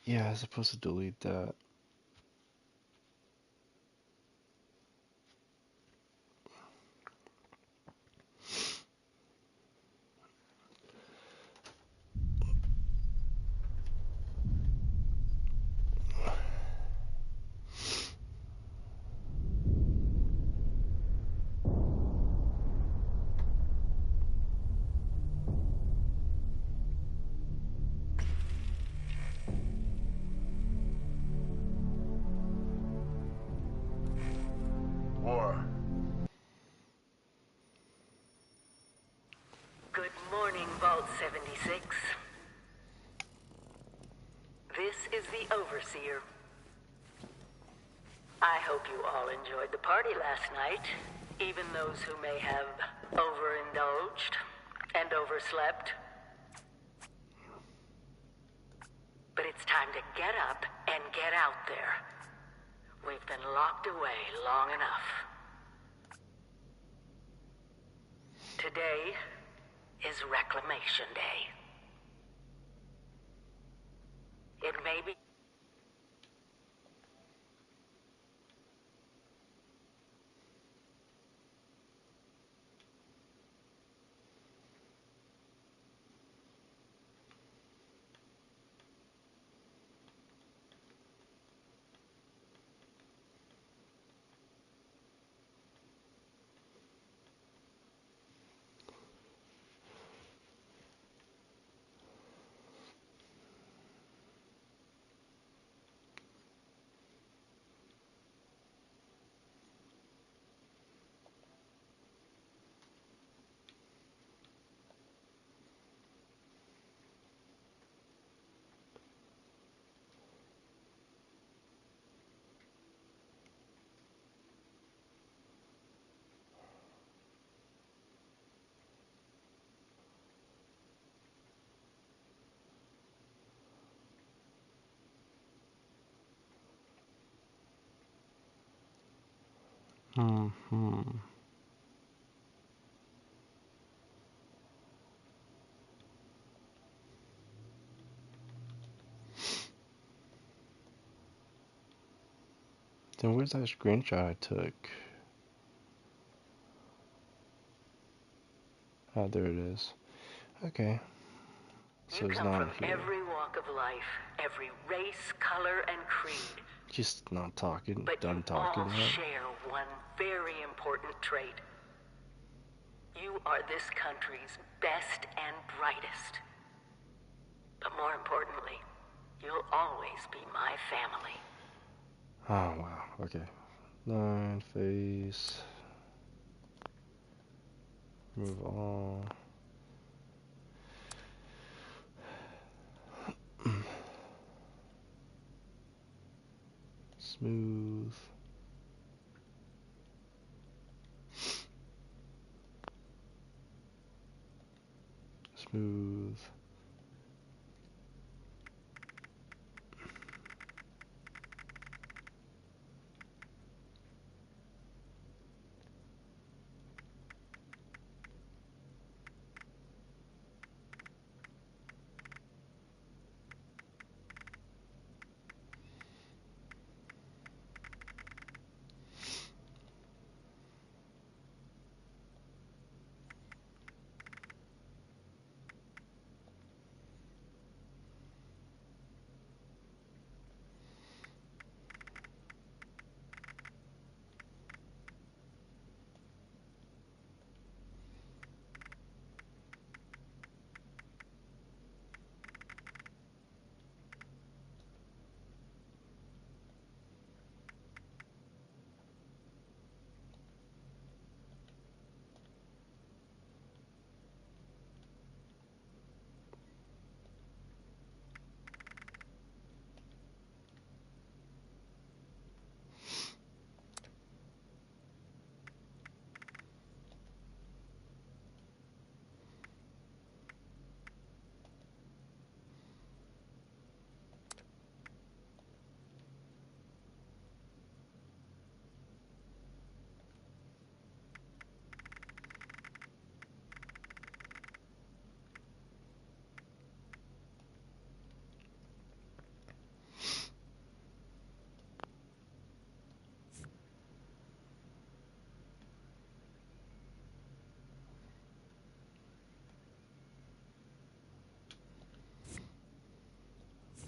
Yeah, I'm supposed to delete that. War. Good morning, Vault 76. This is the Overseer. I hope you all enjoyed the party last night, even those who may have overindulged and overslept. But it's time to get up and get out there. We've been locked away long enough. Today is Reclamation Day. It may be... Hmm. Then where's that screenshot I took? Oh, there it is. Okay. You So it's come not from here. every walk of life, every race, color, and creed. Just not talking. But you Done talking all yet? share one very important trait. You are this country's best and brightest. But more importantly, you'll always be my family. Oh, wow. Okay. Line, face. Move all. Smooth. Smooth.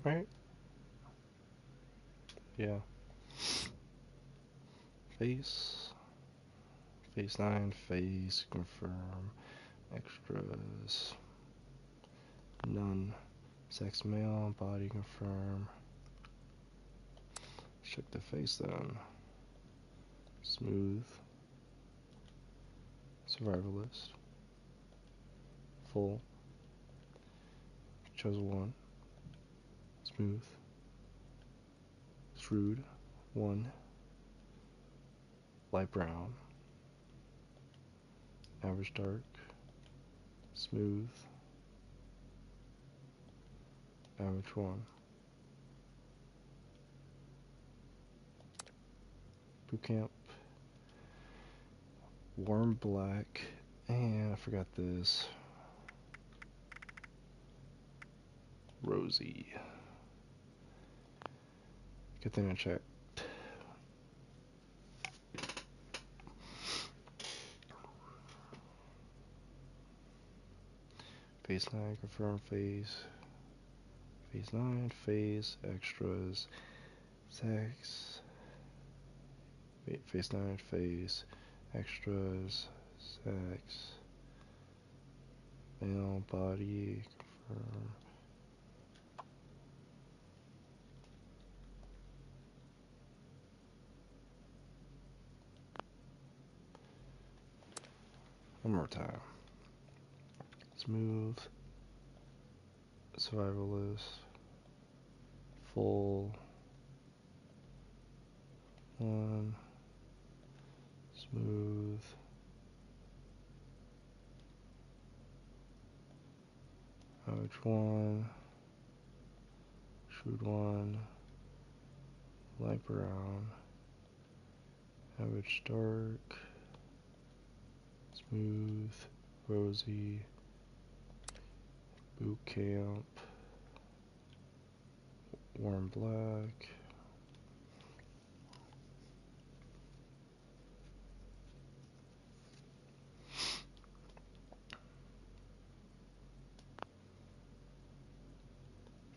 right? Yeah. Face. Phase 9, phase, confirm. Extras. None. Sex male, body confirm. Check the face then. Smooth. Survivalist. Full. Chose 1. Smooth. Shrewd. 1. Light brown. Average dark. Smooth. Average 1. Boot camp. Warm black. And I forgot this. Rosy. Good thing I checked. Phase 9, confirm phase. Phase 9, phase, extras, sex. Phase 9, phase, extras, sex. Male, body, confirm. One more time. Smooth. Survivalist. Full. 1. Smooth. Average 1. Shrewd 1. Light brown. Average dark. Smooth. Rosy. Boot camp. Warm black.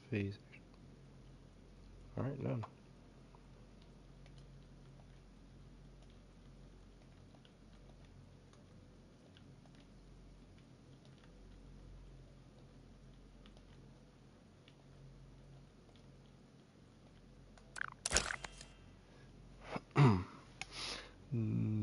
Phase. Alright, none. Mm. Mm.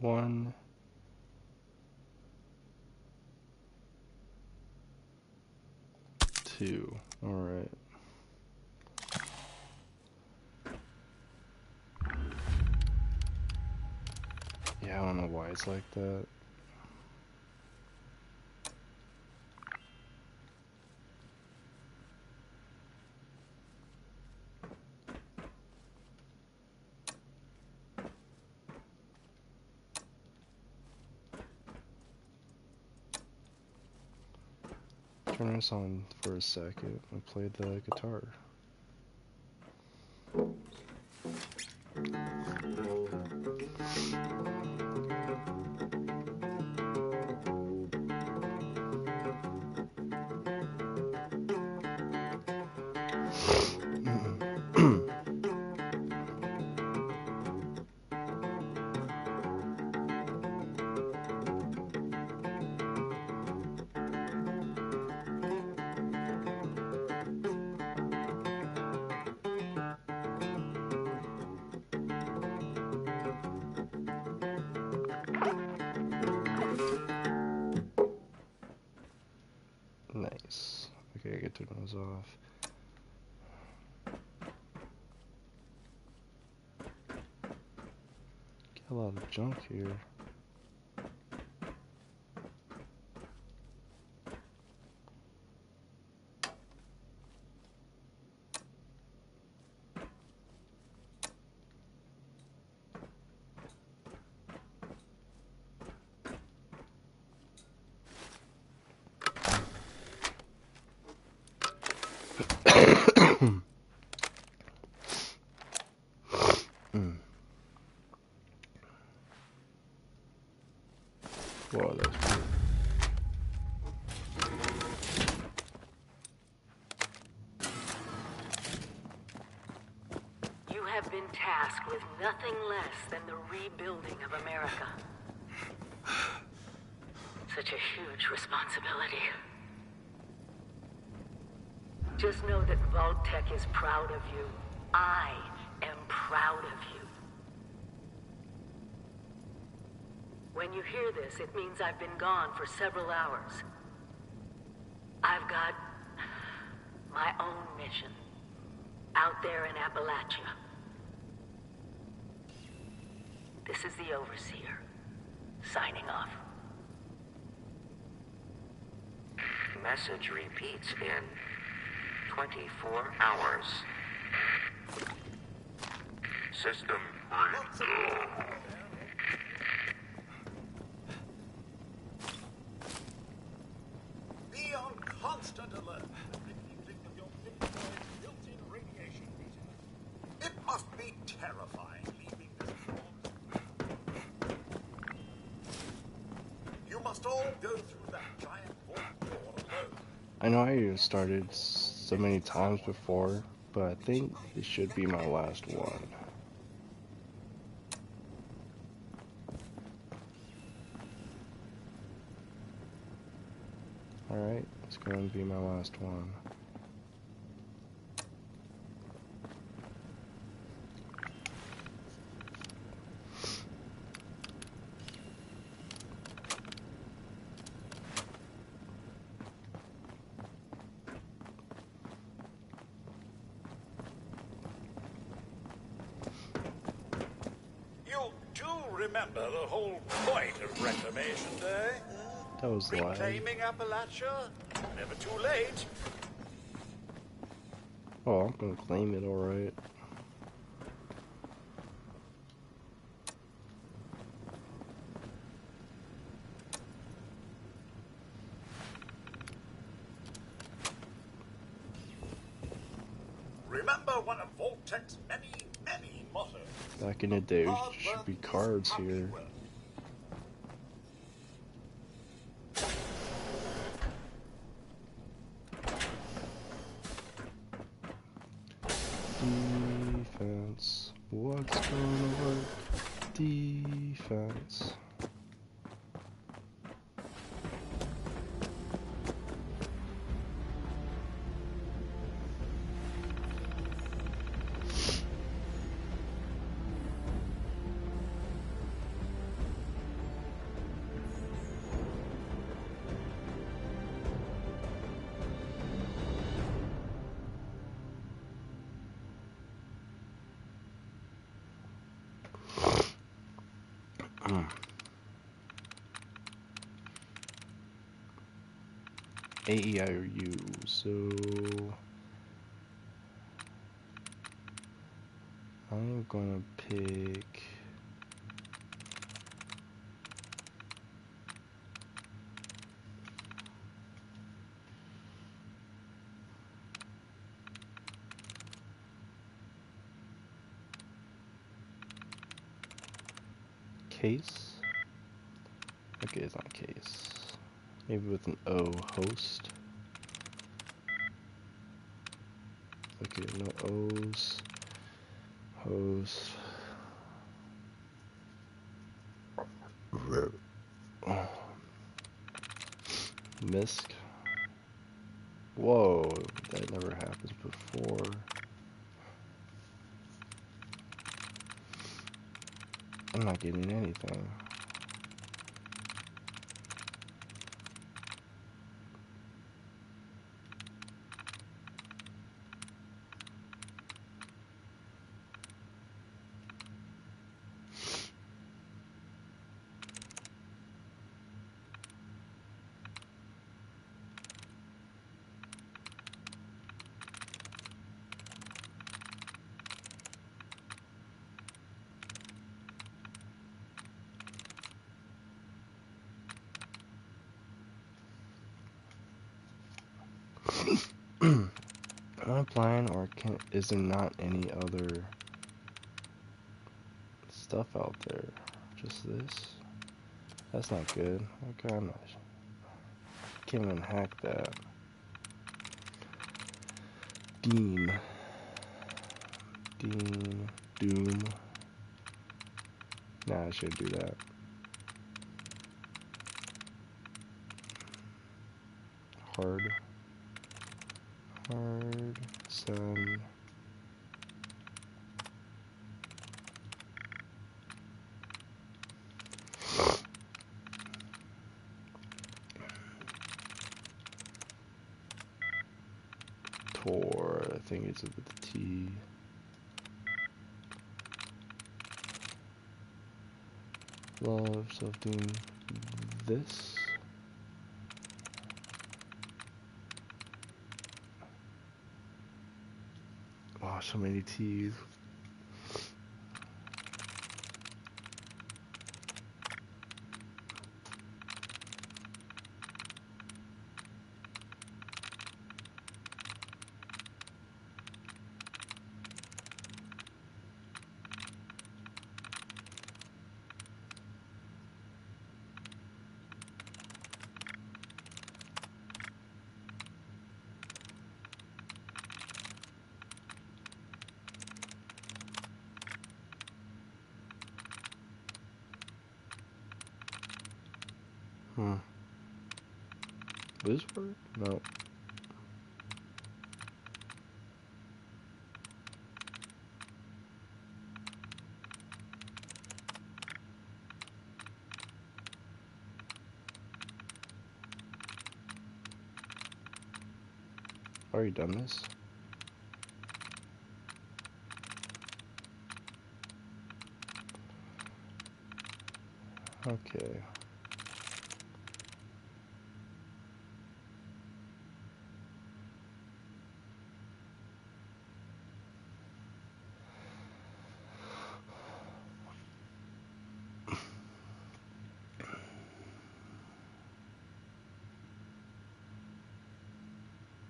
1. 2. Alright. Yeah, I don't know why it's like that. Turn this on for a second and play the guitar. Nice. Okay, I can turn those off. Got a lot of junk here. Whoa, that was cool. You have been tasked with nothing less than the rebuilding of America. Such a huge responsibility. Just know that Vault-Tec is proud of you. I am proud of you. When you hear this, it means I've been gone for several hours. I've got my own mission out there in Appalachia. This is the Overseer, signing off. Message repeats in 24 hours. System be on constant alert. Built-in radiation meter. It must be terrifying leaving this world. You must all go through that giant vault door alone. I know I started so many times before, but I think this should be my last one. Alright, it's going to be my last one. You do remember the whole point of Reclamation Day? That was the lie. Reclaiming Appalachia? Never too late. Oh, I'm gonna claim it, alright. Remember one of Vault-Tec's many, many mottos. Back in the day, there should be cards here. Defense. What's gonna work? Defense. AEIOU, so I'm gonna pick case. Okay, it's not case. Maybe with an O, host. Okay, no O's. Host. Misc. Whoa, that never happened before. I'm not getting anything. Am I blind, or is there not any other stuff out there? Just this? That's not good. Okay, I'm not. Can't even hack that. Doom. Nah, I should do that. Hard, sun. Tor, I think it's with the T. Love, so doing this. Oh, so many T's. Will this work? No. Already done this? Okay.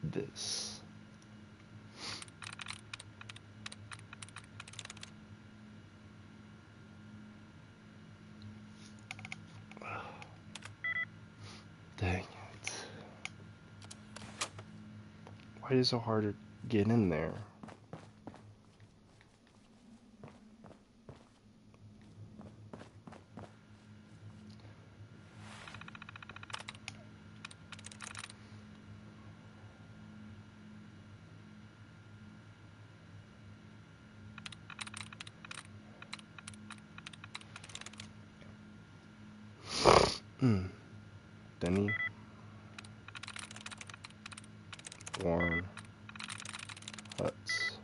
This. Dang it. Why is it so hard to get in there? Denny. Warren. Huts.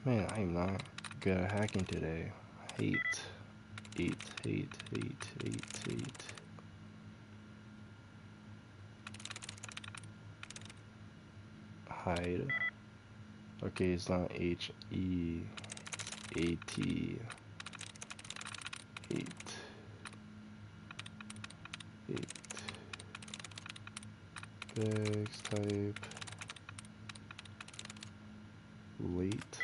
Man, I am not good at hacking today. Hate. Hide. Okay, it's not H-E-A-T. Hate. Objects, type, late.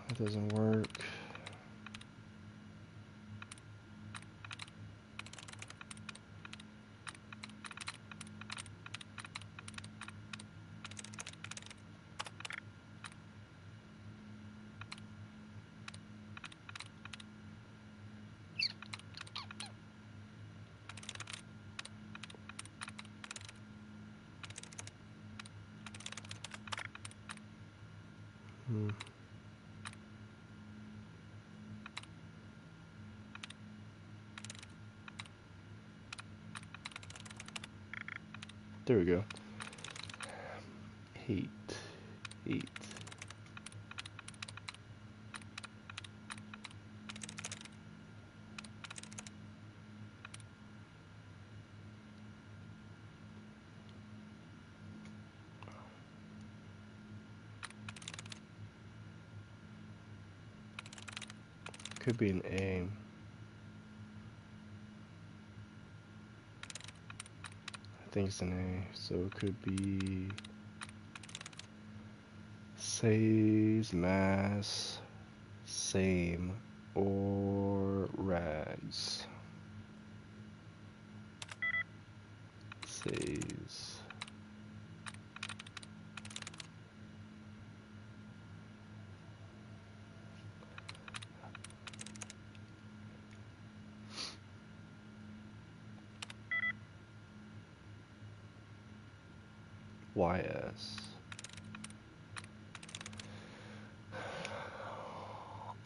That doesn't work. There we go. 8. Could be an A. I think it's an A, so it could be says, mass, same, or rags. Says. YS.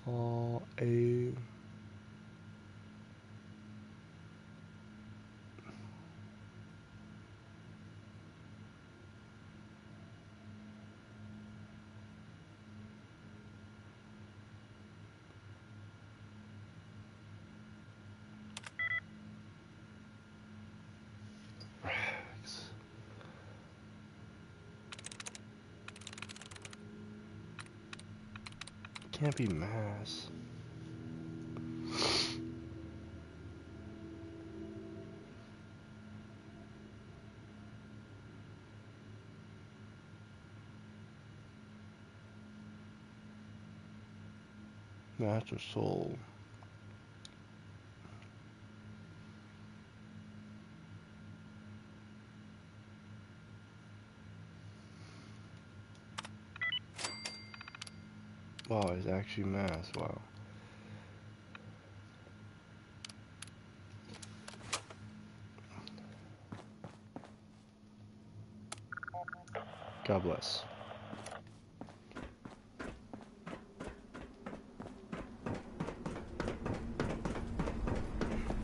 All A. Can't be mass. Master soul. Wow, it's actually mass. Wow. God bless.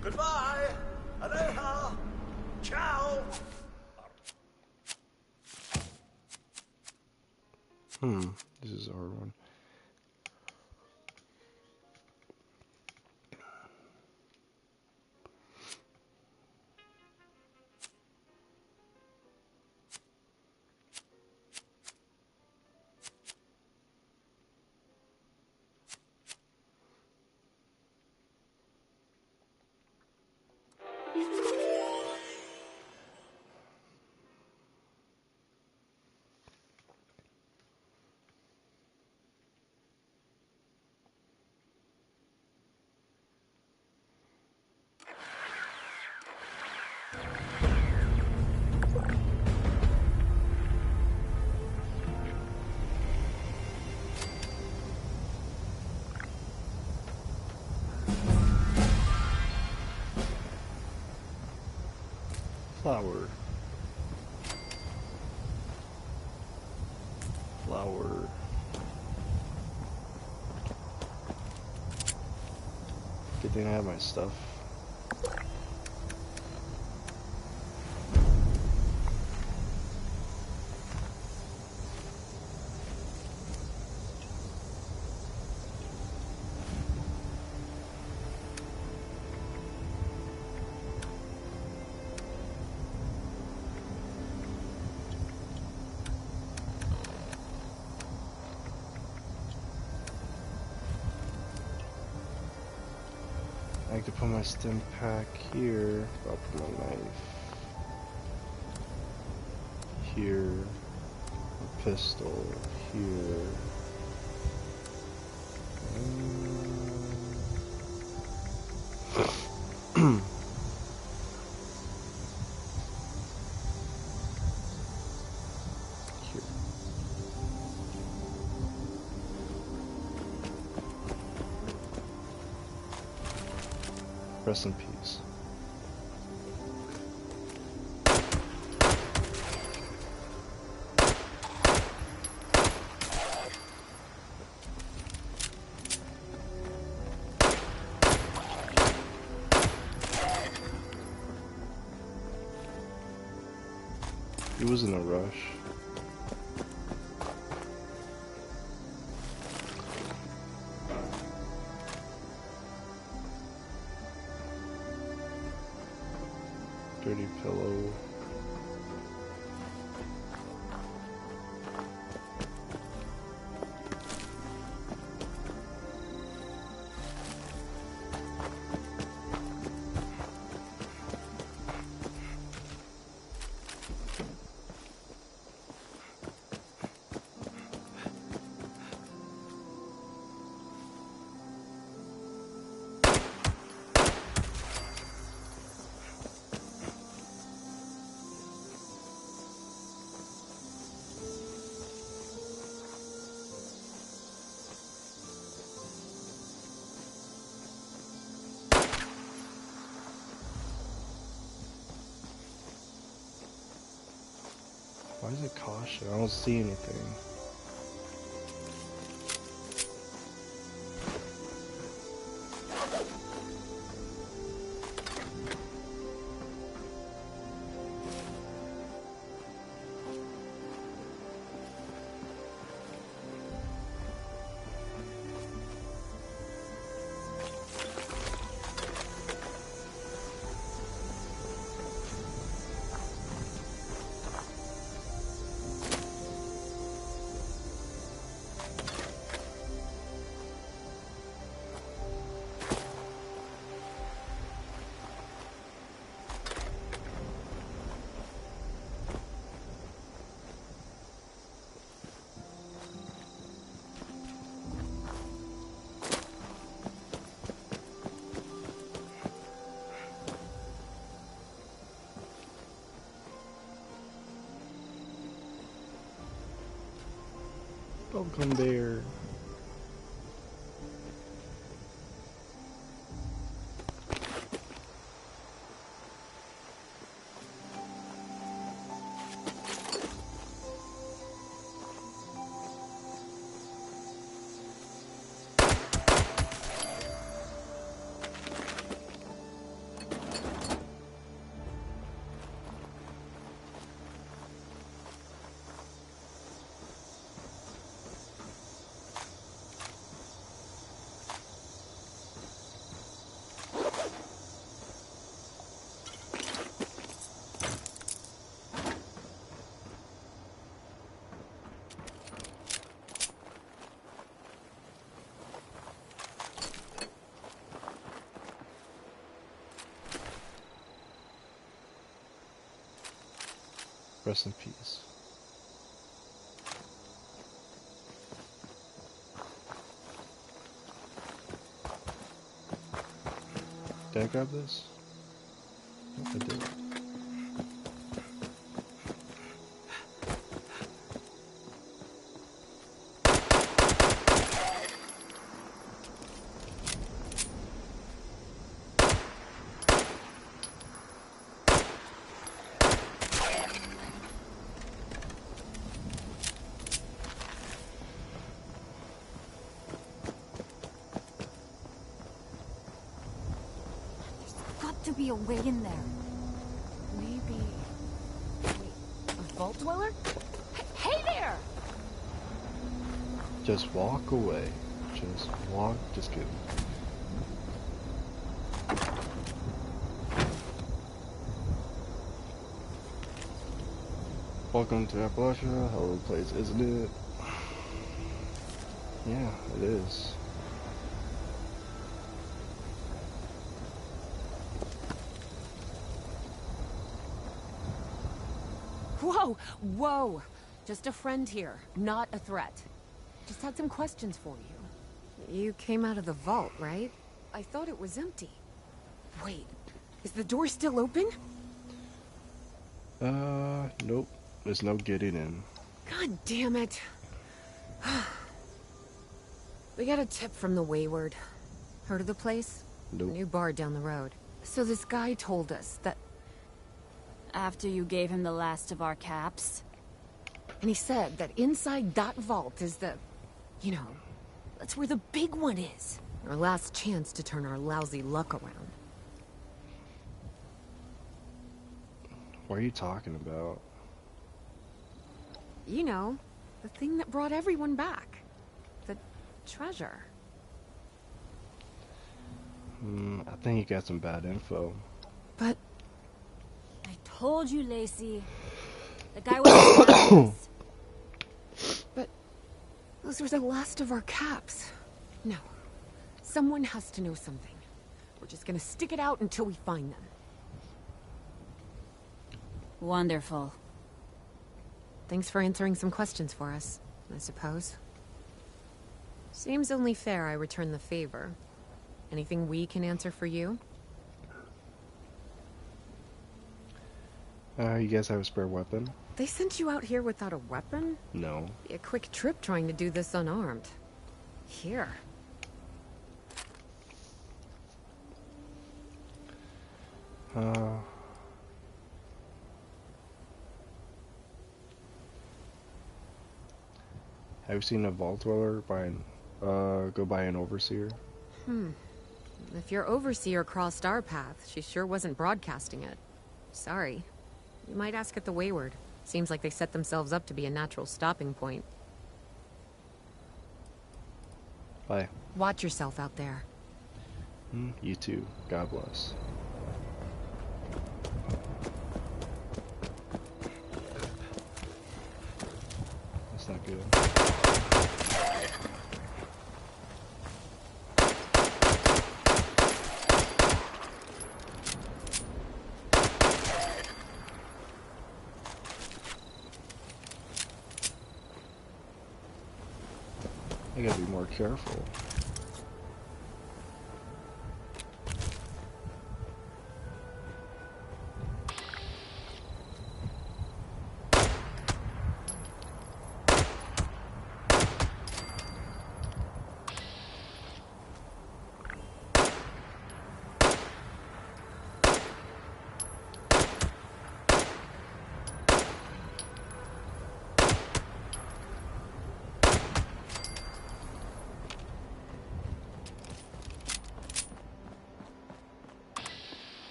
Goodbye. Aloha. Ciao. This is a hard one. Flower. Flower. Good thing I have my stuff. I could put my stim pack here. I'll put my knife here. A pistol here. Here. Rest in peace. He was in a rush. Dirty pillow. Why is it caution? I don't see anything. Bubblegum bear. Rest in peace. Did I grab this? Nope, I did. To be a way in there. Maybe... Wait, a vault dweller? Hey there! Just walk away. Just walk. Just kidding. Welcome to Appalachia. Hello place, isn't it? Yeah, it is. whoa, whoa! Just a friend here, not a threat. Just had some questions for you. You came out of the vault, right? I thought it was empty. Wait, is the door still open? Nope. There's no getting in. God damn it. We got a tip from the Wayward. Heard of the place? Nope. New bar down the road. So this guy told us that... After you gave him the last of our caps? And he said that inside that vault is the... You know, that's where the big one is. Our last chance to turn our lousy luck around. What are you talking about? You know, the thing that brought everyone back. The treasure. I think you got some bad info. But... I told you, Lacey. The guy was... But... those were the last of our caps. No. Someone has to know something. We're just gonna stick it out until we find them. Wonderful. Thanks for answering some questions for us, I suppose. Seems only fair I return the favor. Anything we can answer for you? You guys have a spare weapon? They sent you out here without a weapon? No. Be a quick trip trying to do this unarmed. Here. Have you seen a vault dweller go by an overseer? If your overseer crossed our path, she sure wasn't broadcasting it. Sorry. You might ask at the Wayward. Seems like they set themselves up to be a natural stopping point. Bye. Watch yourself out there. You too. God bless. That's not good. I gotta be more careful.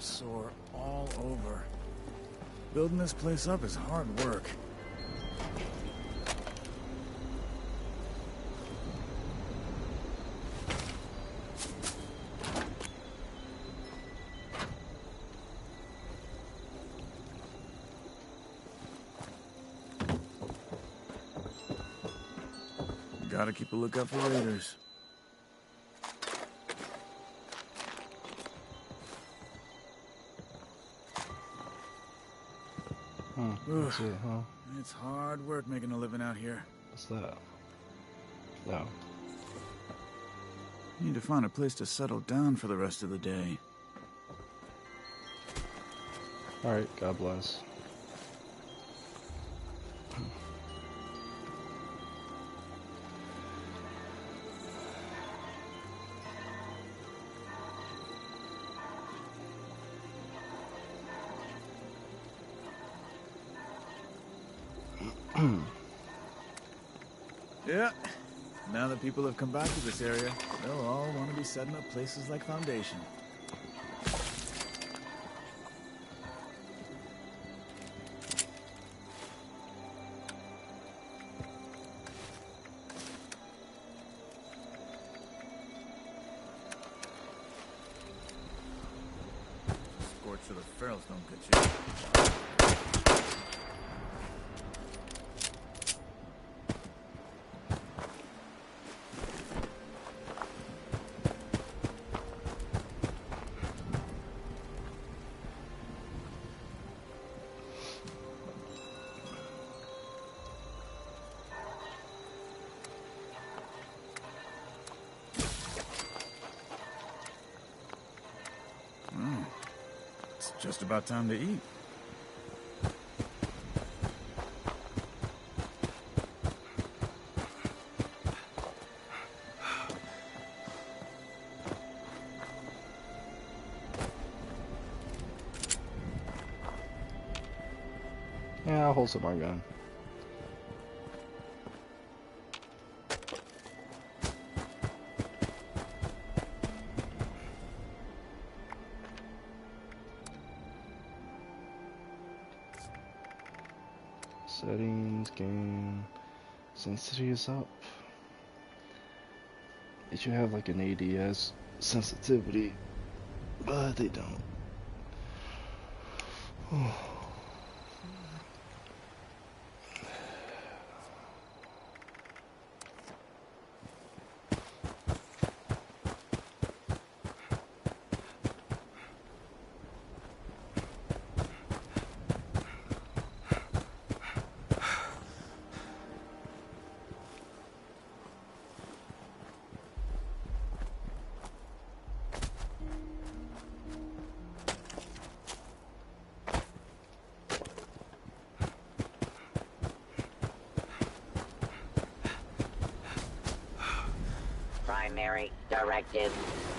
Sore all over. Building this place up is hard work. Gotta keep a lookout for raiders. That's it, huh? It's hard work making a living out here. What's that? No. Need to find a place to settle down for the rest of the day. Alright, God bless. Yeah. Now that people have come back to this area, they'll all want to be setting up places like Foundation. Scorch so the ferals don't get you. It's just about time to eat. Yeah, I'll hold some my gun. Settings, game, sensitivity is up. It should have like an ADS sensitivity, but they don't. Primary directive: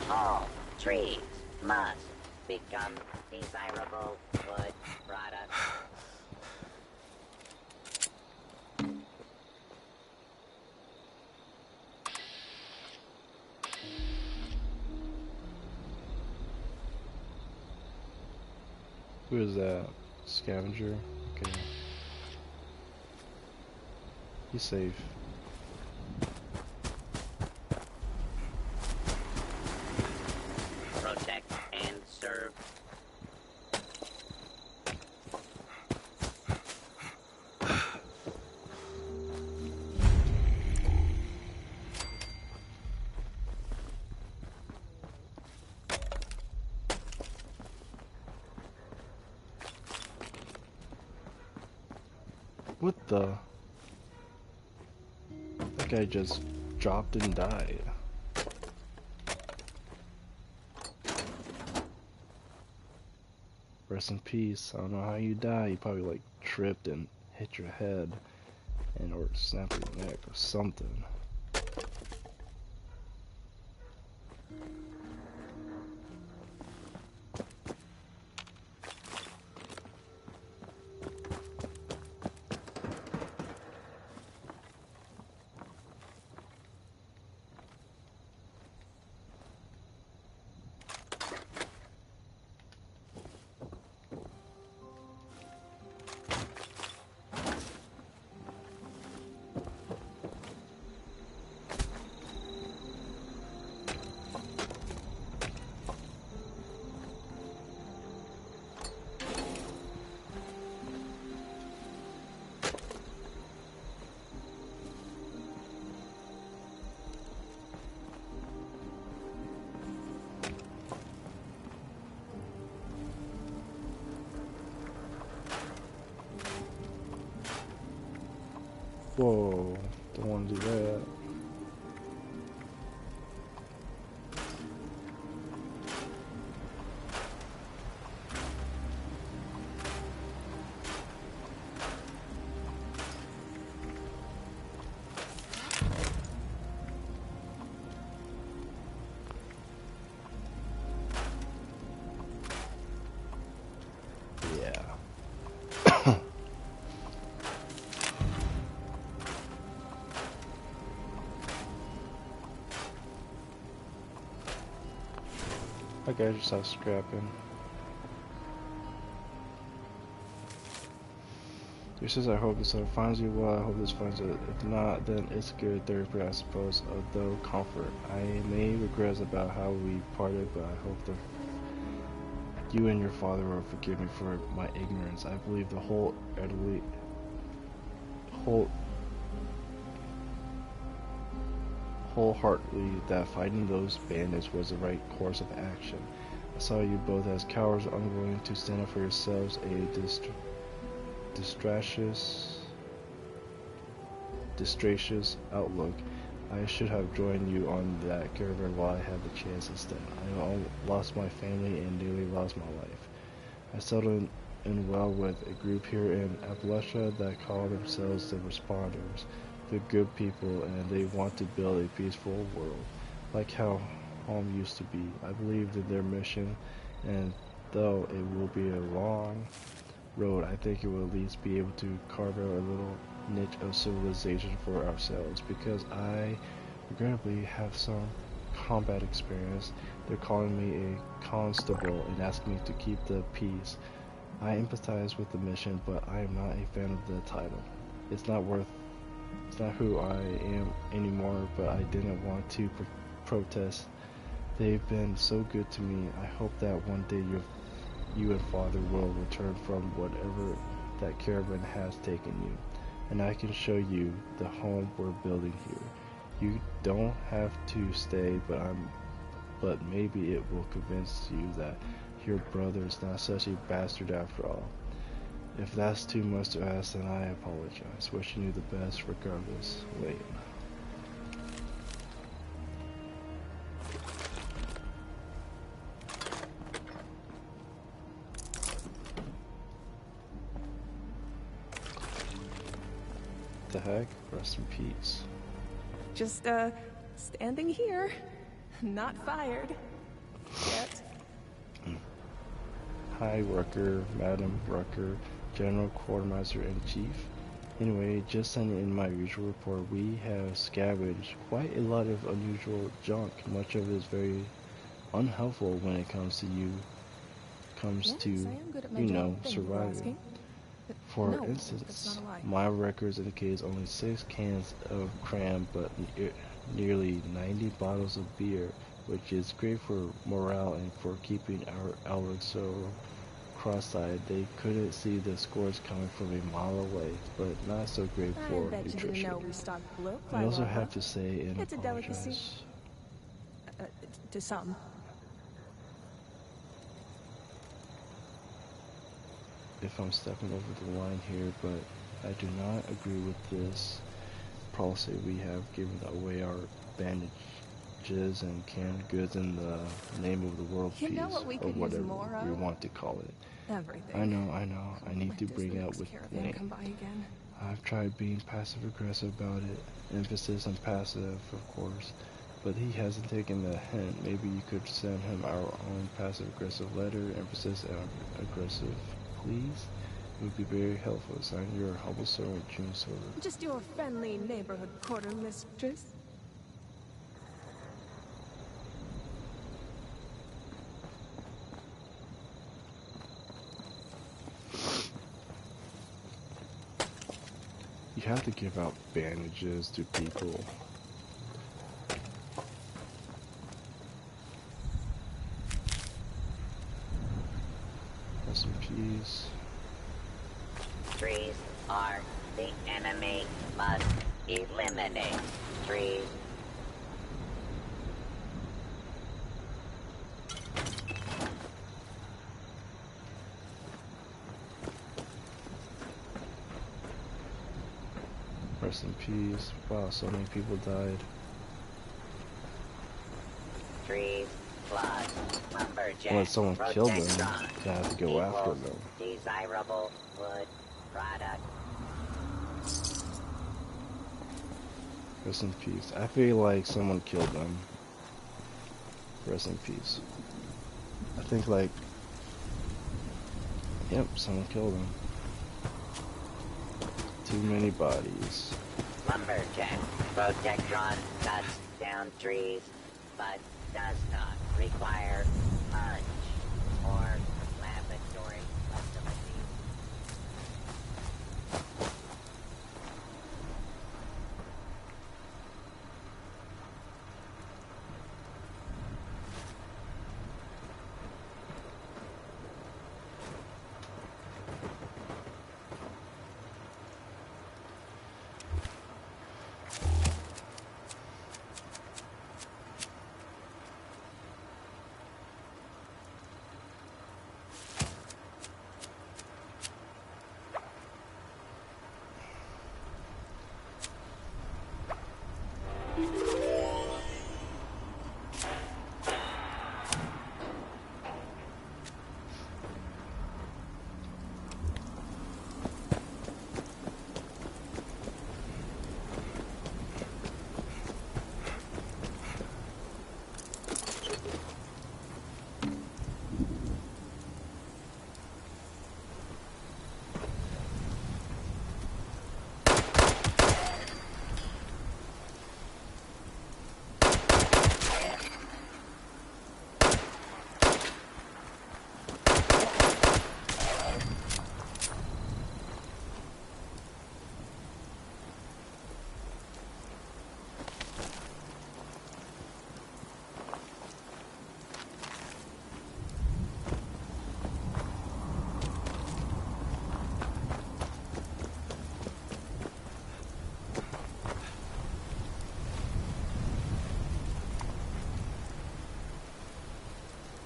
all trees must become desirable wood products. Who is that? Scavenger? Okay. He's safe. Protect and serve. What the? That guy just dropped and died. Rest in peace. I don't know how you die. You probably like tripped and hit your head and or snapped your neck or something. Whoa, don't want to do that. Yeah. I gotta just stop scrapping. He says, I hope this finds you well. I hope this finds it. If not, then it's good therapy, I suppose. Although comfort. I may regret about how we parted, but I hope that you and your father will forgive me for my ignorance. I believe wholeheartedly that fighting those bandits was the right course of action. I saw you both as cowards unwilling to stand up for yourselves, a distracious outlook. I should have joined you on that caravan while I had the chance instead. I lost my family and nearly lost my life. I settled in well with a group here in Appalachia that call themselves the Responders. They're good people and they want to build a peaceful world, like how home used to be. I believe in their mission, and though it will be a long road, I think it will at least be able to carve out a little niche of civilization for ourselves, because I regrettably have some combat experience. They're calling me a constable and asking me to keep the peace. I empathize with the mission, but I am not a fan of the title. It's not who I am anymore, but I didn't want to protest. They've been so good to me. I hope that one day you and Father will return from whatever that caravan has taken you, and I can show you the home we're building here. You don't have to stay, but maybe it will convince you that your brother is not such a bastard after all. If that's too much to ask, then I apologize. Wishing you the best regardless. Wait. The heck? Rest in peace. Just, standing here. Not fired. Yet. Hi, Rucker, Madam Rucker, General Quartermaster in Chief. Anyway, just sending in my usual report, we have scavenged quite a lot of unusual junk. Much of it is very unhelpful when it comes to surviving. For instance, my records indicate only 6 cans of cram, but nearly 90 bottles of beer, which is great for morale and for keeping our outlooks so cross-eyed they couldn't see the scores coming from a mile away, but not so great for nutrition. I also have to say and it's apologize. A delicacy. To some. If I'm stepping over the line here, but I do not agree with this policy. We have given away our bandages and canned goods in the name of the world peace, or whatever we want to call it. Everything. I know. I need to bring out with me. Come by again. I've tried being passive-aggressive about it. Emphasis on passive, of course. But he hasn't taken the hint. Maybe you could send him our own passive-aggressive letter. Emphasis on aggressive, please. It would be very helpful. Sign your humble servant, June Silver. Just your friendly neighborhood quarter mistress. You have to give out bandages to people. Rest in peace. Trees are the enemy. Must eliminate trees. Rest in peace. Wow, so many people died. Trees plus lumberjack. When someone killed them, you have to go after them. Desirable wood product. Rest in peace. I feel like someone killed them. Rest in peace. I think like... Yep, someone killed them. Too many bodies. Lumberjack. Protectron cuts down trees, but does not require punch or laboratory facility.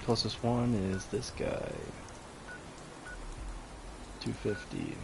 Closest one is this guy. 250.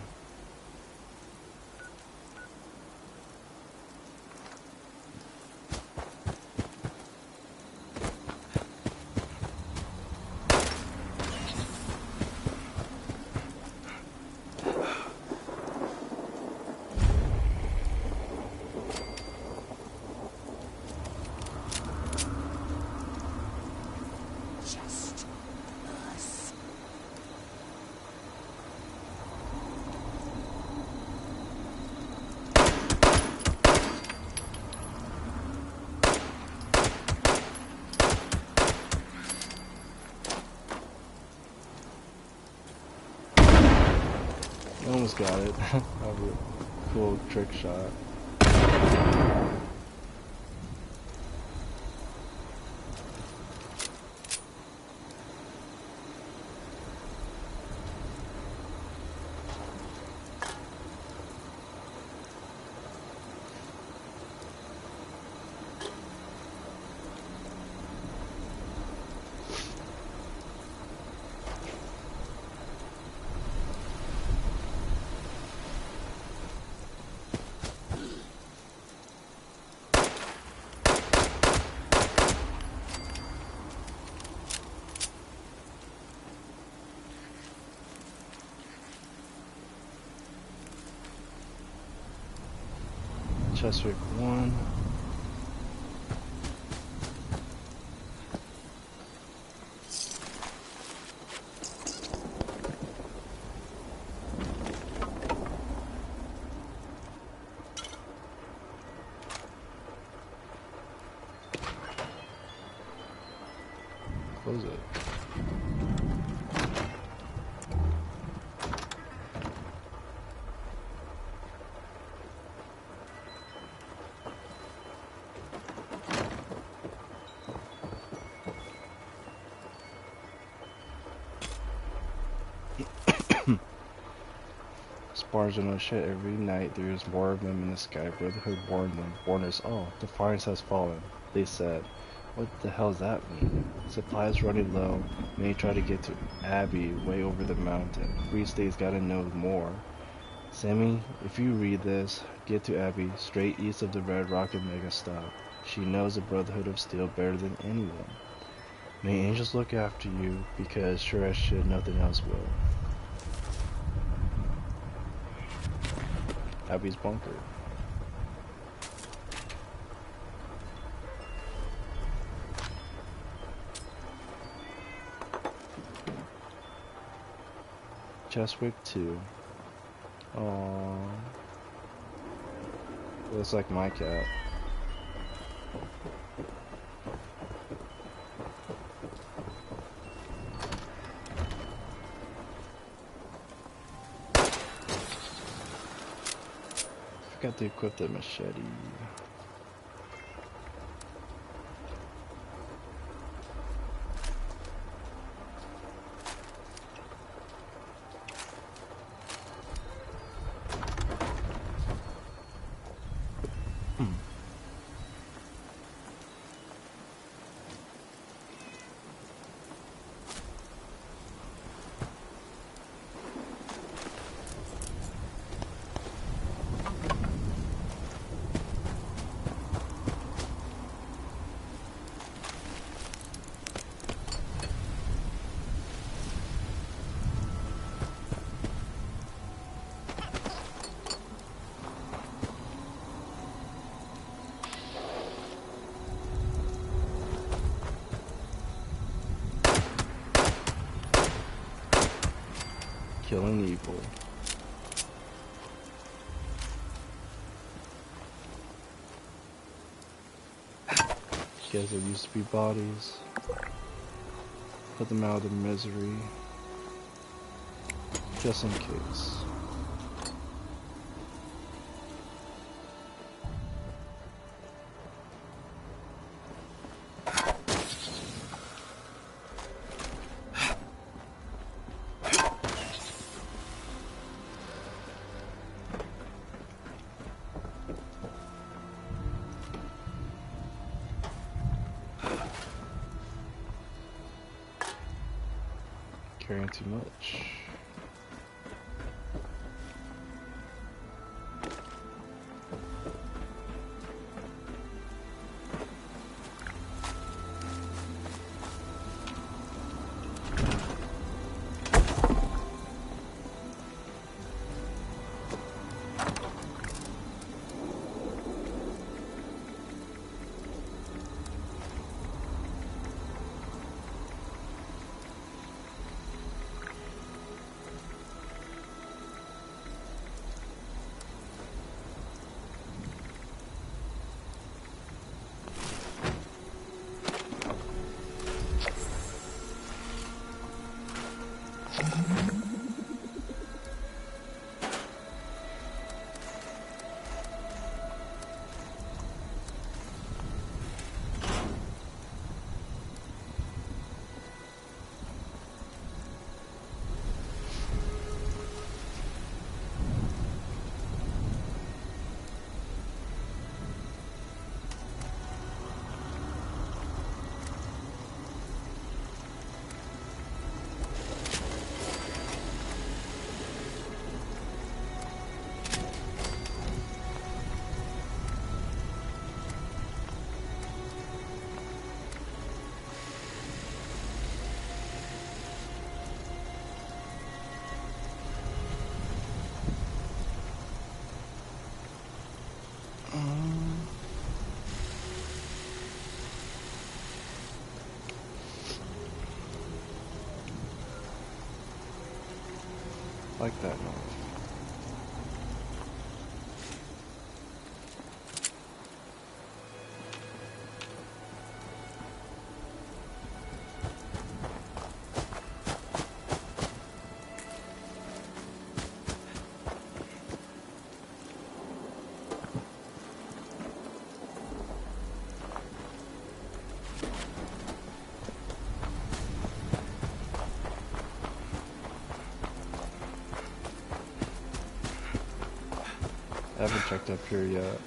Almost got it. That was a cool trick shot. Cheswick 1. Close it. Spars on shit every night. There's more of them in the sky. Brotherhood warned them. Warned us all. Defiance has fallen. They said. What the hell does that mean? Supplies running low. May try to get to Abby way over the mountain. Free State's gotta know more. Sammy, if you read this, get to Abby, straight east of the Red Rocket Mega Stop. She knows the Brotherhood of Steel better than anyone. May angels look after you, because sure as shit nothing else will. Abby's bunker. Cheswick 2. Aww. Looks like my cat. Forgot to equip the machete. Killing evil. Guys that used to be bodies. Put them out of misery. Just in case. Carrying too much. Like that noise. I haven't checked up here yet.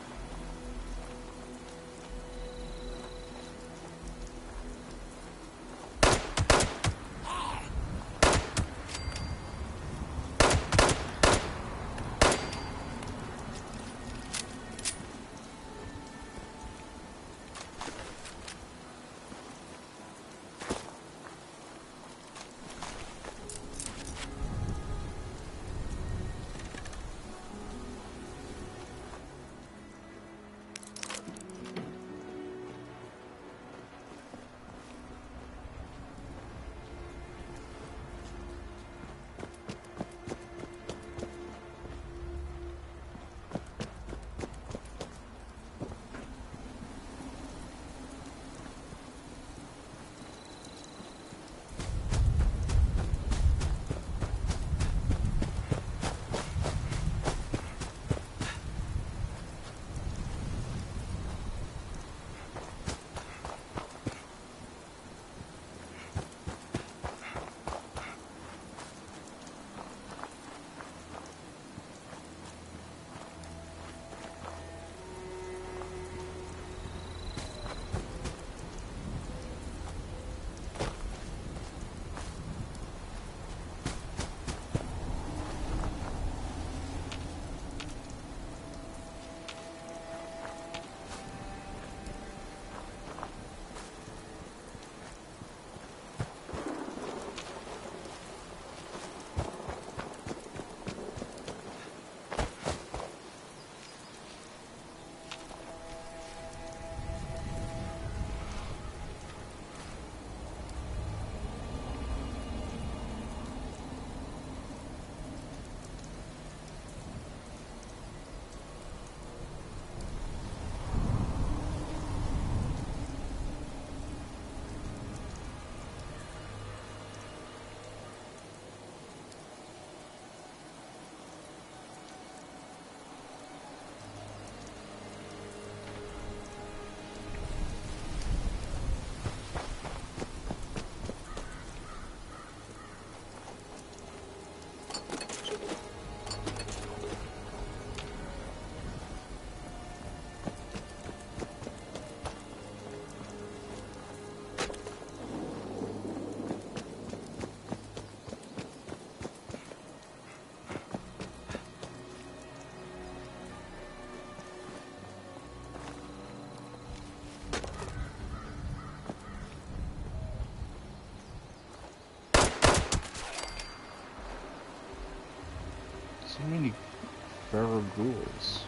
Forever Ghouls.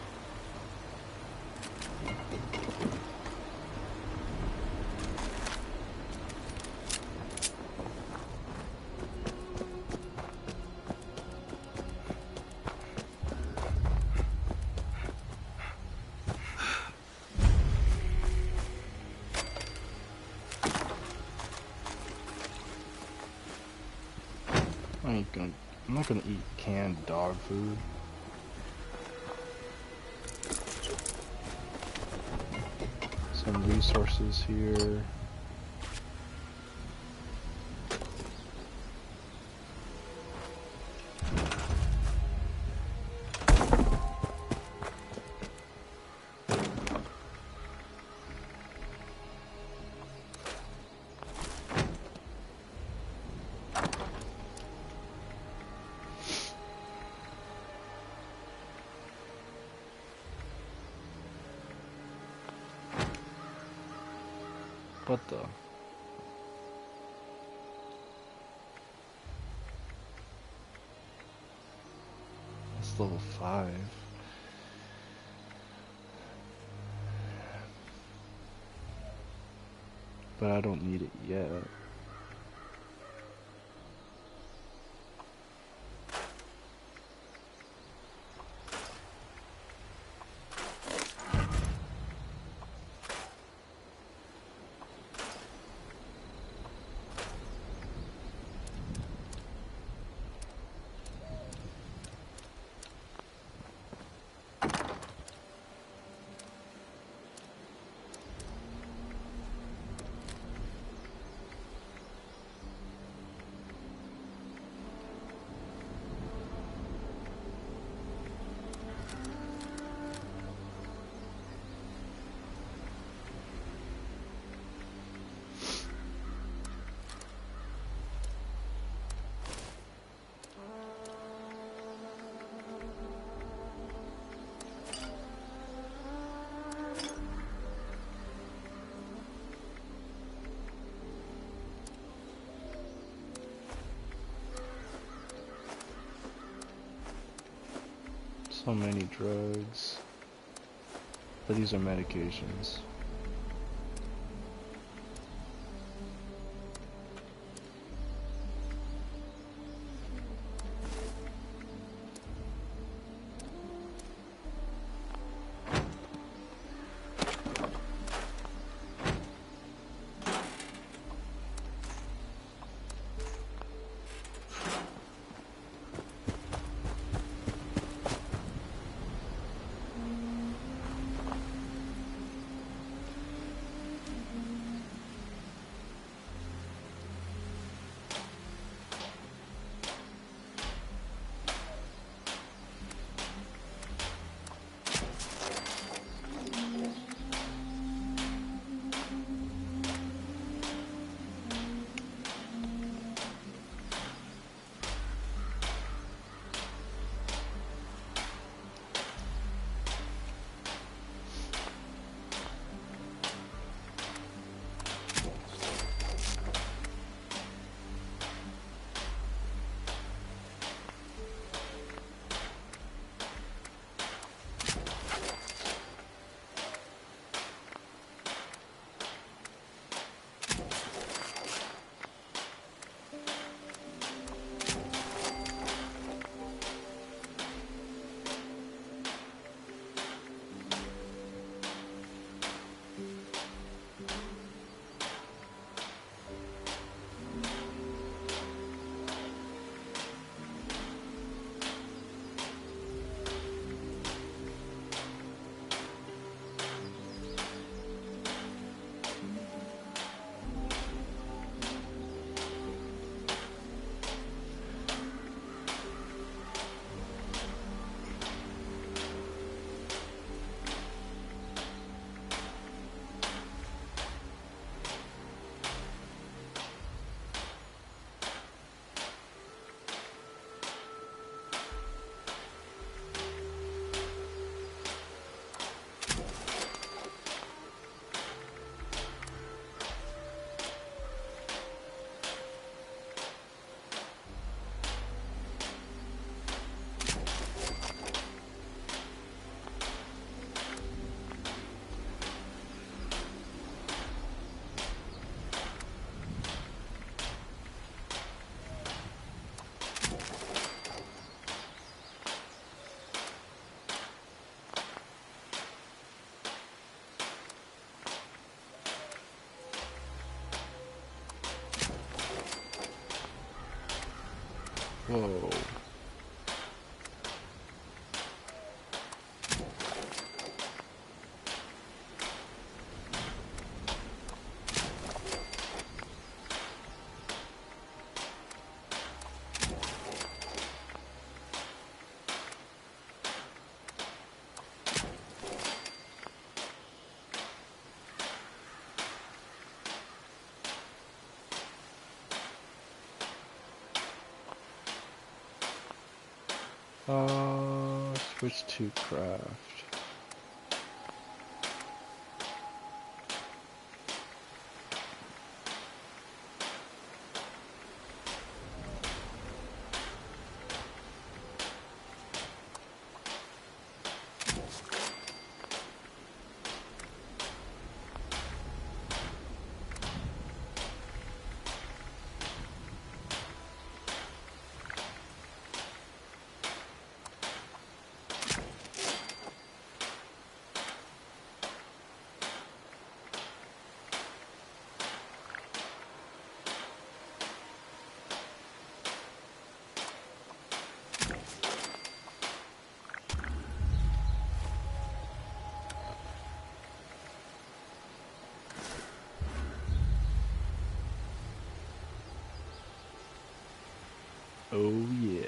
I'm not gonna eat canned dog food. Some resources here. What the? That's level 5. But I don't need it yet. So many drugs. But these are medications. Whoa. Switch to craft. Oh yeah.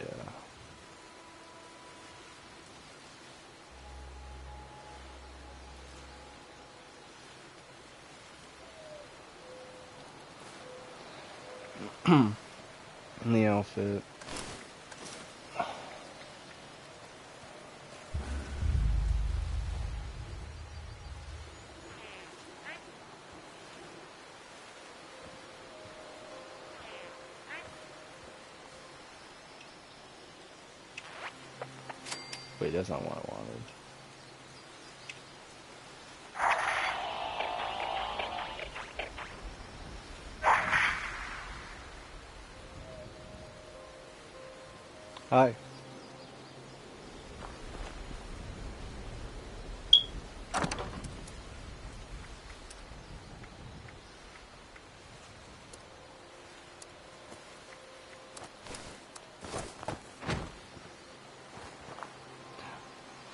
And the outfit. Wait, that's not what I wanted. Hi.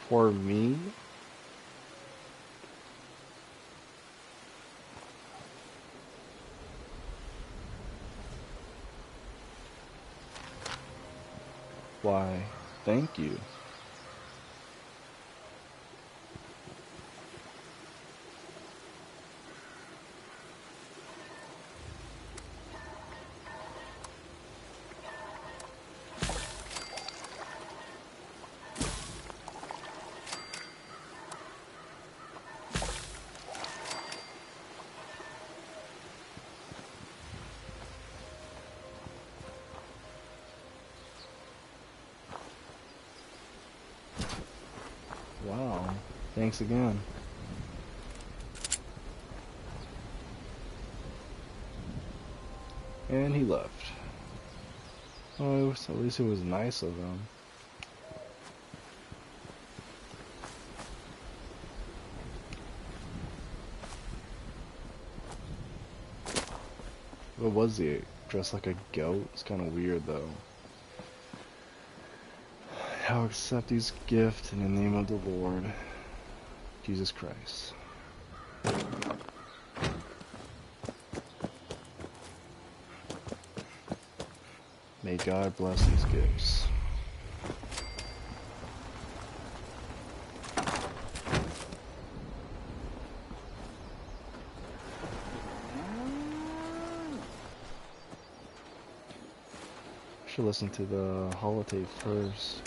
For me? Why, thank you. Wow, thanks again. And he left. Oh, at least it was nice of him. What was he? Dressed like a goat? It's kind of weird though. I'll accept these gifts in the name of the Lord Jesus Christ. May God bless these gifts. Should listen to the holotape first.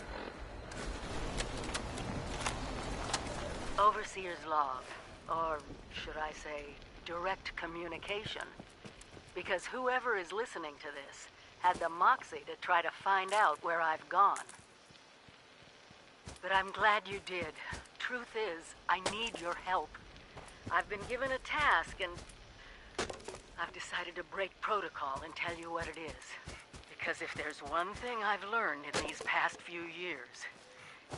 Overseer's log, or should I say, direct communication. Because whoever is listening to this had the moxie to try to find out where I've gone. But I'm glad you did. Truth is, I need your help. I've been given a task and I've decided to break protocol and tell you what it is. Because if there's one thing I've learned in these past few years,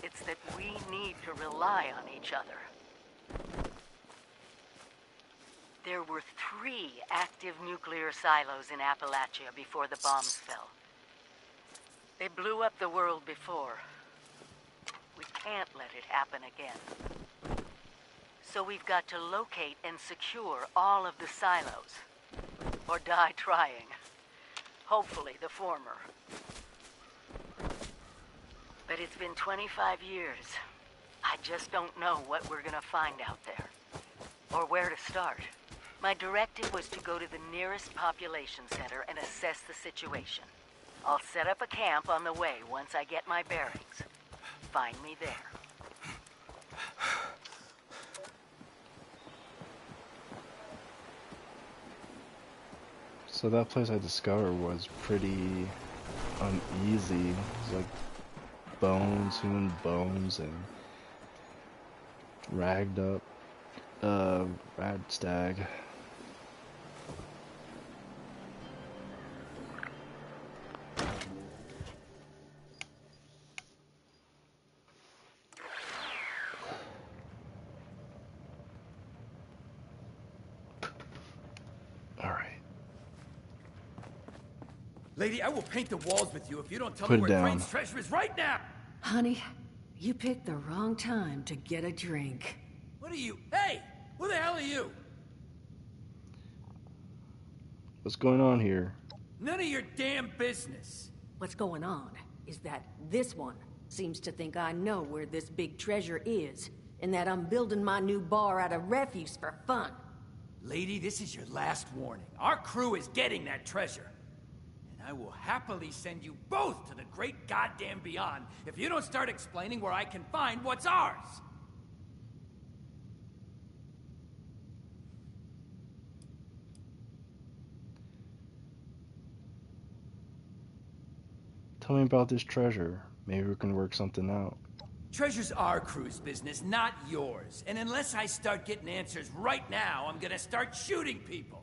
it's that we need to rely on each other. There were 3 active nuclear silos in Appalachia before the bombs fell. They blew up the world before. We can't let it happen again. So we've got to locate and secure all of the silos. Or die trying. Hopefully the former. But it's been 25 years. I just don't know what we're gonna find out there. Or where to start. My directive was to go to the nearest population center and assess the situation. I'll set up a camp on the way once I get my bearings. Find me there. So that place I discovered was pretty uneasy. It was like bones, human bones, and ragged up rat stag. Lady, I will paint the walls with you if you don't tell Put me it where down. Crane's treasure is right now! Honey, you picked the wrong time to get a drink. What are you? Hey! Who the hell are you? What's going on here? None of your damn business. What's going on is that this one seems to think I know where this big treasure is, and that I'm building my new bar out of refuse for fun. Lady, this is your last warning. Our crew is getting that treasure. I will happily send you both to the great goddamn beyond if you don't start explaining where I can find what's ours! Tell me about this treasure. Maybe we can work something out. Treasure's our crew's business, not yours. And unless I start getting answers right now, I'm gonna start shooting people!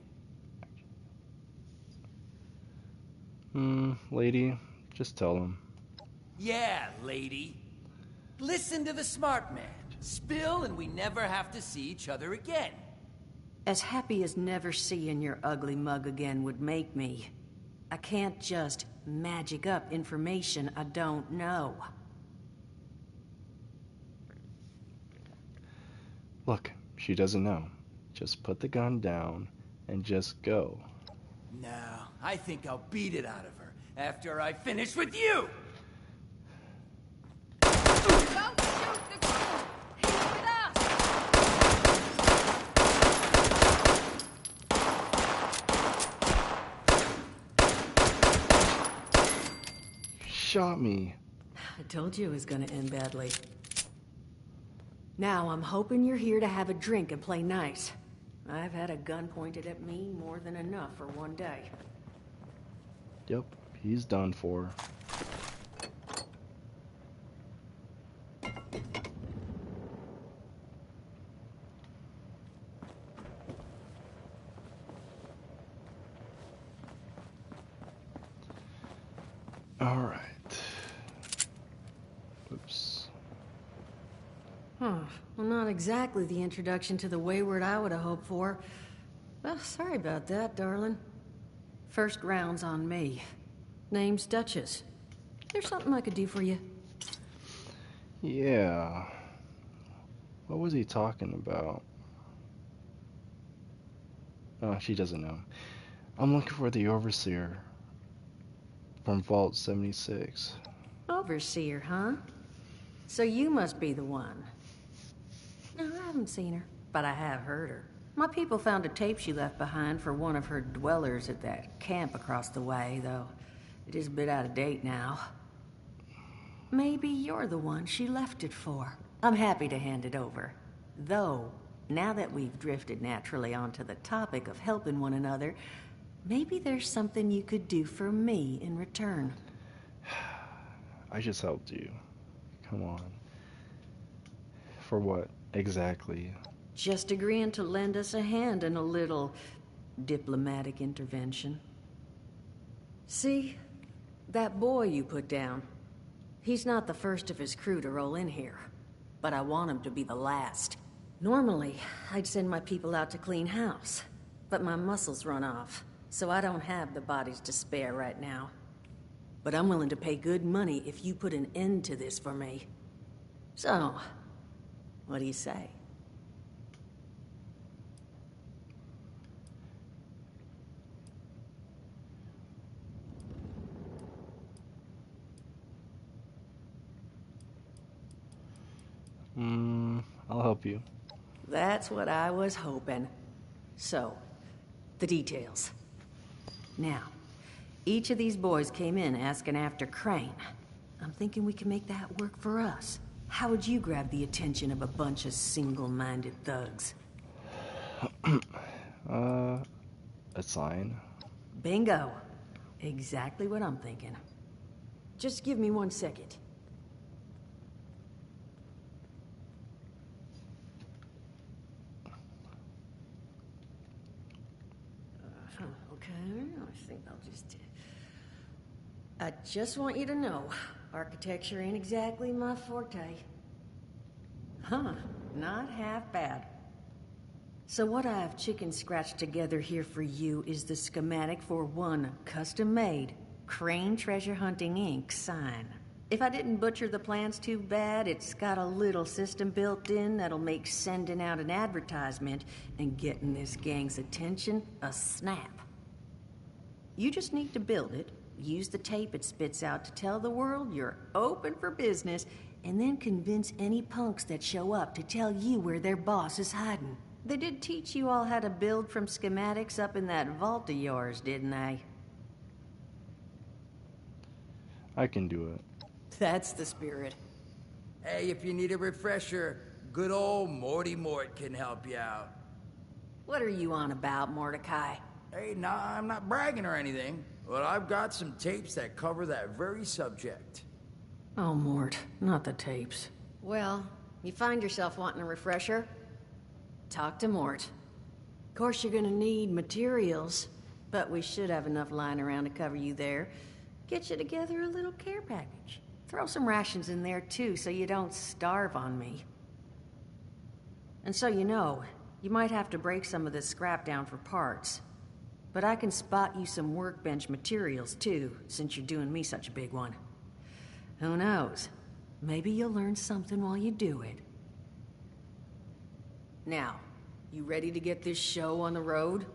Lady, just tell him. Yeah, lady. Listen to the smart man. Spill and we never have to see each other again. As happy as never seeing your ugly mug again would make me, I can't just magic up information I don't know. Look, she doesn't know. Just put the gun down and just go. No, I think I'll beat it out of her after I finish with you! Don't shoot the crew! He's with us! Shot me. I told you it was gonna end badly. Now I'm hoping you're here to have a drink and play nice. I've had a gun pointed at me more than enough for one day. Yep, he's done for. Alright. Oops. Huh. Well, not exactly the introduction to the Wayward I would have hoped for. Well, sorry about that, darling. First round's on me. Name's Duchess. There's something I could do for you. Yeah. What was he talking about? Oh, she doesn't know. I'm looking for the Overseer from Vault 76. Overseer, huh? So you must be the one. No, I haven't seen her, but I have heard her. My people found a tape she left behind for one of her dwellers at that camp across the way, though it is a bit out of date now. Maybe you're the one she left it for. I'm happy to hand it over. Though, now that we've drifted naturally onto the topic of helping one another, maybe there's something you could do for me in return. I just helped you. Come on. For what exactly? Just agreeing to lend us a hand in a little diplomatic intervention. See? That boy you put down. He's not the first of his crew to roll in here. But I want him to be the last. Normally, I'd send my people out to clean house. But my muscles run off, so I don't have the bodies to spare right now. but I'm willing to pay good money if you put an end to this for me. So, what do you say? I'll help you. That's what I was hoping. So, the details. Now, each of these boys came in asking after Crane. I'm thinking we can make that work for us. How would you grab the attention of a bunch of single-minded thugs? A sign. Bingo. Exactly what I'm thinking. Just give me 1 second. Okay, I think I'll just... I just want you to know, architecture ain't exactly my forte. Huh, not half bad. So what I've chicken scratched together here for you is the schematic for one custom-made Crane Treasure Hunting Inc. sign. If I didn't butcher the plans too bad, it's got a little system built in that'll make sending out an advertisement and getting this gang's attention a snap. You just need to build it, use the tape it spits out to tell the world you're open for business, and then convince any punks that show up to tell you where their boss is hiding. They did teach you all how to build from schematics up in that vault of yours, didn't they? I can do it. That's the spirit. Hey, if you need a refresher, good old Morty Mort can help you out. What are you on about, Mordecai? Hey, nah, I'm not bragging or anything, but I've got some tapes that cover that very subject. Oh, Mort, not the tapes. Well, you find yourself wanting a refresher? Talk to Mort. Of course, you're gonna need materials, but we should have enough lying around to cover you there. Get you together a little care package. Throw some rations in there, too, so you don't starve on me. And so you know, you might have to break some of this scrap down for parts. But I can spot you some workbench materials, too, since you're doing me such a big one. Who knows? Maybe you'll learn something while you do it. Now, you ready to get this show on the road?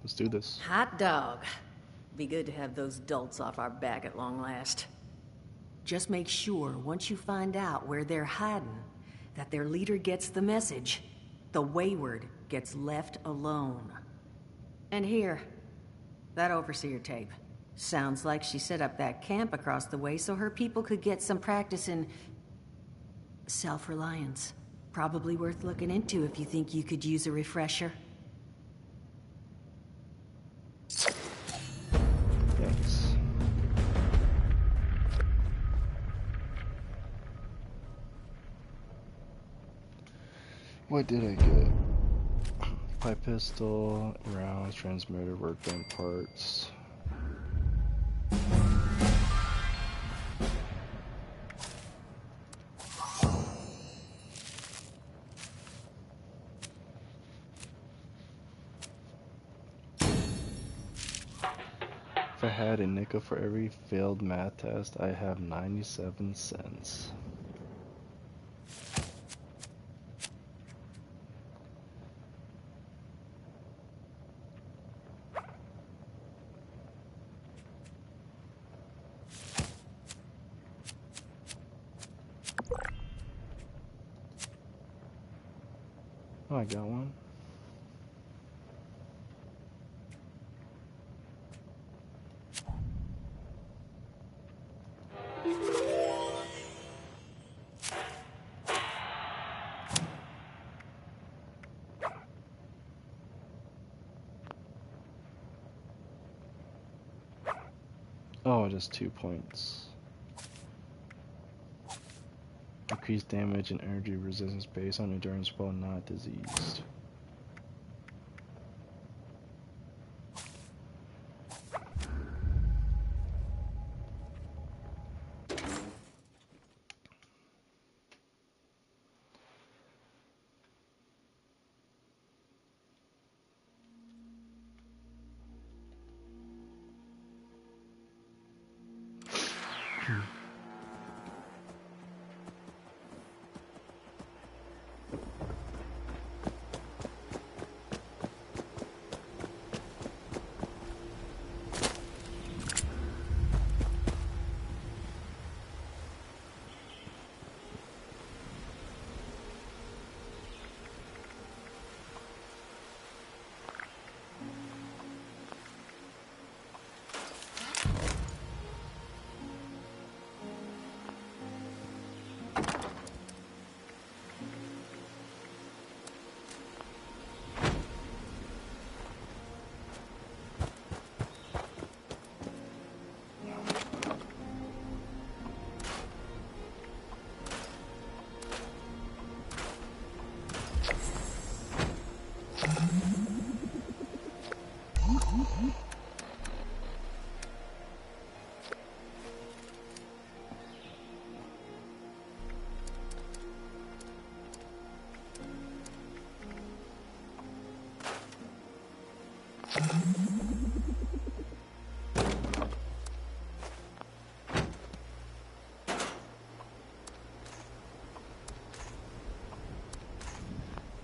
Let's do this. Hot dog. Be good to have those dolts off our back at long last. Just make sure, once you find out where they're hiding, that their leader gets the message. The wayward gets left alone. And here, that overseer tape. Sounds like she set up that camp across the way so her people could get some practice in self-reliance. Probably worth looking into if you think you could use a refresher. Thanks. What did I get? Pipe pistol, rounds, transmitter, workbench parts. If I had a nickel for every failed math test, I have 97 cents. Oh, I got one. Oh, just 2 points. Increased damage and energy resistance based on endurance while not diseased.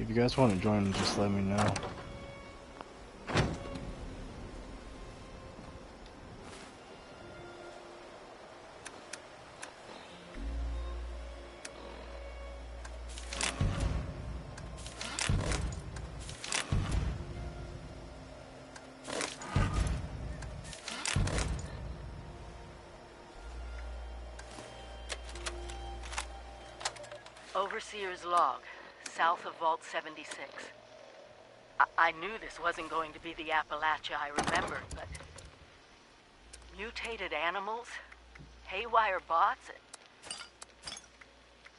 If you guys want to join, just let me know. Overseer's log, south of Vault 76. I knew this wasn't going to be the Appalachia I remembered, but... mutated animals, haywire bots, and...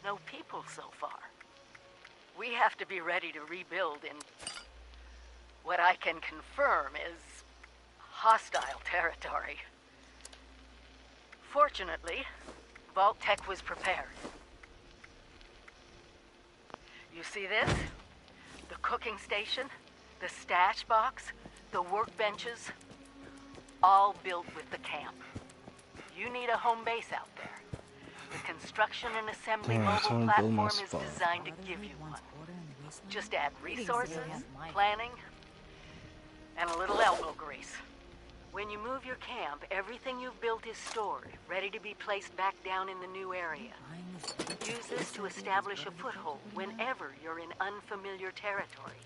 no people so far. We have to be ready to rebuild in... what I can confirm is... hostile territory. Fortunately, Vault Tech was prepared. You see this? The cooking station, the stash box, the workbenches, all built with the camp. You need a home base out there. The construction and assembly mobile platform is designed to give you one. Just add resources, planning, and a little elbow grease. When you move your camp, everything you've built is stored, ready to be placed back down in the new area. Use this to establish a foothold whenever you're in unfamiliar territory.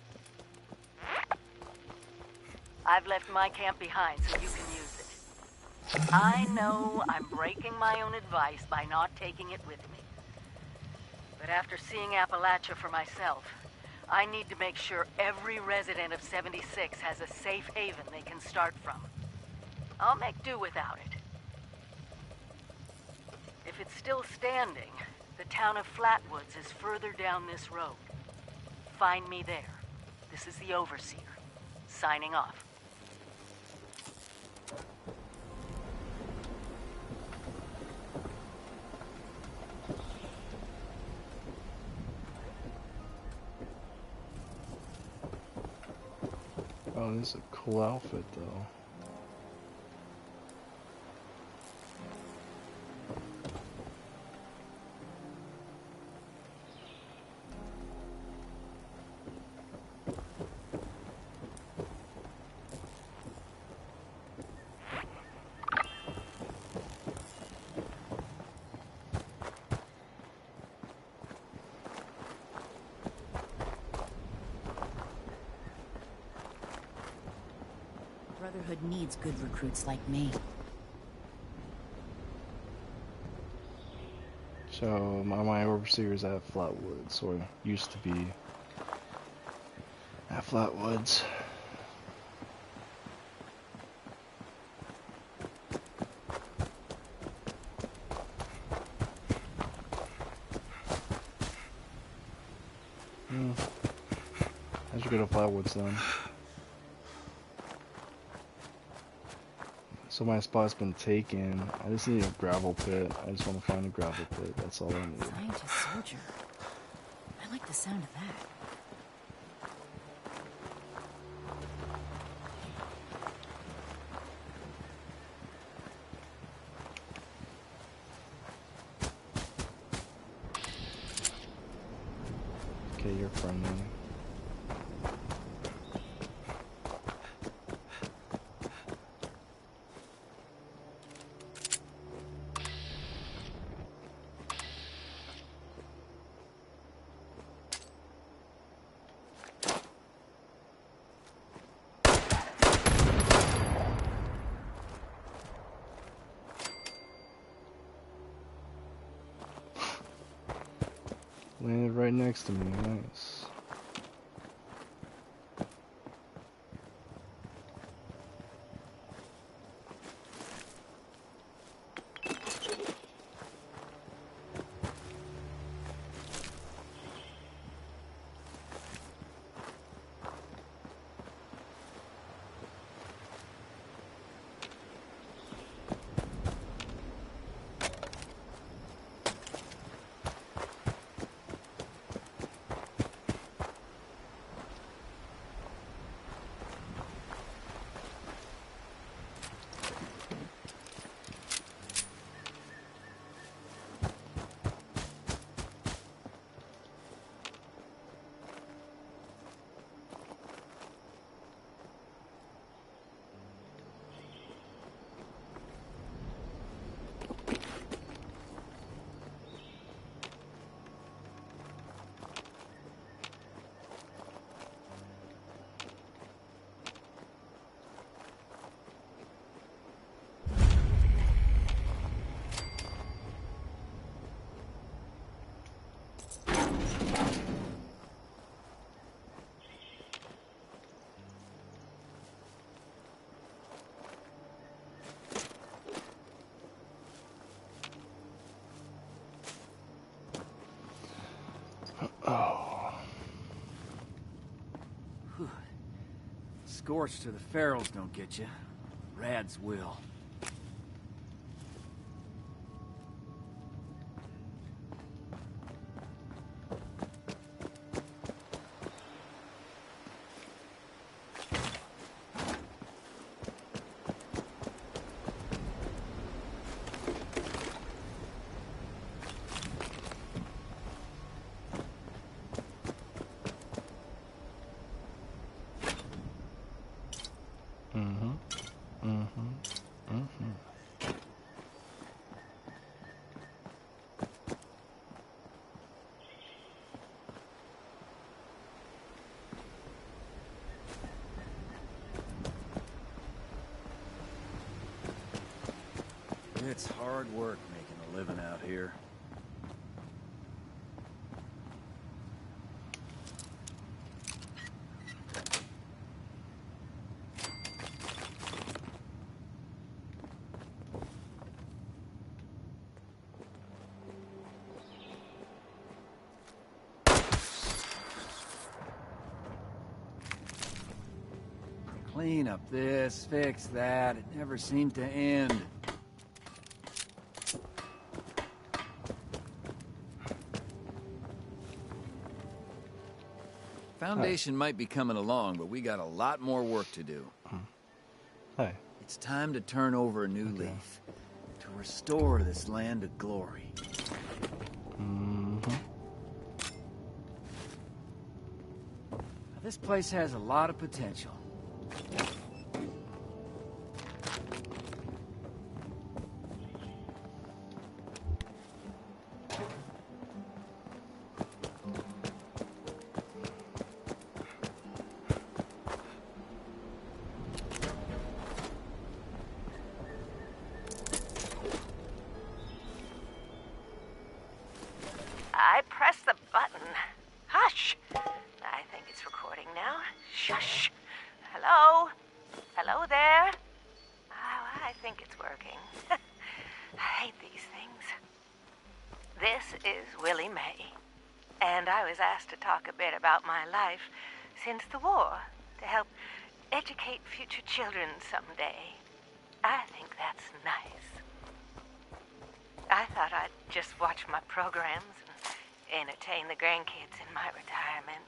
I've left my camp behind so you can use it. I know I'm breaking my own advice by not taking it with me. But after seeing Appalachia for myself, I need to make sure every resident of 76 has a safe haven they can start from. I'll make do without it. If it's still standing, the town of Flatwoods is further down this road. Find me there. This is the Overseer, signing off. Oh, this is a cool outfit, though. Brotherhood needs good recruits like me. So, my overseer's at Flatwoods, or used to be at Flatwoods. I should go to Flatwoods then. So my spot's been taken. I just need a gravel pit. I just want to find a gravel pit. That's all I need. Scientist soldier. I like the sound of that. Okay, you're friendly. Landed right next to me, nice. scorched or the ferals don't get you. Rads will. It's hard work making a living out here. Clean up this, fix that. It never seemed to end. Foundation might be coming along, but we got a lot more work to do. Hi. It's time to turn over a new leaf. To restore this land of glory. Now, this place has a lot of potential. I pressed the button. Hush! I think it's recording now. Shush! Hello? Hello there? Oh, I think it's working. I hate these things. This is Willie May, and I was asked to talk a bit about my life since the war to help educate future children someday. I think that's nice. I thought I'd just watch my programs and entertain the grandkids in my retirement.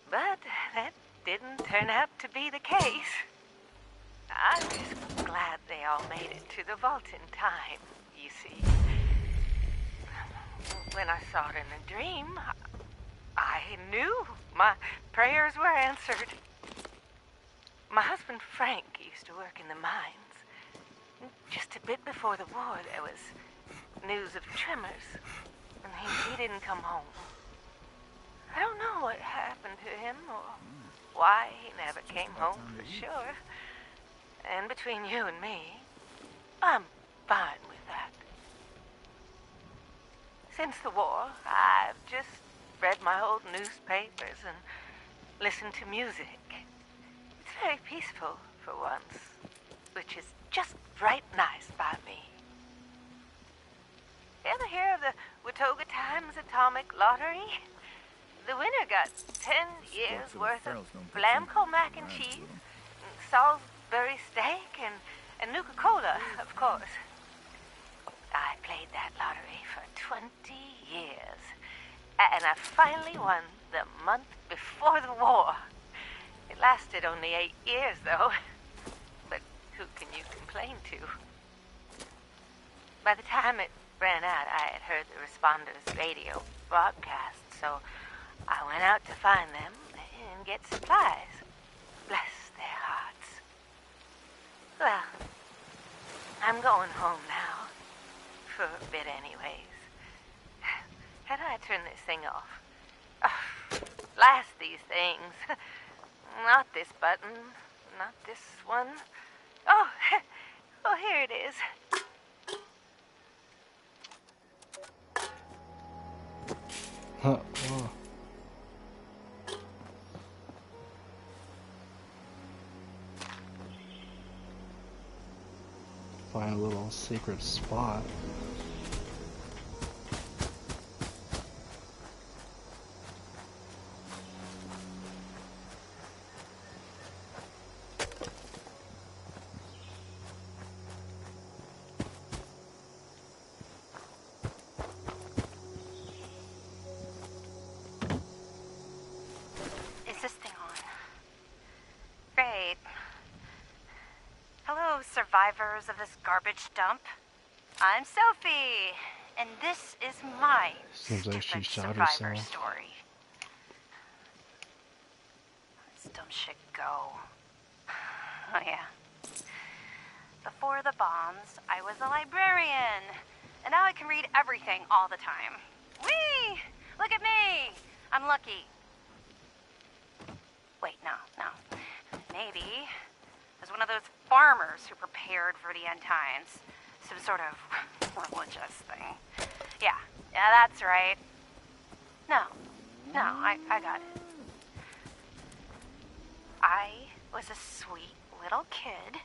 But that didn't turn out to be the case. I'm just glad they all made it to the vault in time, you see. When I saw it in a dream, I knew my prayers were answered. My husband Frank used to work in the mines. Just a bit before the war, there was news of tremors, and he didn't come home. I don't know what happened to him or why he never came home for sure. And between you and me, I'm fine with that. Since the war, I've just read my old newspapers and listened to music. It's very peaceful for once, which is just right nice by me. Ever hear of the Watoga Times Atomic Lottery? The winner got 10 years' worth of Blamco mac and cheese, Salisbury steak, and Nuka-Cola, of course. I played that lottery for 20 years, and I finally won the month before the war. It lasted only 8 years, though. But who can you complain to? By the time it ran out, I had heard the responders' radio broadcast, so I went out to find them and get supplies. Bless their hearts. Well, I'm going home now. For a bit anyways. How do I turn this thing off? Oh, blast these things. Not this button. Not this one. Oh, oh, here it is. Huh. Oh. Find a little secret spot. survivors of this garbage dump. I'm Sophie, and this is my Seems like she stupid shot survivor herself. story. This dumb shit go. Oh yeah. Before the bombs, I was a librarian, and now I can read everything all the time. Whee! Look at me! I'm lucky. Wait, no. Maybe I was one of those farmers who prepared for the end times. Some sort of religious thing. Yeah, that's right. No, I got it. I was a sweet little kid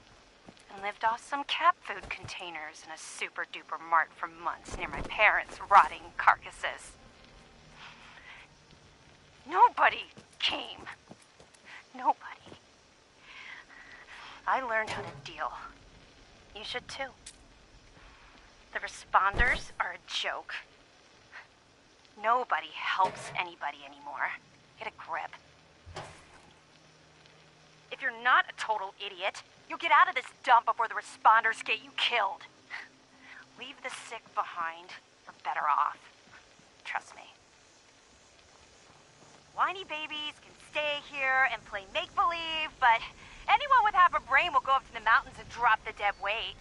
and lived off some cat food containers in a super-duper mart for months near my parents' rotting carcasses. Nobody came. Nobody. I learned how to deal. You should too. The responders are a joke. Nobody helps anybody anymore. Get a grip. If you're not a total idiot, you'll get out of this dump before the responders get you killed. Leave the sick behind. You're better off. Trust me. Whiny babies can stay here and play make-believe, but anyone with half a brain will go up to the mountains and drop the dead weight.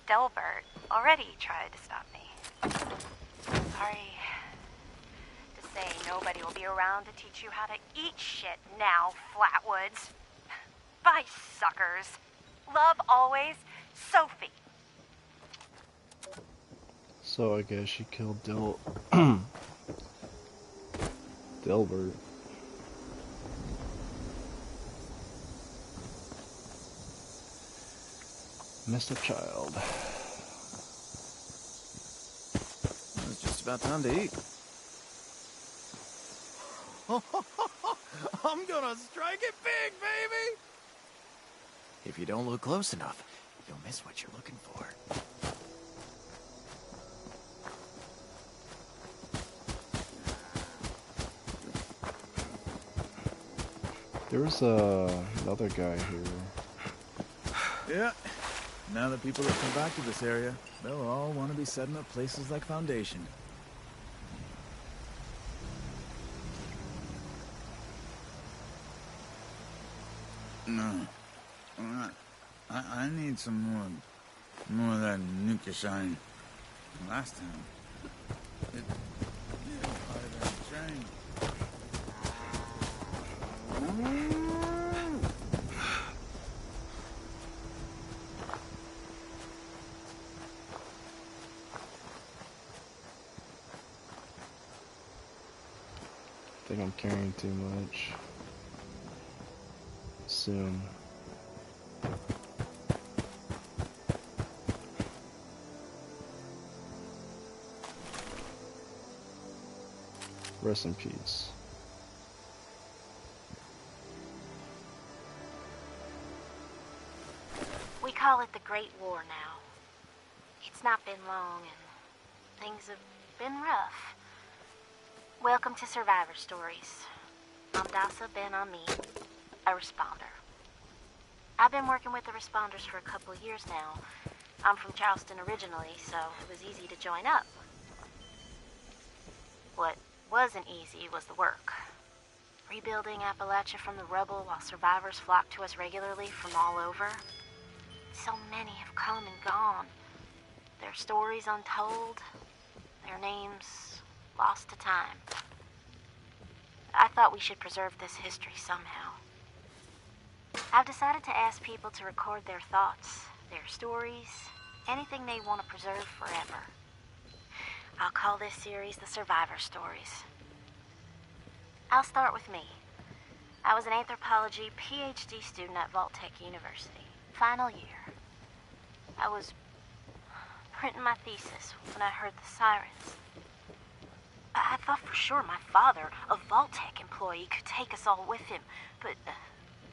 Delbert already tried to stop me. Sorry to say nobody will be around to teach you how to eat shit now, Flatwoods. Bye, suckers. Love always, Sophie. So I guess she killed Delbert. Missed a child. It's just about time to eat. I'm gonna strike it big, baby! If you don't look close enough, you'll miss what you're looking for. There was another guy here. Yeah. Now that people have come back to this area, they'll all want to be setting up places like Foundation. No. I need some more of that nuka shine. Last time. It part of that train. I think I'm carrying too much. Soon. Rest in peace. We call it the Great War now. It's not been long and things have been rough. Welcome to Survivor Stories. I'm Dasa Ben Ami, a responder. I've been working with the responders for a couple of years now. I'm from Charleston originally, so it was easy to join up. What wasn't easy was the work. Rebuilding Appalachia from the rubble while survivors flock to us regularly from all over. So many have come and gone. Their stories untold, their names lost to time. I thought we should preserve this history somehow. I've decided to ask people to record their thoughts, their stories, anything they want to preserve forever. I'll call this series The Survivor Stories. I'll start with me. I was an anthropology PhD student at Vault-Tec University, final year. I was printing my thesis when I heard the sirens. I thought for sure my father, a Vault-Tec employee, could take us all with him, but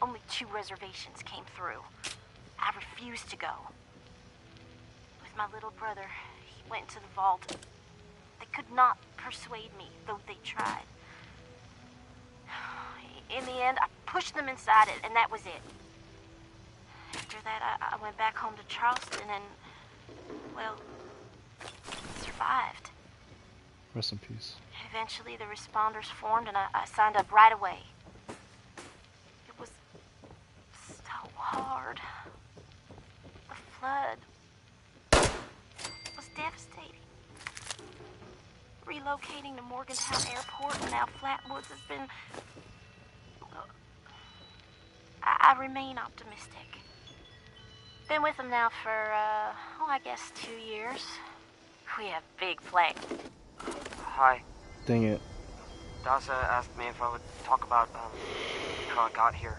only 2 reservations came through. I refused to go. With my little brother, he went into the vault. They could not persuade me, though they tried. In the end, I pushed them inside it, and that was it. After that, I went back home to Charleston and, well, survived. Rest in peace. Eventually, the responders formed, and I signed up right away. It was so hard. The flood was devastating. Relocating to Morgantown Airport and now Flatwoods has been... I remain optimistic. Been with them now for, I guess 2 years. We have big plans. Hi. Dang it. Daza asked me if I would talk about, how I got here.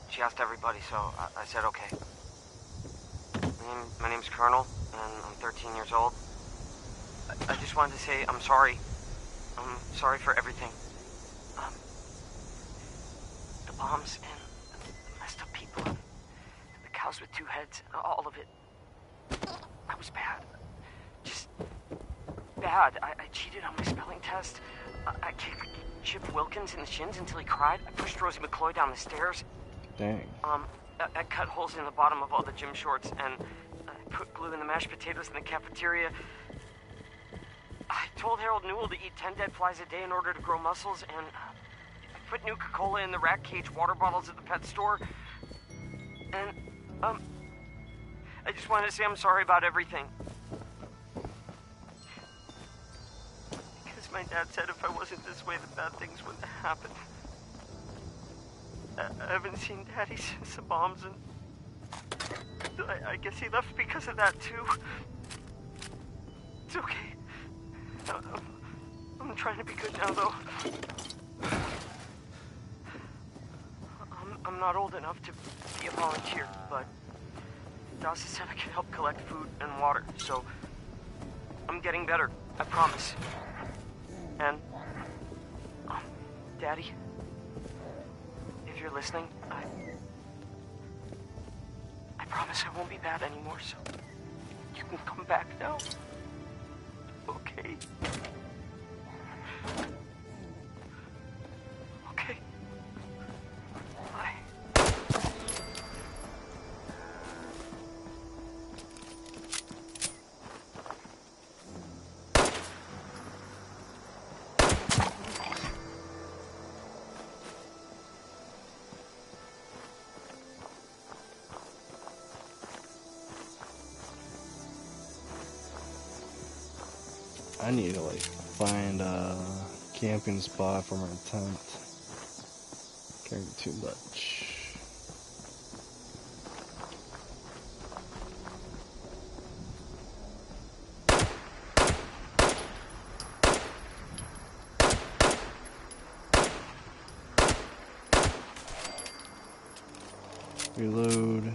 She asked everybody, so I said okay. My name's Colonel, and I'm 13 years old. I just wanted to say I'm sorry. I'm sorry for everything. The bombs and the messed up people, and the cows with 2 heads, all of it. I was bad. Just bad. I cheated on my spelling test. I kicked Chip Wilkins in the shins until he cried. I pushed Rosie McCloy down the stairs. Dang. I cut holes in the bottom of all the gym shorts, and I put glue in the mashed potatoes in the cafeteria. I told Harold Newell to eat 10 dead flies a day in order to grow muscles, and I put Nuka-Cola in the rat cage water bottles at the pet store. And, I just wanted to say I'm sorry about everything. Because my dad said if I wasn't this way, the bad things wouldn't happen. I haven't seen Daddy since the bombs, and I guess he left because of that, too. It's okay. I'm trying to be good now, though. I'm not old enough to be a volunteer, but Dawson said I can help collect food and water, so I'm getting better, I promise. And, Daddy, if you're listening, I promise I won't be bad anymore, so you can come back now. Okay? Okay. Bye. I need to like find a camping spot for my tent. Carrying too much. Reload.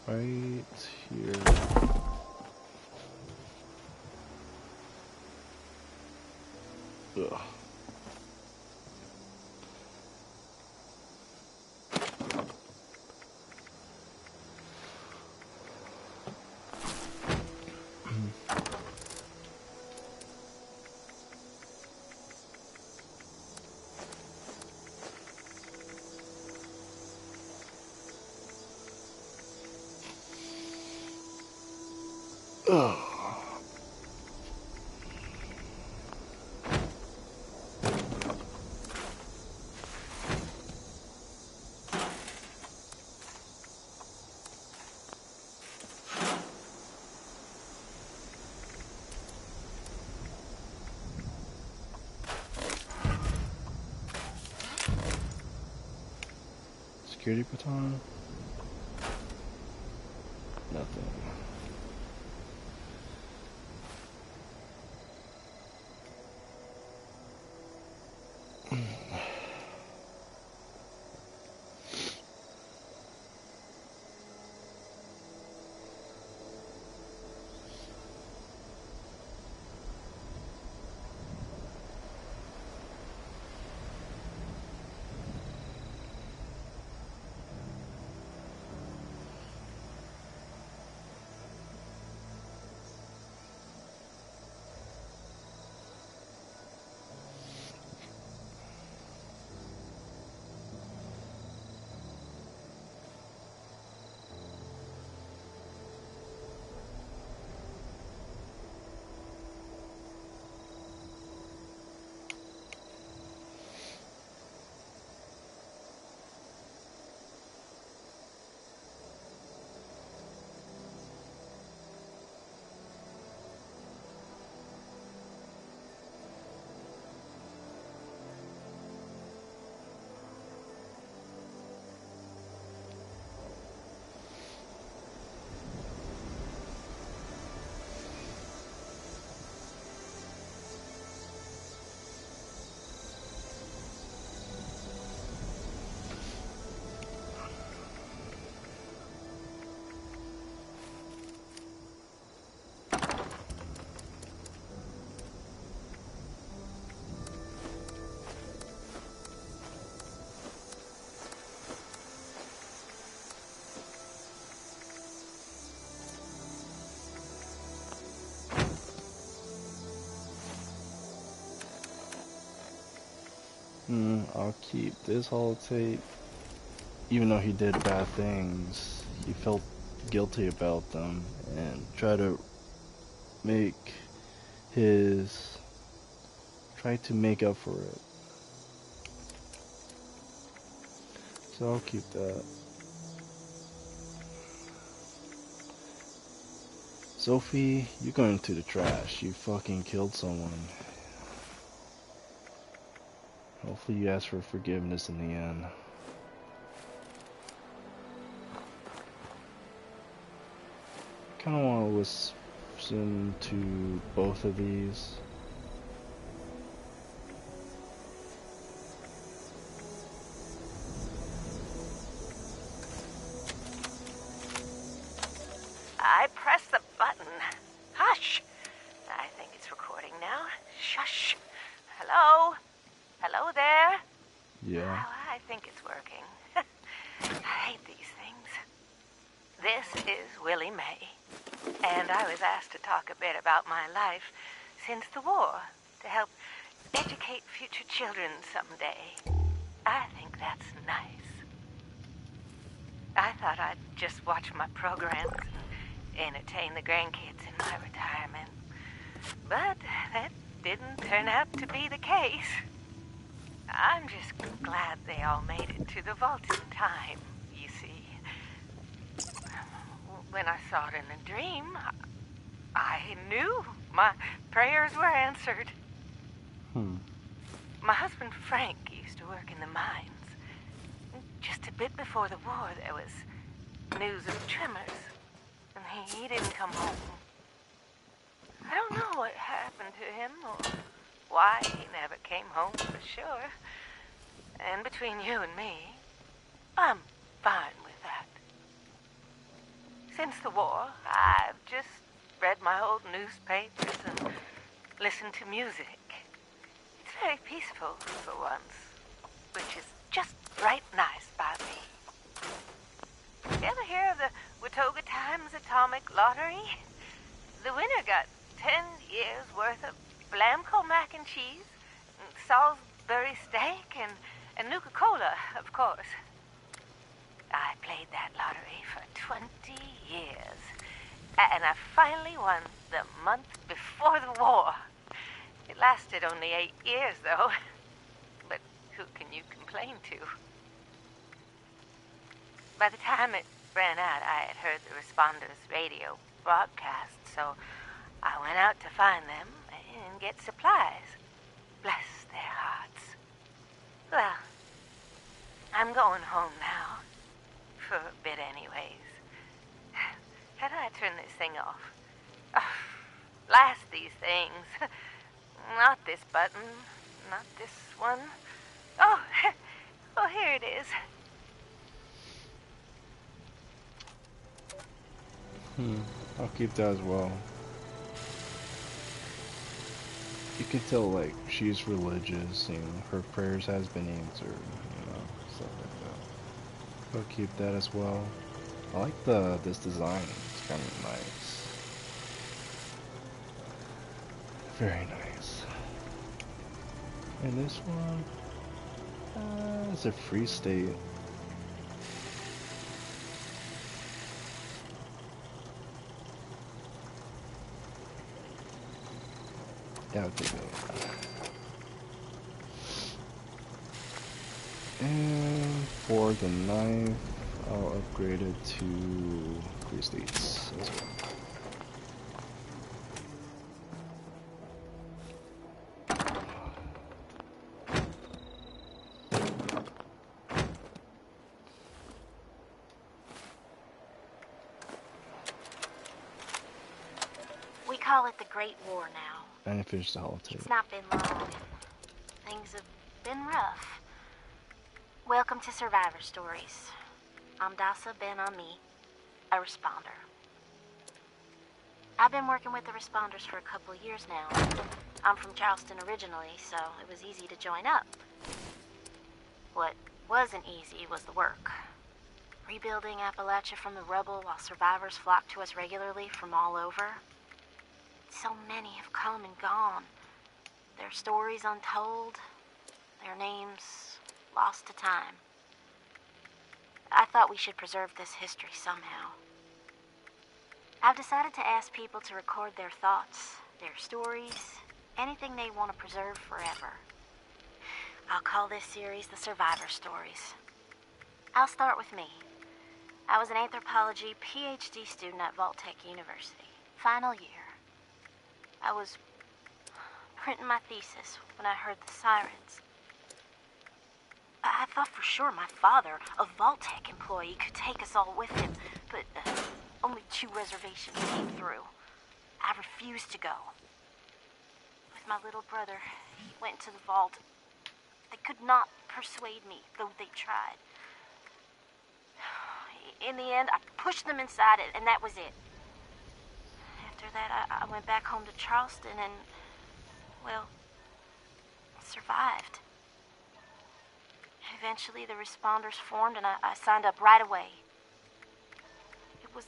Right here. Ugh. Ugh. Security baton? Nothing. I'll keep this holotape. Even though he did bad things, he felt guilty about them and tried to make up for it. So I'll keep that. Sophie, you're going to the trash. You fucking killed someone. Hopefully you ask for forgiveness in the end. Kinda wanna listen to both of these. I pressed the button. Hush! I think it's recording now. Shush! Hello? Hello there? Yeah. Oh, I think it's working. I hate these things. This is Willie Mae, and I was asked to talk a bit about my life since the war to help educate future children someday. I think that's nice. I thought I'd just watch my programs and entertain the grandkids in my retirement, but that didn't turn out to be the case. I'm just glad they all made it to the vault in time, you see. When I saw it in a dream, I knew my prayers were answered. My husband Frank used to work in the mines. Just a bit before the war, there was news of tremors, and he didn't come home. I don't know what happened to him or why he never came home for sure. And between you and me, I'm fine with that. Since the war, I've just read my old newspapers and listened to music. It's very peaceful for once, which is just right nice by me. You ever hear of the Watoga Times Atomic Lottery? The winner got 10 years worth of Blamco mac and cheese, and Salisbury steak, and Nuka-Cola, of course. I played that lottery for 20 years, and I finally won the month before the war. It lasted only 8 years, though. But who can you complain to? By the time it ran out, I had heard the responders' radio broadcast, so I went out to find them and get supplies. Bless their hearts. Well, I'm going home now. For a bit anyways. How do I turn this thing off? Oh, blast these things. Not this button. Not this one. Oh, oh, here it is. I'll keep that as well. You can tell, like, she's religious, you know, her prayers has been answered, you know, stuff like that. I'll keep that as well. I like this design, it's kind of nice. Very nice. And this one, it's a free state. Yeah, I'll take that. And for the knife, I'll upgrade it to 3 states as well. We call it the Great War now. I didn't finish the holotape. It's not been long. Things have been rough. Welcome to Survivor Stories. I'm Dasa Ben-Ami, a responder. I've been working with the responders for a couple of years now. I'm from Charleston originally, so it was easy to join up. What wasn't easy was the work. Rebuilding Appalachia from the rubble while survivors flock to us regularly from all over. So many have come and gone. Their stories untold. their names lost to time. I thought we should preserve this history somehow. I've decided to ask people to record their thoughts, their stories, anything they want to preserve forever. I'll call this series The Survivor Stories. I'll start with me. I was an anthropology PhD student at Vault-Tec University, final year. I was printing my thesis when I heard the sirens. I thought for sure my father, a Vault-Tec employee, could take us all with him, but only 2 reservations came through. I refused to go. With my little brother, he went to the vault. They could not persuade me, though they tried. In the end, I pushed them inside it, and that was it. After that, I went back home to Charleston and, well, survived. Eventually, the responders formed, and I signed up right away. It was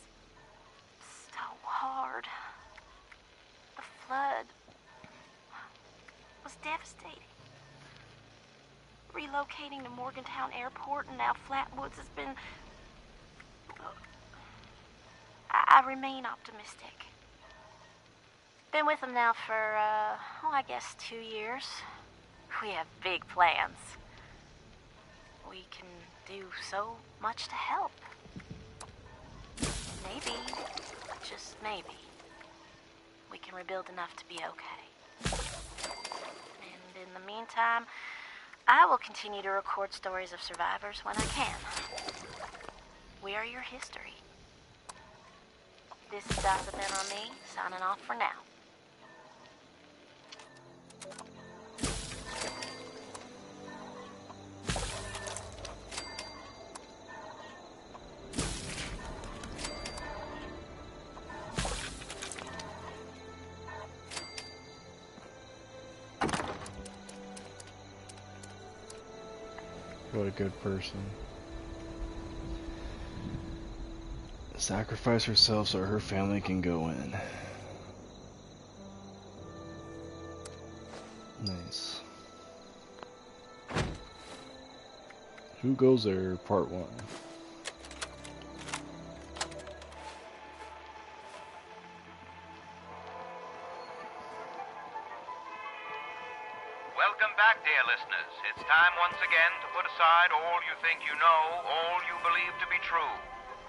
so hard. The flood was devastating. Relocating to Morgantown Airport and now Flatwoods has been... I remain optimistic. Been with them now for, I guess 2 years. We have big plans. We can do so much to help. Maybe, just maybe, we can rebuild enough to be okay. And in the meantime, I will continue to record stories of survivors when I can. We are your history. This is Dr. Ben on me, signing off for now. What a good person. Sacrifice herself so her family can go in. Nice. Who Goes There, Part 1. Welcome back, dear listeners. It's time once again to put aside all you think you know, all you believe to be true.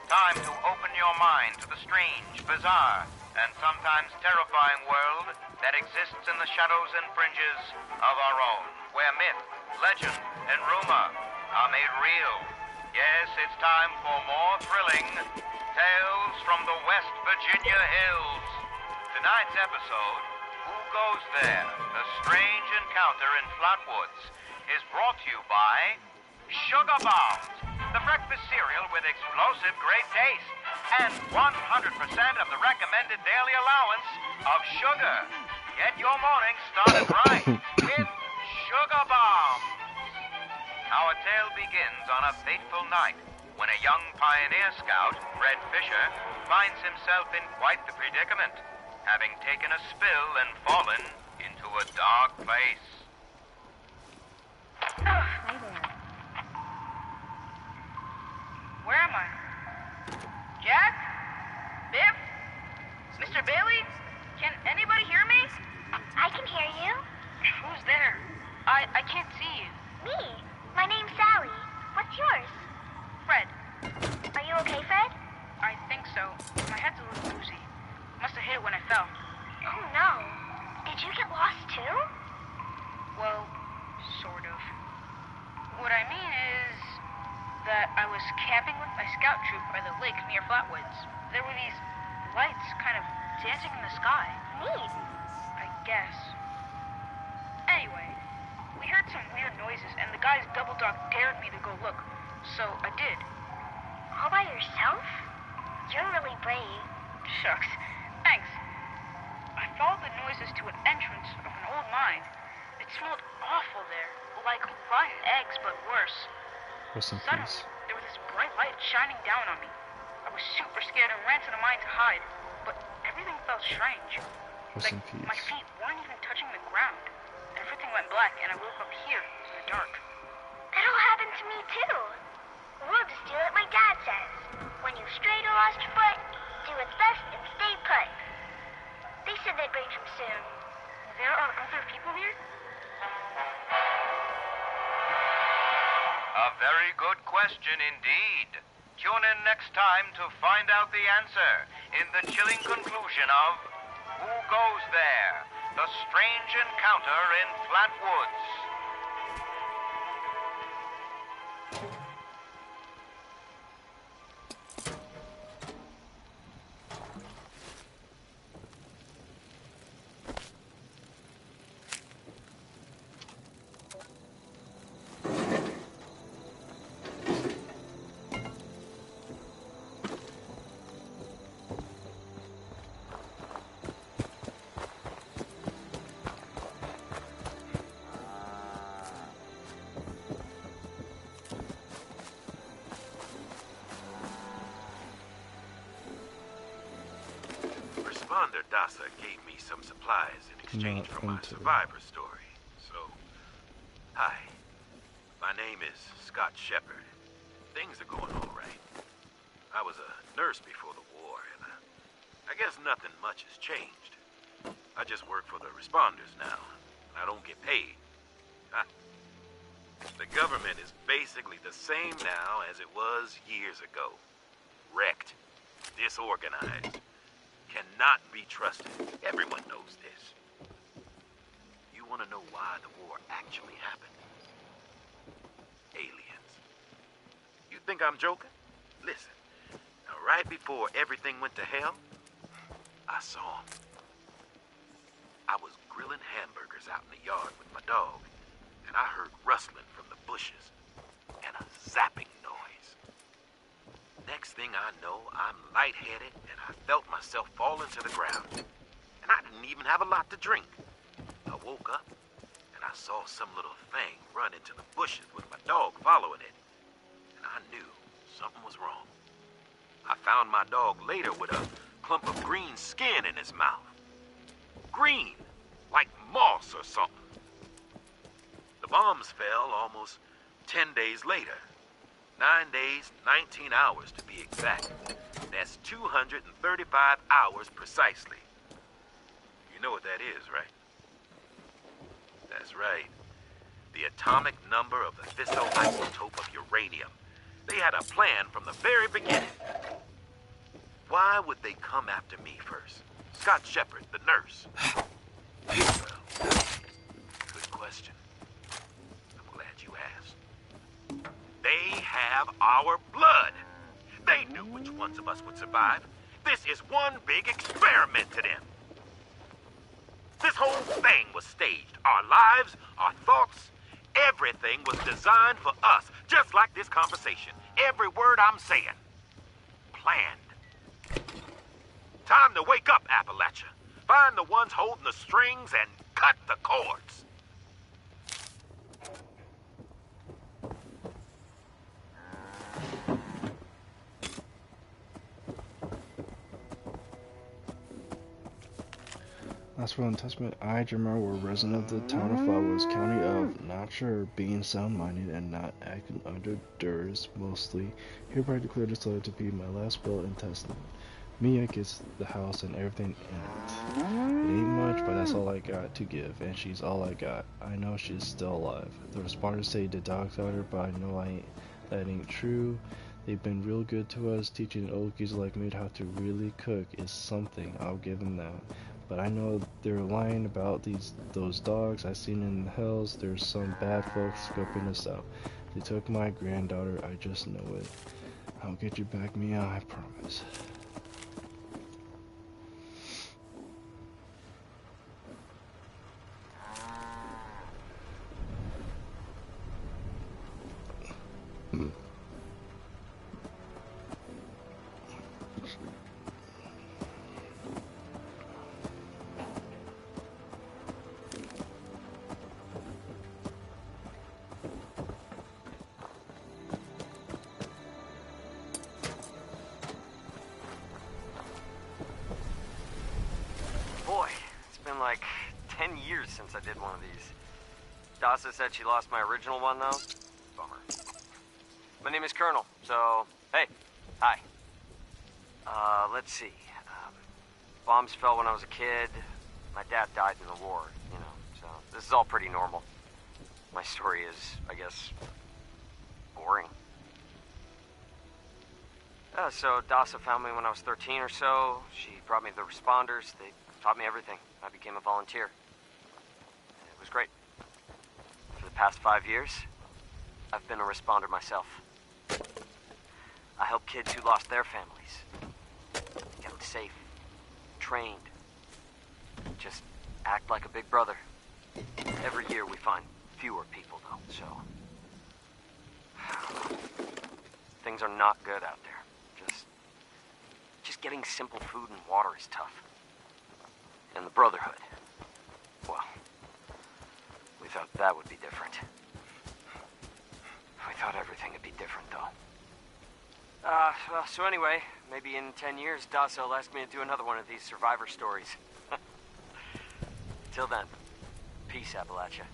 Time to open your mind to the strange, bizarre, and sometimes terrifying world that exists in the shadows and fringes of our own, where myth, legend, and rumor are made real. Yes, it's time for more thrilling tales from the West Virginia hills. Tonight's episode, Who Goes There? A Strange Encounter in Flatwoods, is brought to you by Sugar Bombs, the breakfast cereal with explosive great taste and 100% of the recommended daily allowance of sugar. Get your morning started right with Sugar Bombs. Our tale begins on a fateful night when a young pioneer scout, Fred Fisher, finds himself in quite the predicament, having taken a spill and fallen into a dark place. Hi there. Where am I? Jack? Biff? Mr. Bailey? Can anybody hear me? I can hear you. Who's there? I can't see you. Me. My name's Sally. What's yours? Fred. Are you okay, Fred? I think so. My head's a little woozy. Must have hit it when I fell. Oh, no. Did you get lost, too? Well, sort of. What I mean is that I was camping with my scout troop by the lake near Flatwoods. There were these lights kind of dancing in the sky. Neat. I guess. Anyway, we heard some weird noises, and the guy's double dog dared me to go look, so I did. All by yourself? You're really brave. Shucks. Thanks. I followed the noises to an entrance of an old mine. It smelled awful there, like rotten eggs, but worse. Suddenly, there was this bright light shining down on me. I was super scared and ran to the mine to hide, but everything felt strange. Like my feet weren't even touching the ground. Everything went black, and I woke up here in the the dark. That'll happen to me too. We'll just do it like Dad says. When you've strayed or lost your foot, do what's best and stay put. They said they'd bring him soon. There are other people here? A very good question indeed. Tune in next time to find out the answer in the chilling conclusion of Who Goes There? The Strange Encounter in Flatwoods. Responder Dasa gave me some supplies in exchange for my survivor story. So, hi. My name is Scott Shepard. Things are going all right. I was a nurse before the war, and I guess nothing much has changed. I just work for the responders now, and I don't get paid. The government is basically the same now as it was years ago. Wrecked. Disorganized. Cannot be trusted. Everyone knows this. You want to know why the war actually happened? Aliens. You think I'm joking? Listen. Now, right before everything went to hell, I saw them. I was grilling hamburgers out in the yard with my dog, and I heard rustling from the bushes and a zapping noise. Next thing I know, I'm lightheaded, and I felt myself falling to the ground. And I didn't even have a lot to drink. I woke up, and I saw some little thing run into the bushes with my dog following it. And I knew something was wrong. I found my dog later with a clump of green skin in his mouth. Green, like moss or something. The bombs fell almost 10 days later. 9 days, 19 hours to be exact. That's 235 hours precisely. You know what that is, right? That's right. The atomic number of the fissile isotope of uranium. They had a plan from the very beginning. Why would they come after me first? Scott Shepard, the nurse. Well, good question. I'm glad you asked. They have our blood. They knew which ones of us would survive. This is one big experiment to them. This whole thing was staged. Our lives, our thoughts, everything was designed for us. Just like this conversation. Every word I'm saying. Planned. Time to wake up, Appalachia. Find the ones holding the strings and cut the cords. Last will and testament, I, Jamar, were resident of the town of Flatwoods, county of, not sure, being sound-minded and not acting under duress, mostly, hereby declare this letter to be my last will and testament. Mia gets the house and everything in it. It ain't much, but that's all I got to give, and she's all I got. I know she's still alive. The responders say the dog got her, but I know that ain't true. They've been real good to us. Teaching an old geezer like me how to really cook is something, I'll give them that. But I know they're lying about those dogs I seen in the hills. There's some bad folks scoping us out. They took my granddaughter, I just know it. I'll get you back, Mia, I promise. Boy, it's been like 10 years since I did one of these. Dasa said she lost my original one, though. Bummer. My name is Colonel, so, hey, hi. Let's see. Bombs fell when I was a kid. My dad died in the war, you know, so this is all pretty normal. My story is, I guess, boring. So Dasa found me when I was 13 or so. She brought me the responders. They taught me everything. I became a volunteer. It was great. For the past 5 years, I've been a responder myself. I help kids who lost their families. Get them safe, trained. Just act like a big brother. Every year we find fewer people, though, so... Things are not good out there. Just getting simple food and water is tough. And the Brotherhood, well, we thought that would be different. We thought everything would be different, though. Well, so anyway, maybe in 10 years, Dasa will ask me to do another one of these survivor stories. Till then, peace, Appalachia.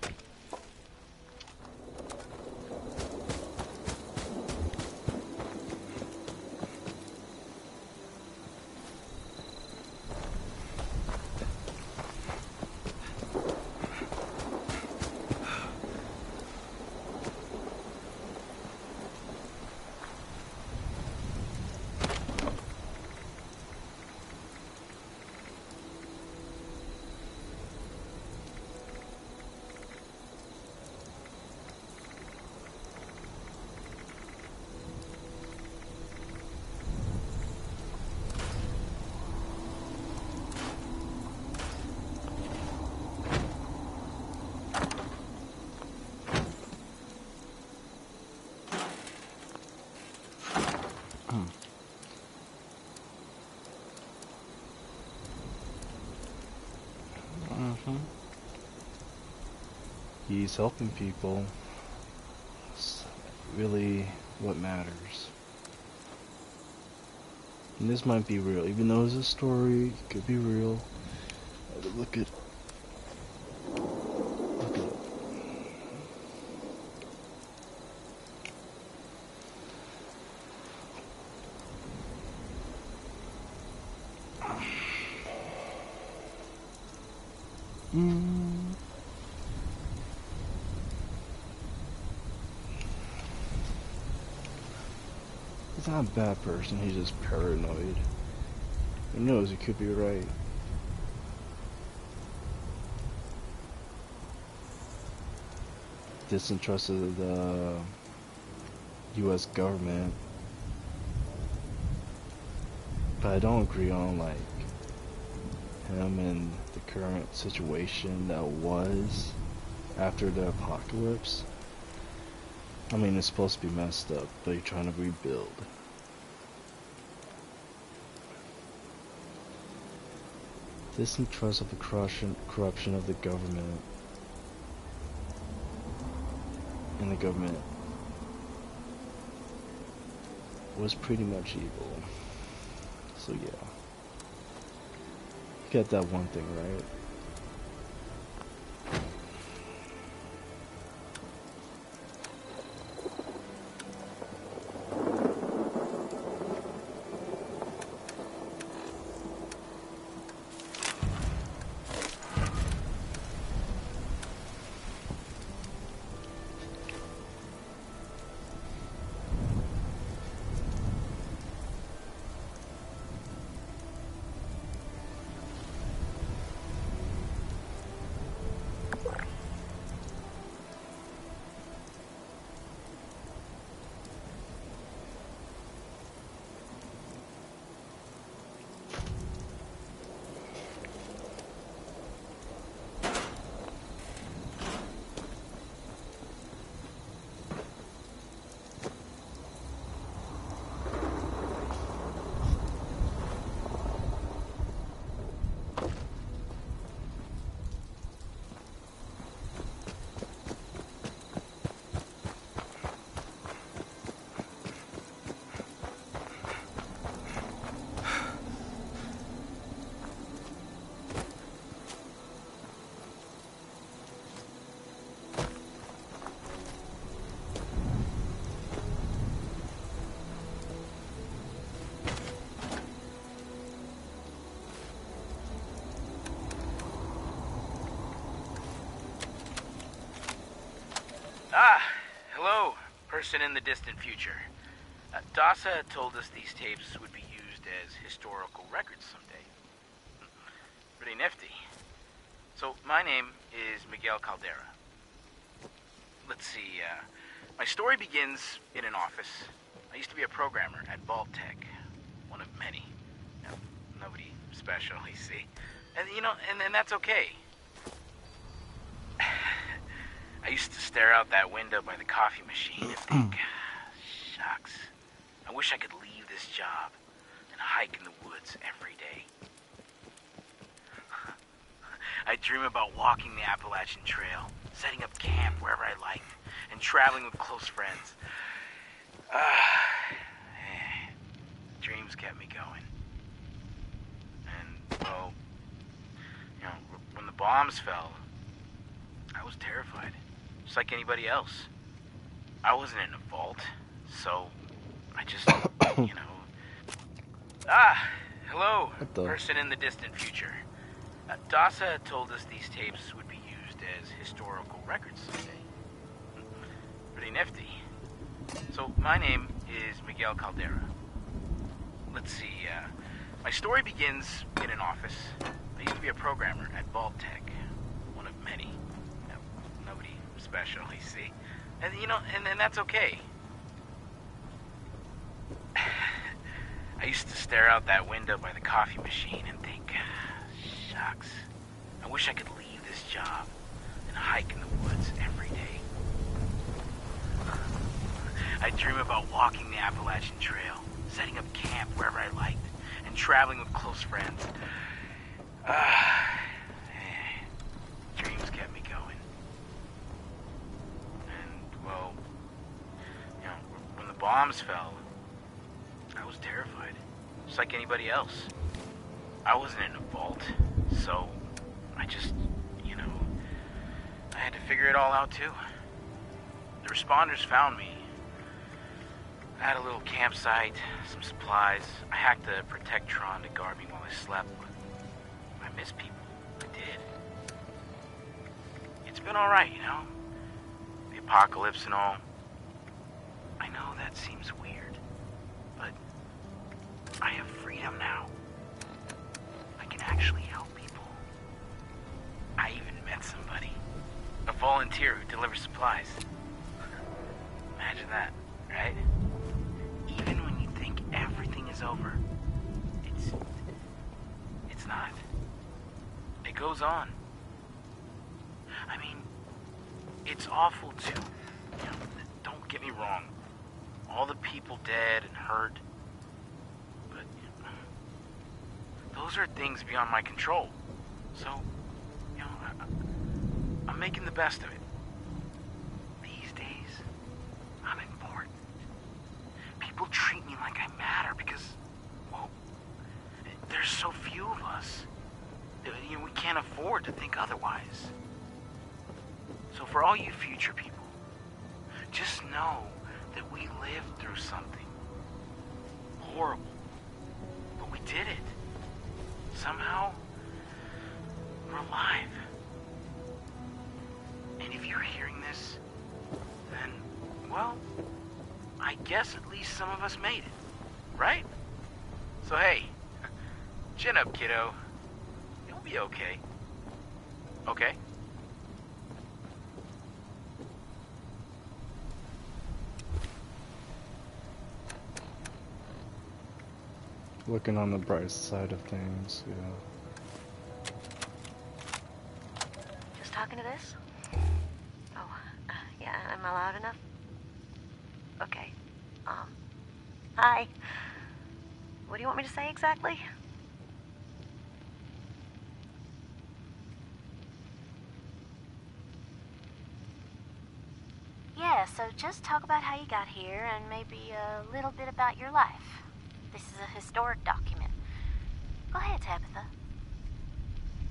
He's helping people. It's really what matters. And this might be real, even though it's a story, it could be real. Look at He's not a bad person, he's just paranoid. He knows he could be right. Distrusted the US government. But I don't agree on like him and the current situation that was after the apocalypse. I mean, it's supposed to be messed up, but you're trying to rebuild. Distrust of the corruption of the government. And the government was pretty much evil. So yeah. You got that one thing right. person in the distant future. Dasa told us these tapes would be used as historical records someday. Pretty nifty. So, my name is Miguel Caldera. Let's see, my story begins in an office. I used to be a programmer at Vault-Tec, one of many. No, nobody special, you see. And, and that's okay. I used to stare out that window by the coffee machine and think, shucks, I wish I could leave this job and hike in the woods every day. I dream about walking the Appalachian Trail, setting up camp wherever I liked, and traveling with close friends. Dreams kept me going. And, well, when the bombs fell, I was terrified, just like anybody else. I wasn't in a vault, so I just, hello, person in the distant future. Dasa told us these tapes would be used as historical records someday. Pretty nifty. So, my name is Miguel Caldera. Let's see, my story begins in an office. I used to be a programmer at Vault-Tec, one of many. Nobody special, you see. And, and that's okay. I used to stare out that window by the coffee machine and think, shucks, I wish I could leave this job and hike in the woods every day. I dream about walking the Appalachian Trail, setting up camp wherever I liked, and traveling with close friends. Dreams kept me going. And, well, when the bombs fell, I was terrified, just like anybody else. I wasn't in a vault, so I just, I had to figure it all out too. The responders found me. I had a little campsite, some supplies. I hacked a Protectron to guard me while I slept, but I miss people. I did. It's been alright, The apocalypse and all. I know that seems weird, but I have freedom now. I can actually help people. I even met somebody. A volunteer who delivers supplies. Imagine that, right? Even when you think everything is over, it's not. It goes on. I mean, it's awful too. Don't get me wrong. All the people dead and hurt. But those are things beyond my control. So, I'm making the best of it. These days, I'm important. People treat me like I matter because, well, there's so few of us. We can't afford to think otherwise. So for all you future people, just know that we lived through something horrible. But we did it. Somehow, we're alive. And if you're hearing this, then, well, I guess at least some of us made it, right? So hey, chin up, kiddo. You'll be okay. Okay? Looking on the bright side of things, yeah. Just talking to this? Oh, yeah, am I loud enough? Okay. Hi. What do you want me to say exactly? Yeah, so just talk about how you got here and maybe a little bit about your life. This is a historic document. Go ahead, Tabitha.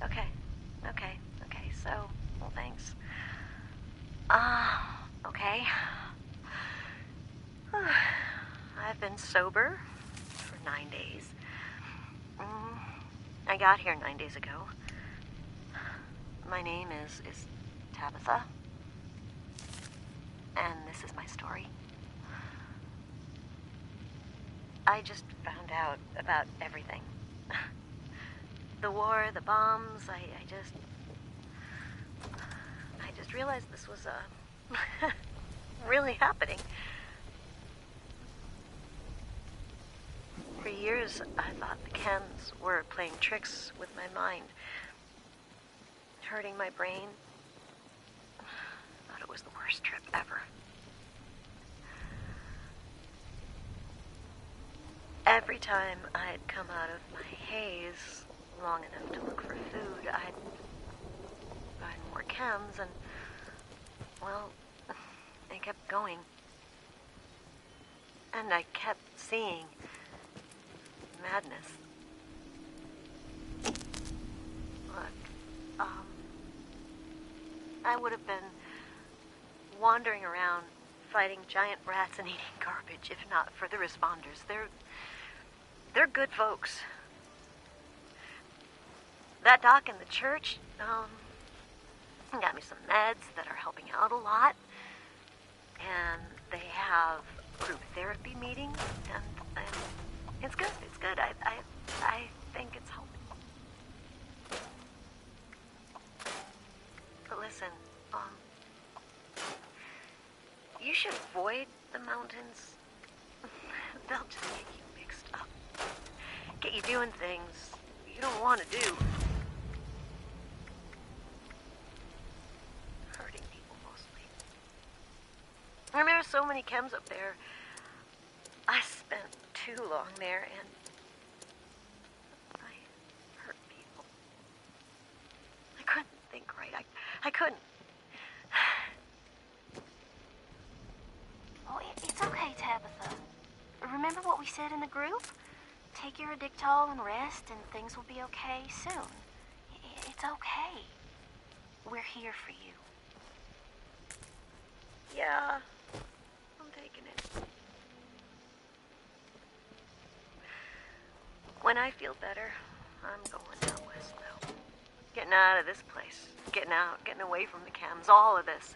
Okay, so, well, thanks. Okay. I've been sober for 9 days. I got here 9 days ago. My name is Tabitha. And this is my story. I just found out about everything. The war, the bombs, I just realized this was, really happening. For years, I thought the chems were playing tricks with my mind, hurting my brain. I thought it was the worst trip ever. Every time I'd come out of my haze long enough to look for food, I'd find more chems, and, well, they kept going. And I kept seeing madness. Look, I would have been wandering around fighting giant rats and eating garbage if not for the responders. They're good folks. That doc in the church, got me some meds that are helping out a lot. And they have group therapy meetings, and it's good. It's good. I think it's helping. But listen, you should avoid the mountains. They'll just get you mixed up. Get you doing things you don't want to do. Hurting people mostly. I mean, there's so many chems up there. I spent too long there, and I hurt people. I couldn't think right. I couldn't. Oh, it's okay, Tabitha. Remember what we said in the group? Take your Addictol and rest, and things will be okay soon. It's okay. We're here for you. Yeah, I'm taking it. When I feel better, I'm going out west, though. Getting out of this place. Getting out, getting away from the chems, all of this.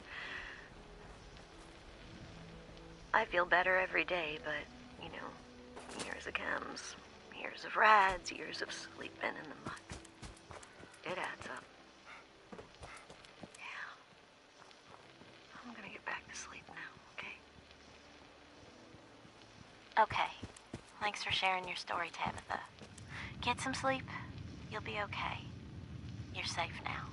I feel better every day, but, you know, years of chems, years of rads, years of sleeping in the mud. It adds up. Yeah. I'm gonna get back to sleep now, okay? Okay. Thanks for sharing your story, Tabitha. Get some sleep. You'll be okay. You're safe now.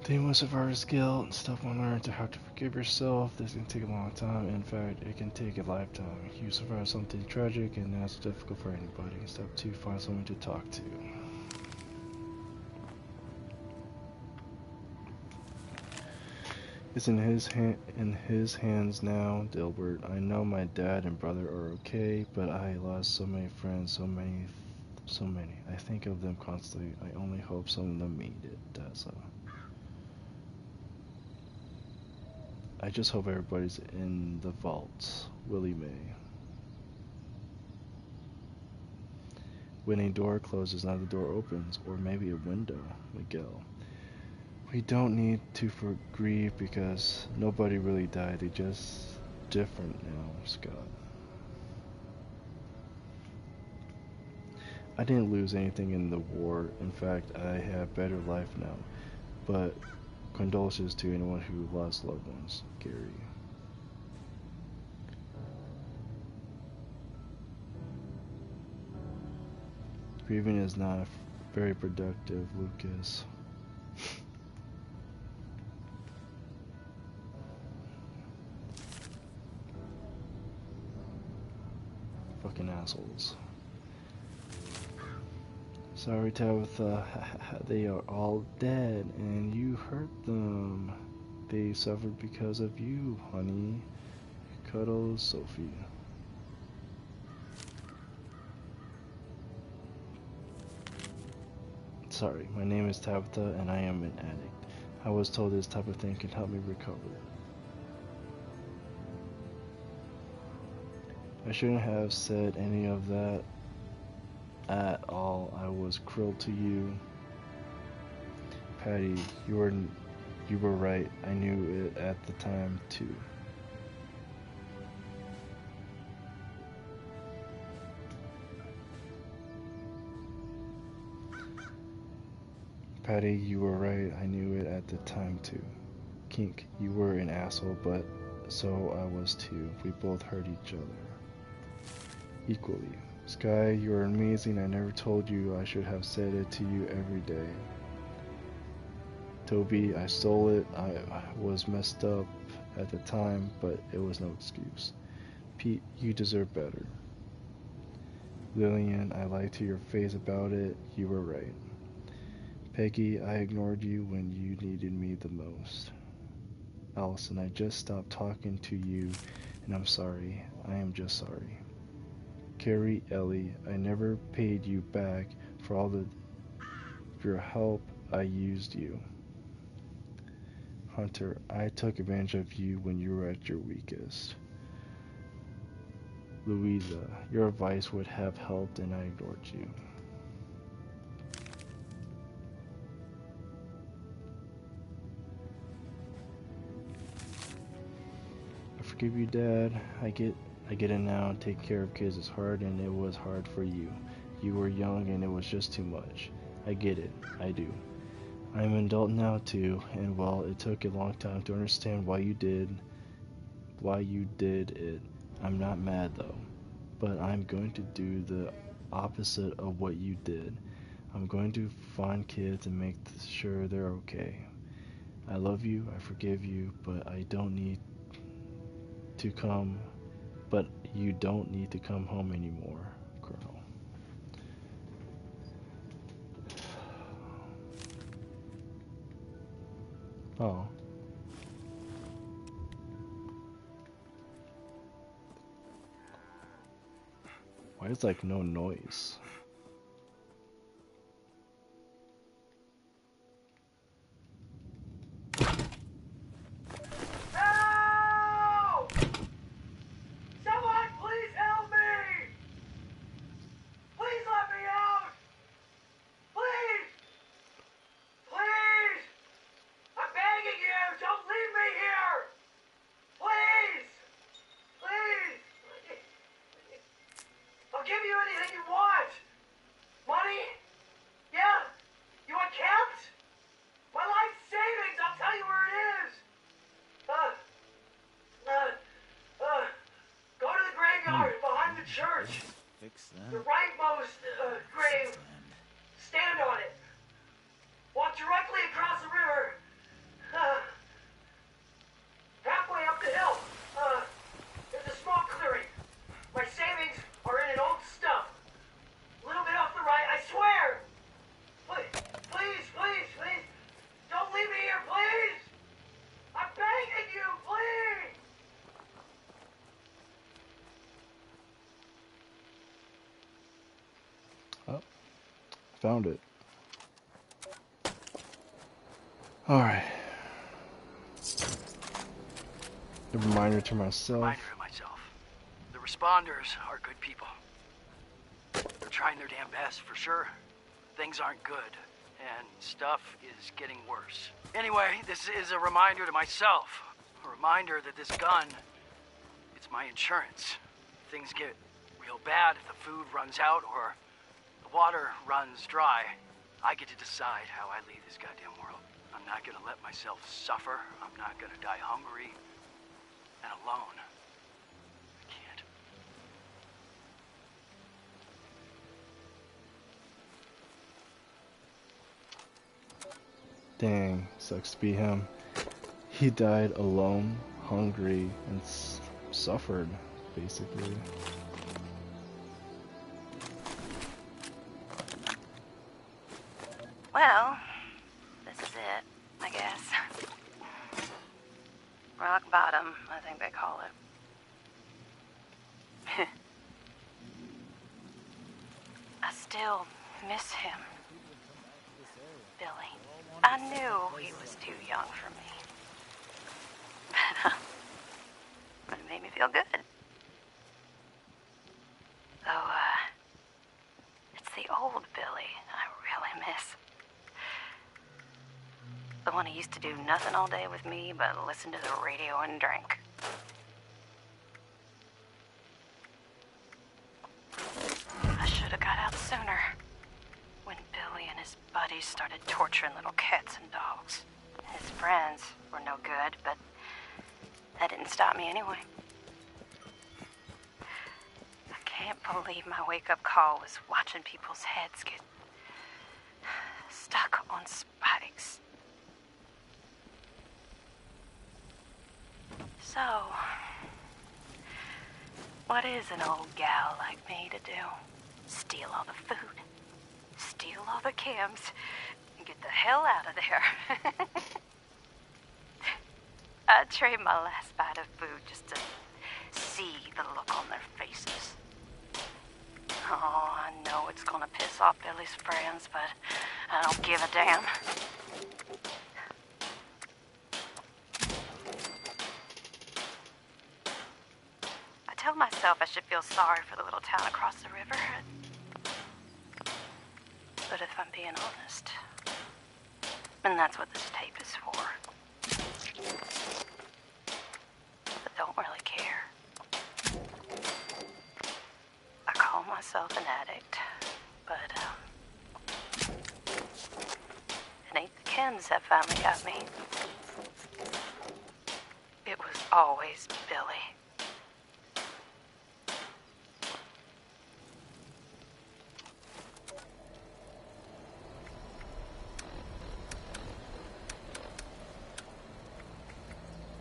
Demons of our guilt, step 1, learn to how to forgive yourself. This can take a long time. In fact, it can take a lifetime. You survive something tragic, and that's difficult for anybody. Step 2, find someone to talk to. It's in his hands now, Dilbert. I know my dad and brother are okay, but I lost so many friends, so many. I think of them constantly. I only hope some of them made it, Daza. I just hope everybody's in the vaults. Willie Mae. When a door closes, another door opens, or maybe a window. Miguel. We don't need to grieve because nobody really died. They're just different now, Scott. I didn't lose anything in the war. In fact, I have a better life now. But condolences to anyone who lost loved ones. Gary. Grieving is not very productive, Lucas. Fucking assholes. Sorry, Tabitha. They are all dead, and you hurt them. They suffered because of you, honey. Cuddles, Sophie. Sorry, my name is Tabitha, and I am an addict. I was told this type of thing can help me recover. I shouldn't have said any of that at all. I was cruel to you. Patty, you were right. I knew it at the time too. Patty, you were right. I knew it at the time, too. Kink, you were an asshole, but so I was too. We both hurt each other. Equally. Sky, you're amazing. I never told you. I should have said it to you every day. Toby, I stole it. I was messed up at the time, but it was no excuse. Pete, you deserve better. Lillian, I lied to your face about it. You were right. Peggy, I ignored you when you needed me the most. Allison, I just stopped talking to you, and I'm sorry. I am just sorry. Carrie, Ellie, I never paid you back for all of your help. I used you. Hunter, I took advantage of you when you were at your weakest. Louisa, your advice would have helped and I ignored you. I forgive you, Dad. I get it now. Taking care of kids is hard, and it was hard for you. You were young and it was just too much. I get it. I do. I'm an adult now too, and while it took a long time to understand why you did it, I'm not mad though. But I'm going to do the opposite of what you did. I'm going to find kids and make sure they're okay. I love you, I forgive you, but you don't need to come home anymore, Colonel. Oh. Why is like no noise? Help! Someone please help me! Please let me out! Please! Please! I'm begging you! Don't leave me here! Please! Please! I'll give you anything you want! Money? Yeah? You want kept? My life savings! I'll tell you where it is! Go to the graveyard behind the church. Fix that. The rightmost grave. Stand on it. Walk directly across the river. Halfway up the hill. There's a small clearing. My savings are in an old stump. A little bit off the right, I swear. Please, please, please. Don't leave me here, please. I'm begging you, please. Oh, found it. Alright. A reminder to myself. Reminder to myself. The responders are good people. They're trying their damn best, for sure. Things aren't good, and stuff is getting worse. Anyway, this is a reminder to myself. A reminder that this gun, it's my insurance. If things get real bad, if the food runs out, or the water runs dry, I get to decide how I leave this goddamn world. I'm not gonna let myself suffer. I'm not gonna die hungry and alone. I can't. Dang, sucks to be him. He died alone, hungry, and suffered, basically. Well, this is it, I guess. Rock bottom, I think they call it. I still miss him. Billy. I knew he was too young for me. But it made me feel good. Though, it's the old Billy I really miss. The one who used to do nothing all day with me but listen to the radio and drink. I should have got out sooner. When Billy and his buddies buddies started torturing little cats and dogs. His friends were no good, but that didn't stop me anyway. I can't believe my wake-up call was watching people's heads get stuck on spikes. So, what is an old gal like me to do? Steal all the food, steal all the chems, and get the hell out of there. I'd trade my last bite of food just to see the look on their faces. Oh, I know it's gonna piss off Billy's friends, but I don't give a damn. I tell myself I should feel sorry for the little town across the river. But if I'm being honest, and that's what this tape is for, but don't really care. I call myself an addict, but it ain't the chems that finally got me. It was always Billy.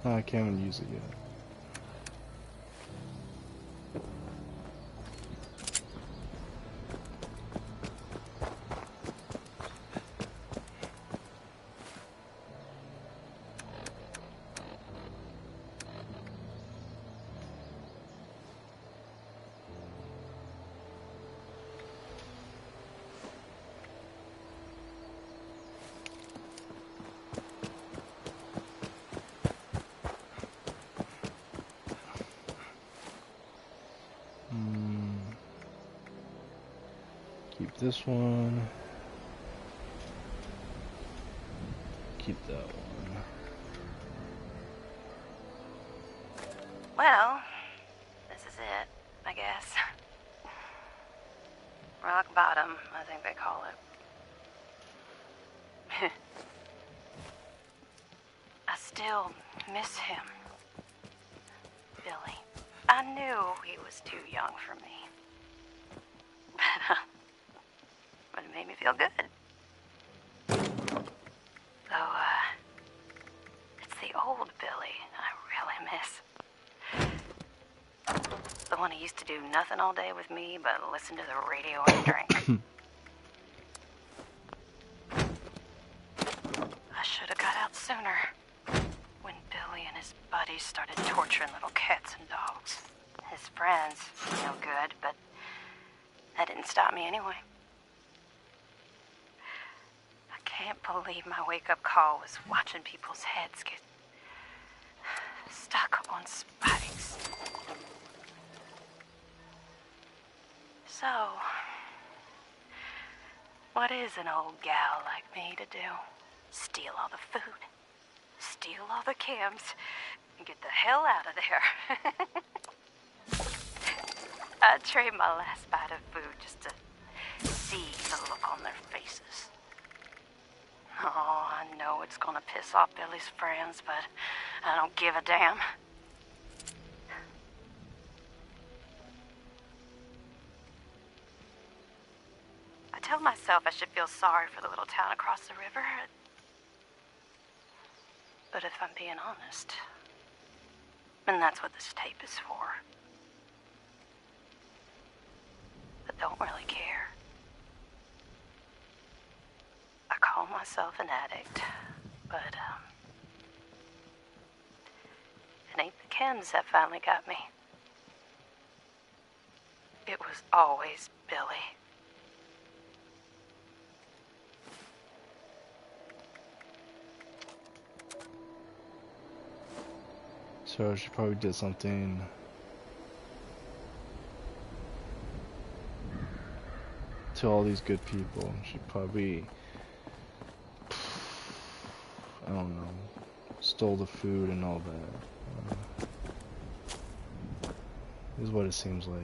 I can't even use it yet. Keep this one. Keep that one. Well, this is it, I guess. Rock bottom, I think they call it. I still miss him. Billy. I knew he was too young for me. But it made me feel good. Though, it's the old Billy I really miss. The one who used to do nothing all day with me but listen to the radio and drink. I should have got out sooner. When Billy and his buddies started torturing little cats and dogs. His friends were no good, but that didn't stop me anyway. I can't believe my wake-up call was watching people's heads get stuck on spikes. So, what is an old gal like me to do? Steal all the food, steal all the chems, and get the hell out of there. I'd trade my last bite of food just to see the look on their faces. Oh, I know it's gonna piss off Billy's friends, but I don't give a damn. I tell myself I should feel sorry for the little town across the river. But if I'm being honest, and that's what this tape is for, but don't really care. I call myself an addict, but it ain't the chems that finally got me. It was always Billy. So she probably did something to all these good people. She probably, I don't know, stole the food and all that. This is what it seems like.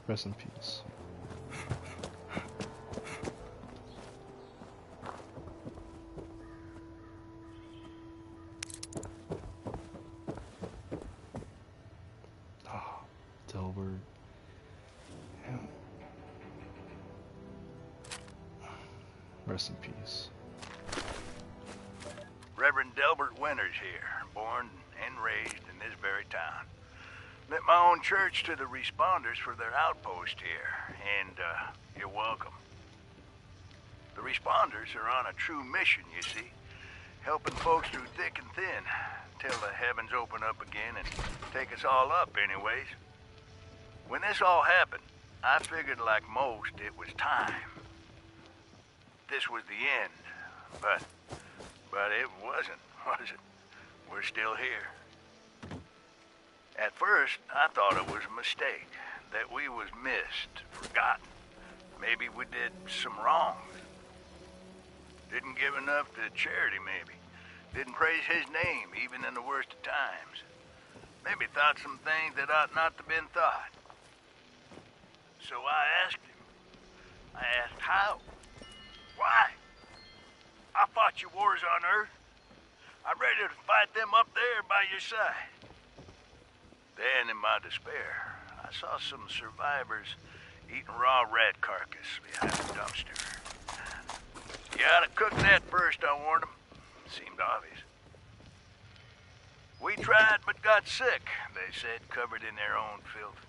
Rest in peace. Ah, Delbert. Yeah. Rest in peace. Reverend Delbert Winters here, born and raised in this very town. Lit my own church to the responders for their outpost here, and you're welcome. The responders are on a true mission, you see, helping folks through thick and thin, till the heavens open up again and take us all up anyways. When this all happened, I figured like most it was time. This was the end, but it wasn't, was it? We're still here. At first, I thought it was a mistake, that we was missed, forgotten. Maybe we did some wrongs. Didn't give enough to charity, maybe. Didn't praise his name, even in the worst of times. Maybe thought some things that ought not to have been thought. So I asked him. I asked how. Why? I fought your wars on Earth. I'm ready to fight them up there by your side. Then, in my despair, I saw some survivors eating raw rat carcass behind the dumpster. You ought to cook that first, I warned them. Seemed obvious. We tried but got sick, they said, covered in their own filth.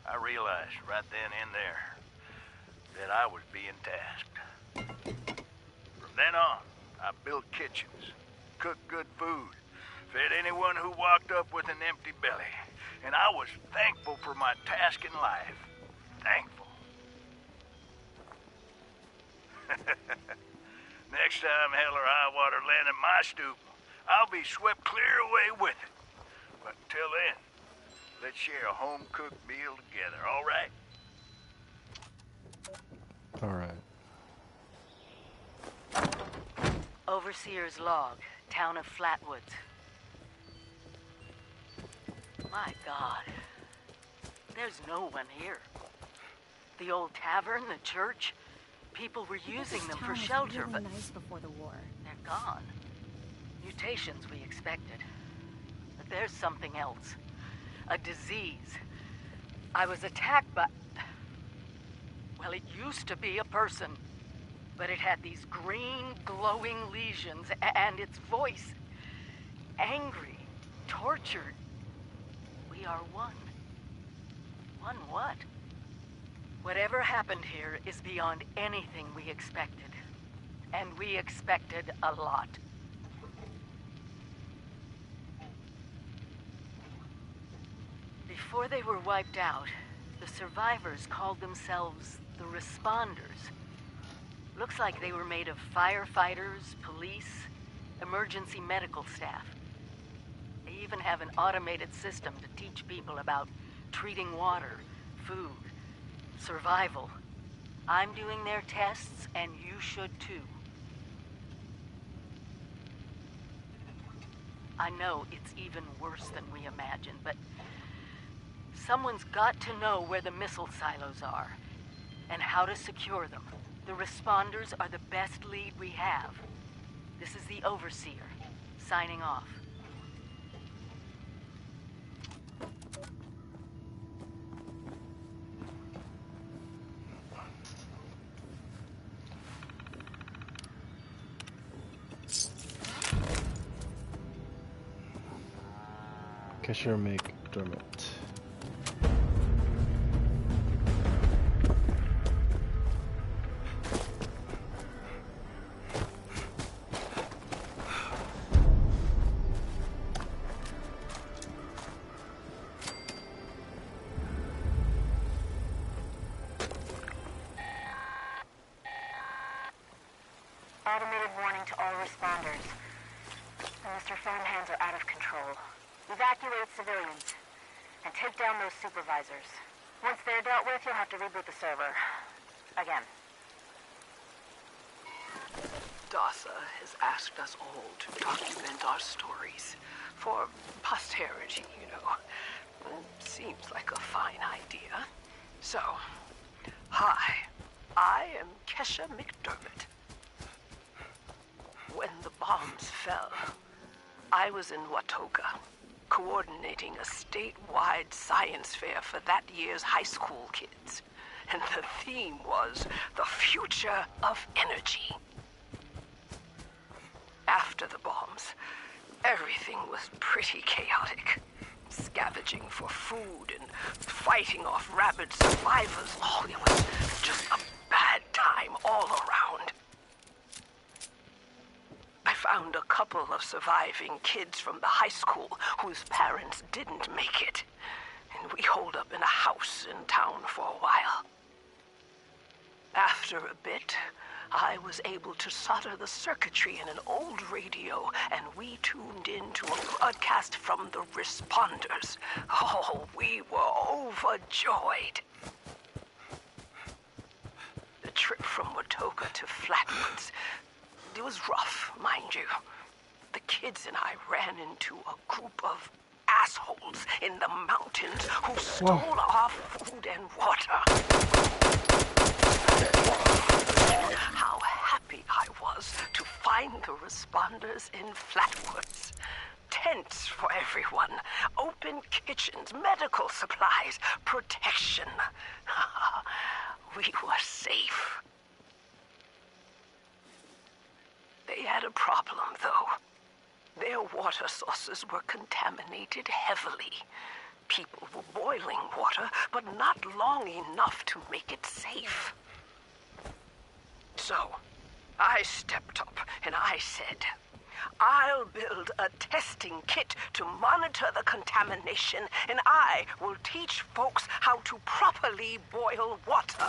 I realized right then and there that I was being tasked. From then on, I built kitchens, cooked good food, fed anyone who walked up with an empty belly. And I was thankful for my task in life. Thankful. Next time hell or high water land at my stoop, I'll be swept clear away with it. But until then, let's share a home-cooked meal together, all right? All right. Overseer's log, town of Flatwoods. My God. There's no one here. The old tavern, the church, people were using them for shelter, but nice before the war. They're gone. Mutations we expected. But there's something else. A disease. I was attacked by... Well, it used to be a person. But it had these green, glowing lesions, and its voice. Angry. Tortured. We are one. One what? Whatever happened here is beyond anything we expected. And we expected a lot. Before they were wiped out, the survivors called themselves the Responders. Looks like they were made of firefighters, police, emergency medical staff. They even have an automated system to teach people about treating water, food, survival. I'm doing their tests, and you should too. I know it's even worse than we imagined, but someone's got to know where the missile silos are, and how to secure them. The Responders are the best lead we have. This is the Overseer, signing off. Cashier McDermott. Automated warning to all responders. Mr. Fountainhands are out of control. Evacuate civilians, and take down those supervisors. Once they're dealt with, you'll have to reboot the server. Again. DASA has asked us all to document our stories for posterity, you know. Seems like a fine idea. So, hi, I am Kesha McDermott. When the bombs fell, I was in Watoga, coordinating a statewide science fair for that year's high school kids. And the theme was the future of energy. After the bombs, everything was pretty chaotic. Scavenging for food and fighting off rabid survivors. Oh, it was just a bad time all around. I found a couple of surviving kids from the high school whose parents didn't make it. And we holed up in a house in town for a while. After a bit, I was able to solder the circuitry in an old radio, and we tuned into a broadcast from the responders. Oh, we were overjoyed. The trip from Watoga to Flatwoods, it was rough, mind you. The kids and I ran into a group of assholes in the mountains who stole our food and water. How happy I was to find the responders in Flatwoods. Tents for everyone, open kitchens, medical supplies, protection. We were safe. They had a problem, though. Their water sources were contaminated heavily. People were boiling water, but not long enough to make it safe. So, I stepped up and I said, I'll build a testing kit to monitor the contamination, and I will teach folks how to properly boil water.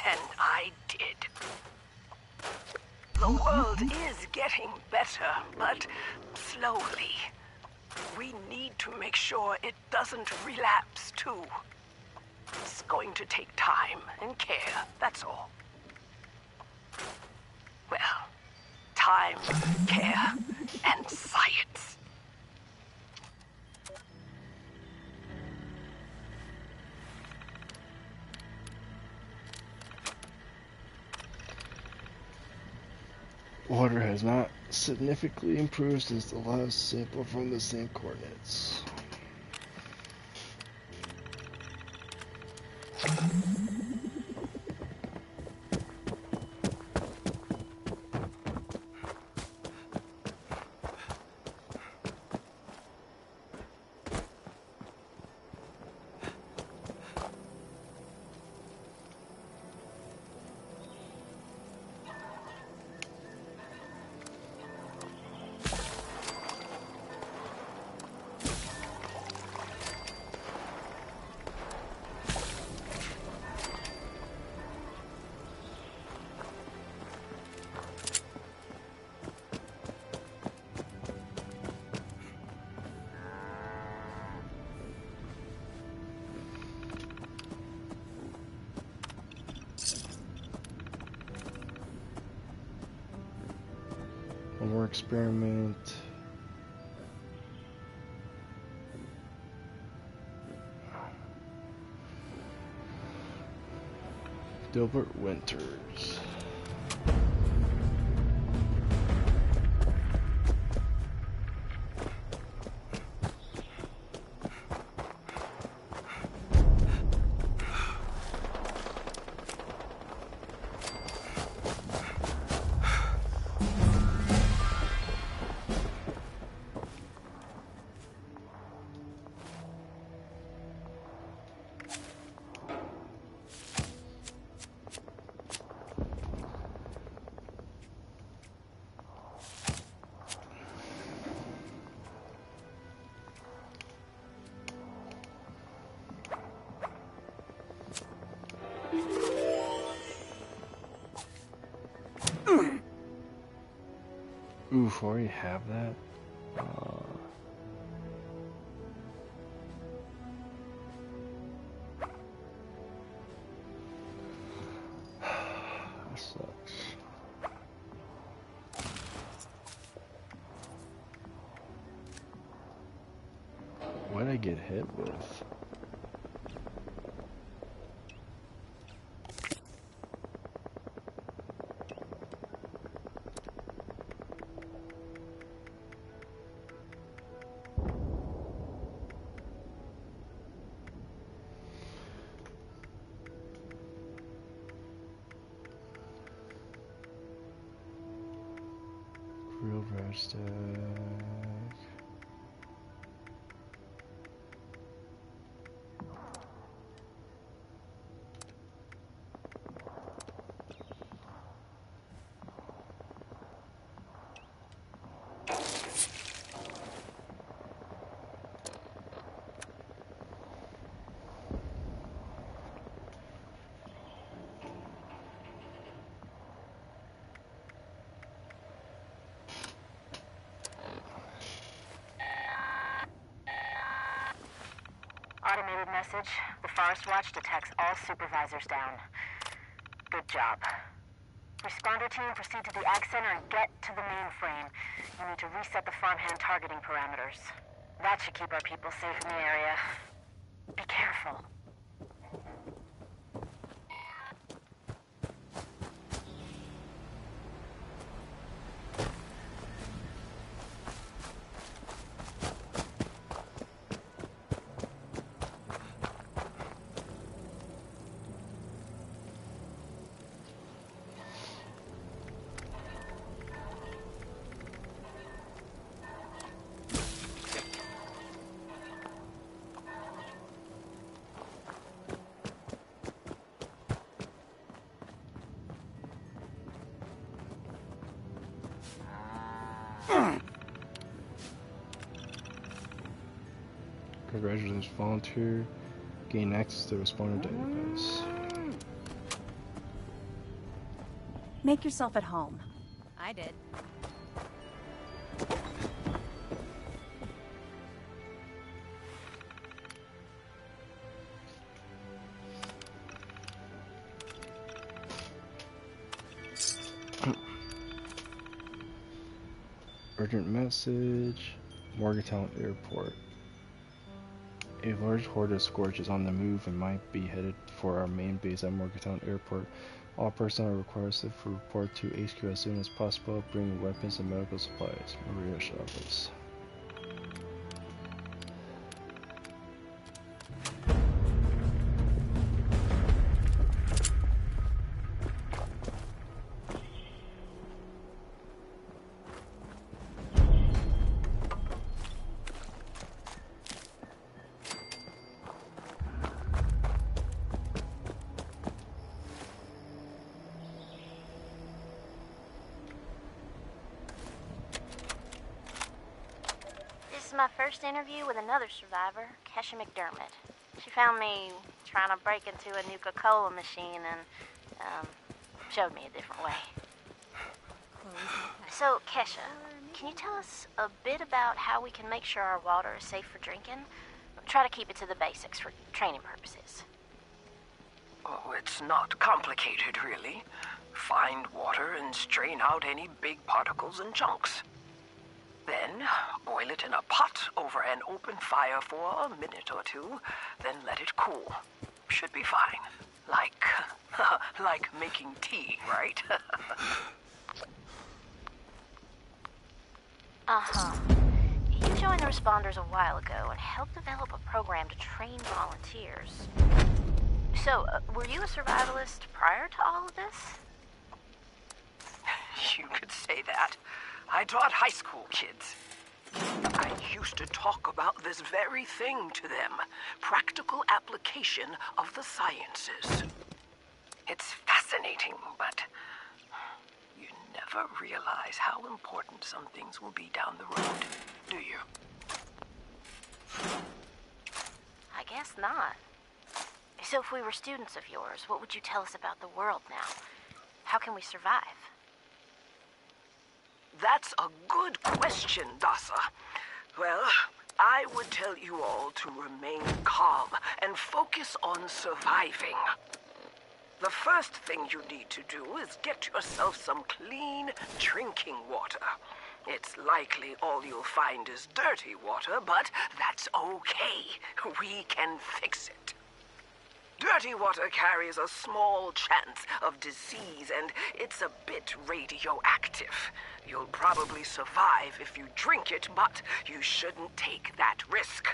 And I did. The world is getting better, but slowly. We need to make sure it doesn't relapse, too. It's going to take time and care, that's all. Well, time, care, and science. Water has not significantly improved since the last sample from the same coordinates. One more experiment. Dilbert Winters. Oof, I already have that. That sucks. What did I get hit with? Automated message. The Forest Watch detects all supervisors down. Good job. Responder team, proceed to the Ag Center and get to the mainframe. You need to reset the farmhand targeting parameters. That should keep our people safe in the area. Be careful. Congratulations, volunteer. Gain access to the responder database. Make yourself at home. I did. Urgent message. Morgantown Airport. A large horde of Scorch is on the move and might be headed for our main base at Morgantown Airport. All personnel are requested to report to HQ as soon as possible, bringing weapons and medical supplies. Maria Chavez. My first interview with another survivor, Kesha McDermott. She found me trying to break into a Nuka-Cola machine and showed me a different way. So, Kesha, can you tell us a bit about how we can make sure our water is safe for drinking? Try to keep it to the basics for training purposes. Oh, it's not complicated, really. Find water and strain out any big particles and chunks. Then, boil it in a pot over an open fire for a minute or two, then let it cool. Should be fine. Like making tea, right? Uh-huh. You joined the responders a while ago and helped develop a program to train volunteers. So, were you a survivalist prior to all of this? You could say that. I taught high school kids. I used to talk about this very thing to them. Practical application of the sciences. It's fascinating, but you never realize how important some things will be down the road, do you? I guess not. So if we were students of yours, what would you tell us about the world now? How can we survive? That's a good question, Dasa. Well, I would tell you all to remain calm and focus on surviving. The first thing you need to do is get yourself some clean drinking water. It's likely all you'll find is dirty water, but that's okay. We can fix it. Dirty water carries a small chance of disease, and it's a bit radioactive. You'll probably survive if you drink it, but you shouldn't take that risk.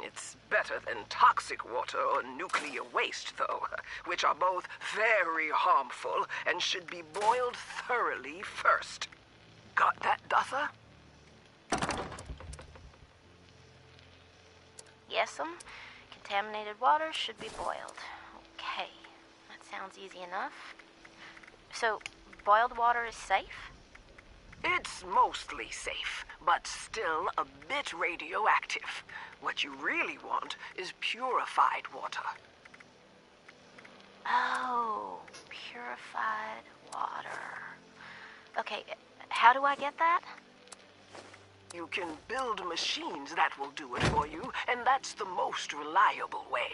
It's better than toxic water or nuclear waste, though, which are both very harmful and should be boiled thoroughly first. Got that, Dutha? Yes'm. Contaminated water should be boiled. Okay, that sounds easy enough. So, boiled water is safe? It's mostly safe, but still a bit radioactive. What you really want is purified water. Oh, purified water. Okay, how do I get that? You can build machines that will do it for you, and that's the most reliable way.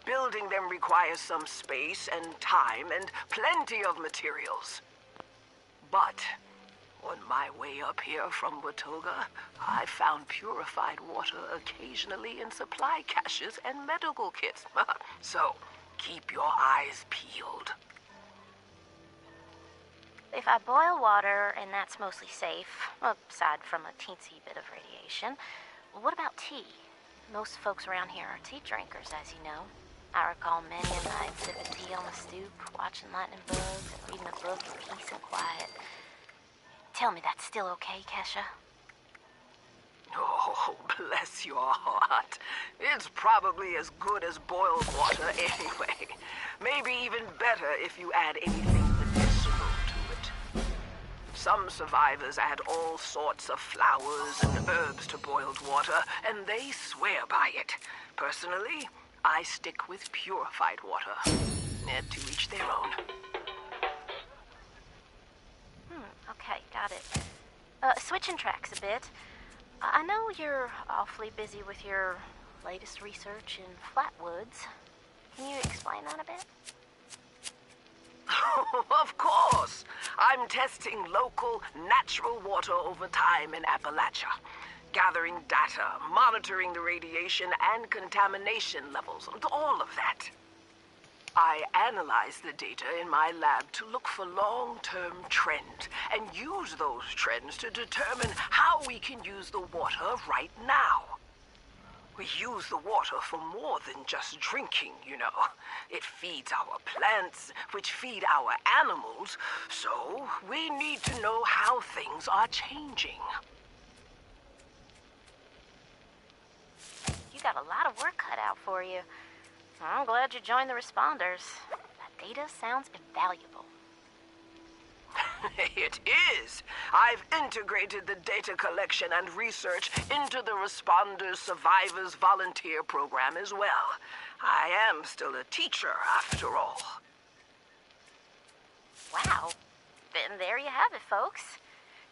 Building them requires some space and time and plenty of materials. But on my way up here from Watoga, I found purified water occasionally in supply caches and medical kits. So, keep your eyes peeled. If I boil water, and that's mostly safe, aside from a teensy bit of radiation, what about tea? Most folks around here are tea drinkers, as you know. I recall many a night sipping tea on the stoop, watching lightning bugs, and reading a book in peace and quiet. Tell me that's still okay, Kesha? Oh, bless your heart. It's probably as good as boiled water anyway. Maybe even better if you add anything medicinal to it. Some survivors add all sorts of flowers and herbs to boiled water, and they swear by it. Personally, I stick with purified water. To each their own. Okay, got it. Switching tracks a bit. I know you're awfully busy with your latest research in Flatwoods. Can you explain that a bit? Of course! I'm testing local, natural water over time in Appalachia. Gathering data, monitoring the radiation and contamination levels, all of that. I analyze the data in my lab to look for long-term trends and use those trends to determine how we can use the water right now. We use the water for more than just drinking, you know. It feeds our plants, which feed our animals, so we need to know how things are changing. You got a lot of work cut out for you. I'm glad you joined the Responders. That data sounds invaluable. It is. I've integrated the data collection and research into the Responders Survivors Volunteer Program as well. I am still a teacher, after all. Wow. Then there you have it, folks.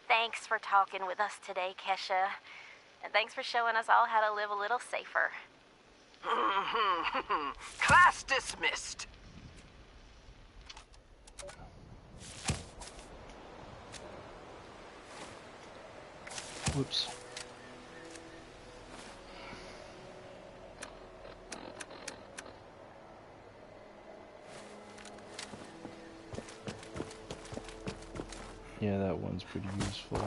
Thanks for talking with us today, Kesha. And thanks for showing us all how to live a little safer. Class dismissed. Whoops. Yeah, that one's pretty useful.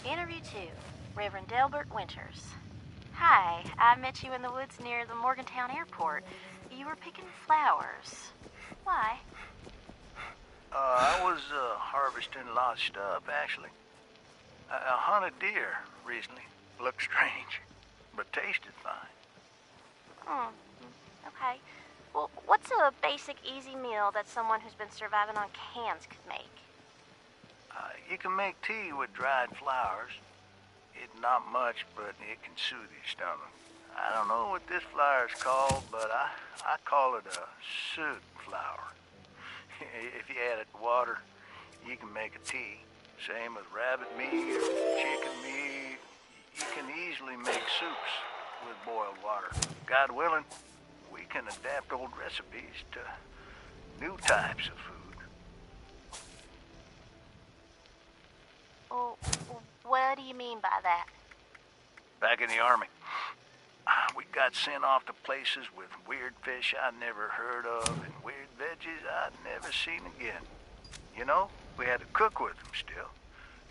Interview 2, Reverend Delbert Winters. Hi, I met you in the woods near the Morgantown airport. You were picking flowers. Why? I was harvesting lost stuff, actually. I hunted deer recently. Looked strange, but tasted fine. Okay. Well, what's a basic, easy meal that someone who's been surviving on cans could make? You can make tea with dried flowers. It's not much, but it can soothe your stomach. I don't know what this flower is called, but I call it a soot flower. If you add it to water, you can make a tea. Same with rabbit meat or chicken meat. You can easily make soups with boiled water. God willing, we can adapt old recipes to new types of food. Well, what do you mean by that? Back in the Army, we got sent off to places with weird fish I'd never heard of and weird veggies I'd never seen again. You know, we had to cook with them still.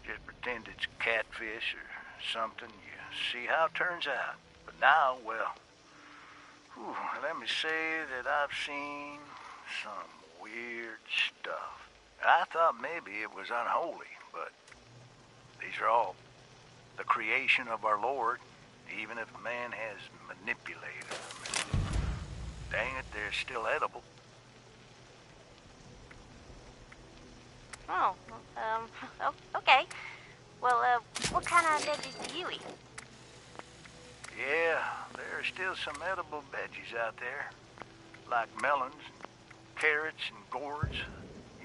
Just pretend it's catfish or something. You see how it turns out. But now, well, let me say that I've seen some weird stuff. I thought maybe it was unholy, but these are all the creation of our Lord, even if man has manipulated them. Dang it, they're still edible. Oh, okay. Well, what kind of veggies do you eat? Yeah, there are still some edible veggies out there, like melons, carrots, and gourds.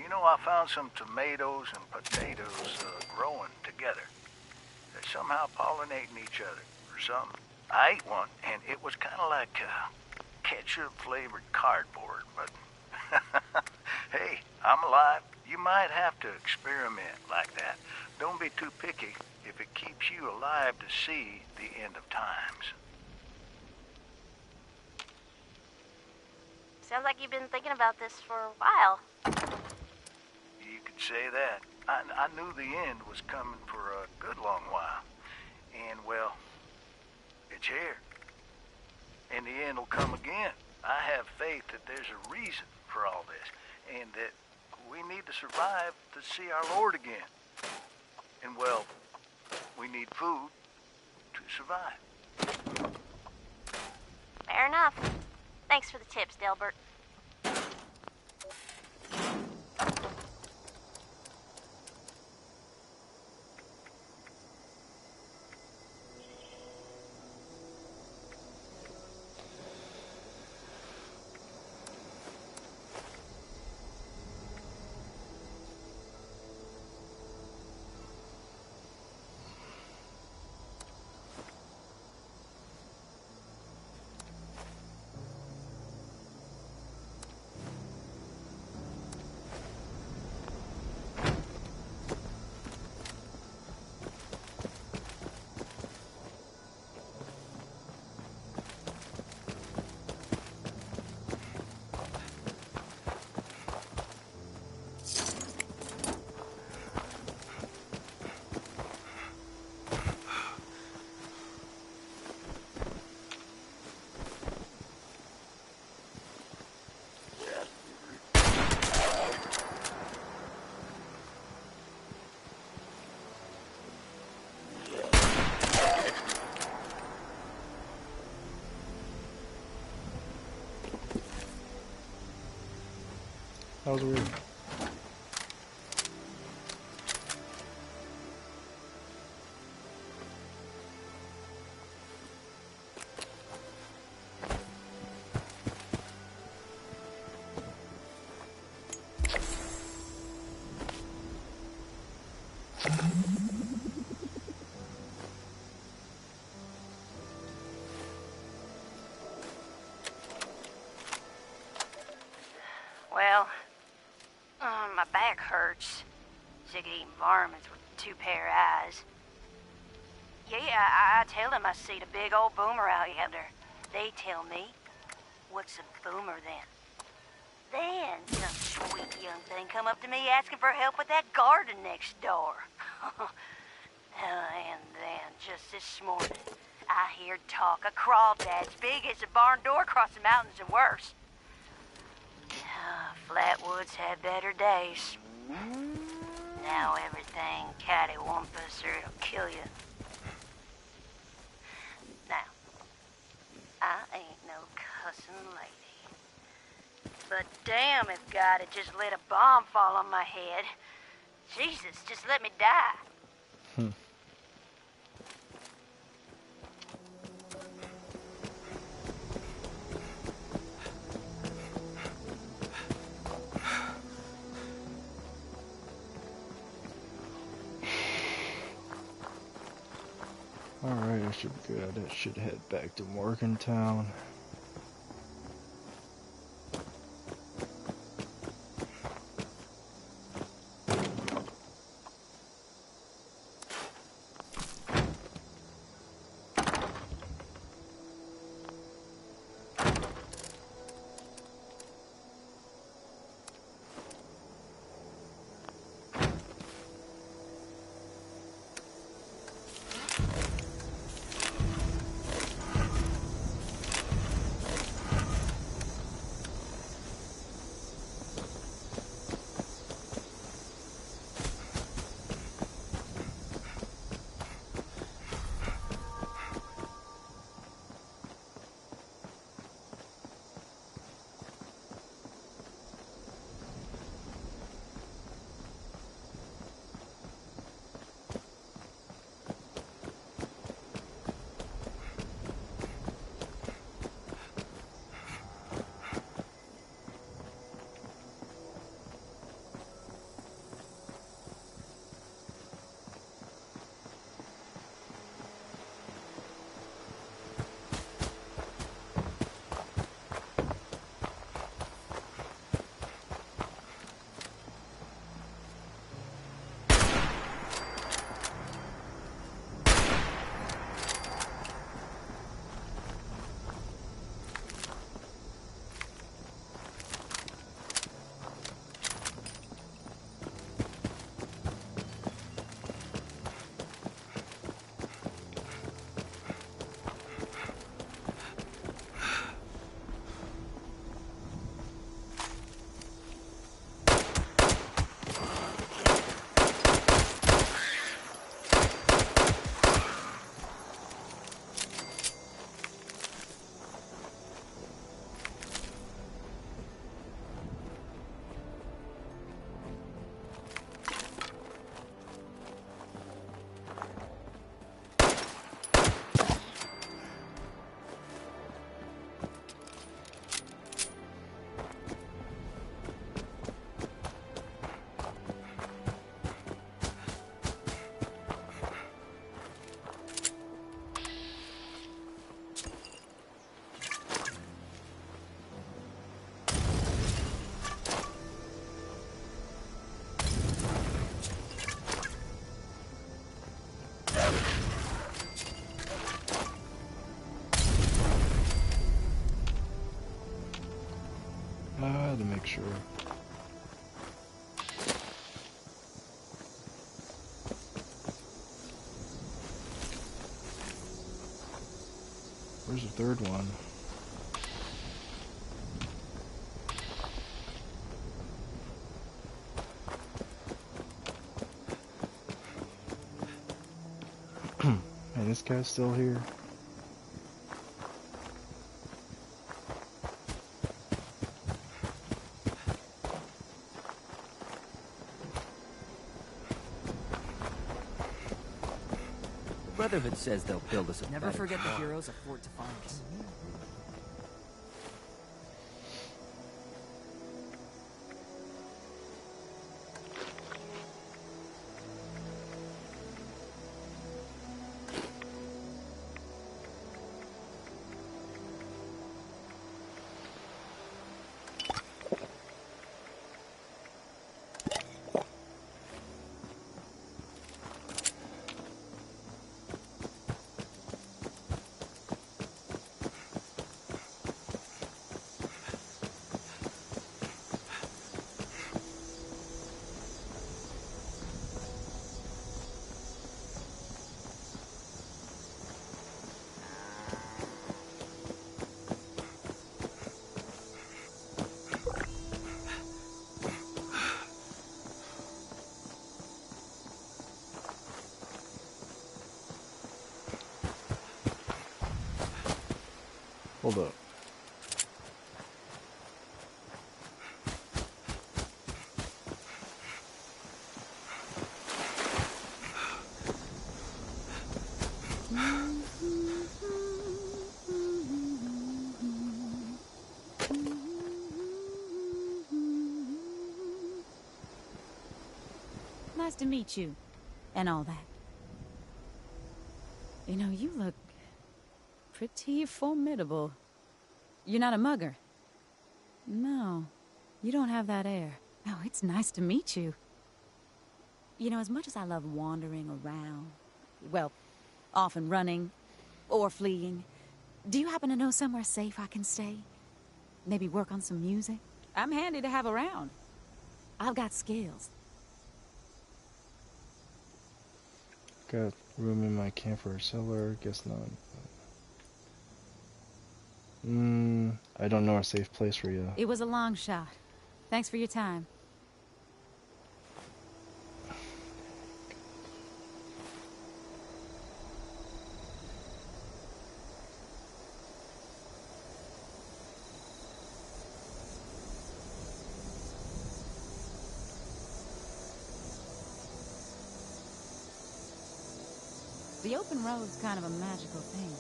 You know, I found some tomatoes and potatoes growing together. They're somehow pollinating each other or something. I ate one, and it was kind of like ketchup-flavored cardboard, but hey, I'm alive. You might have to experiment like that. Don't be too picky if it keeps you alive to see the end of times. Sounds like you've been thinking about this for a while. You could say that. I knew the end was coming for a good long while. And, well, it's here. And the end will come again. I have faith that there's a reason for all this, and that we need to survive to see our Lord again. And, well, we need food to survive. Fair enough. Thanks for the tips, Delbert. That was weird. Well, my back hurts. Sick of eating varmints with 2 pair of eyes. Yeah, I tell them I see the big old boomer out yonder. They tell me, what's a boomer then? Then some sweet young thing come up to me asking for help with that garden next door. And then, just this morning, I heard talk of crawdads big as a barn door across the mountains and worse. Flatwoods had better days. Now everything cattywampus or it'll kill you. Now, I ain't no cussing lady. But damn if God had just let a bomb fall on my head. Jesus, just let me die. Alright, I should be good. I should head back to Morgantown. I had to make sure. Where's the third one? Man, this guy's still here. Brotherhood says they'll build us a Never better forget the car. heroes of Fort Defiance. Hold up. Nice to meet you, and all that. You know, you look pretty formidable. You're not a mugger. No, you don't have that air. Oh, it's nice to meet you. You know, as much as I love wandering around, well, often running or fleeing, do you happen to know somewhere safe I can stay? Maybe work on some music? I'm handy to have around. I've got skills. Got room in my camp for a cellar? Guess not. I don't know a safe place for you. It was a long shot. Thanks for your time. The open road's kind of a magical thing.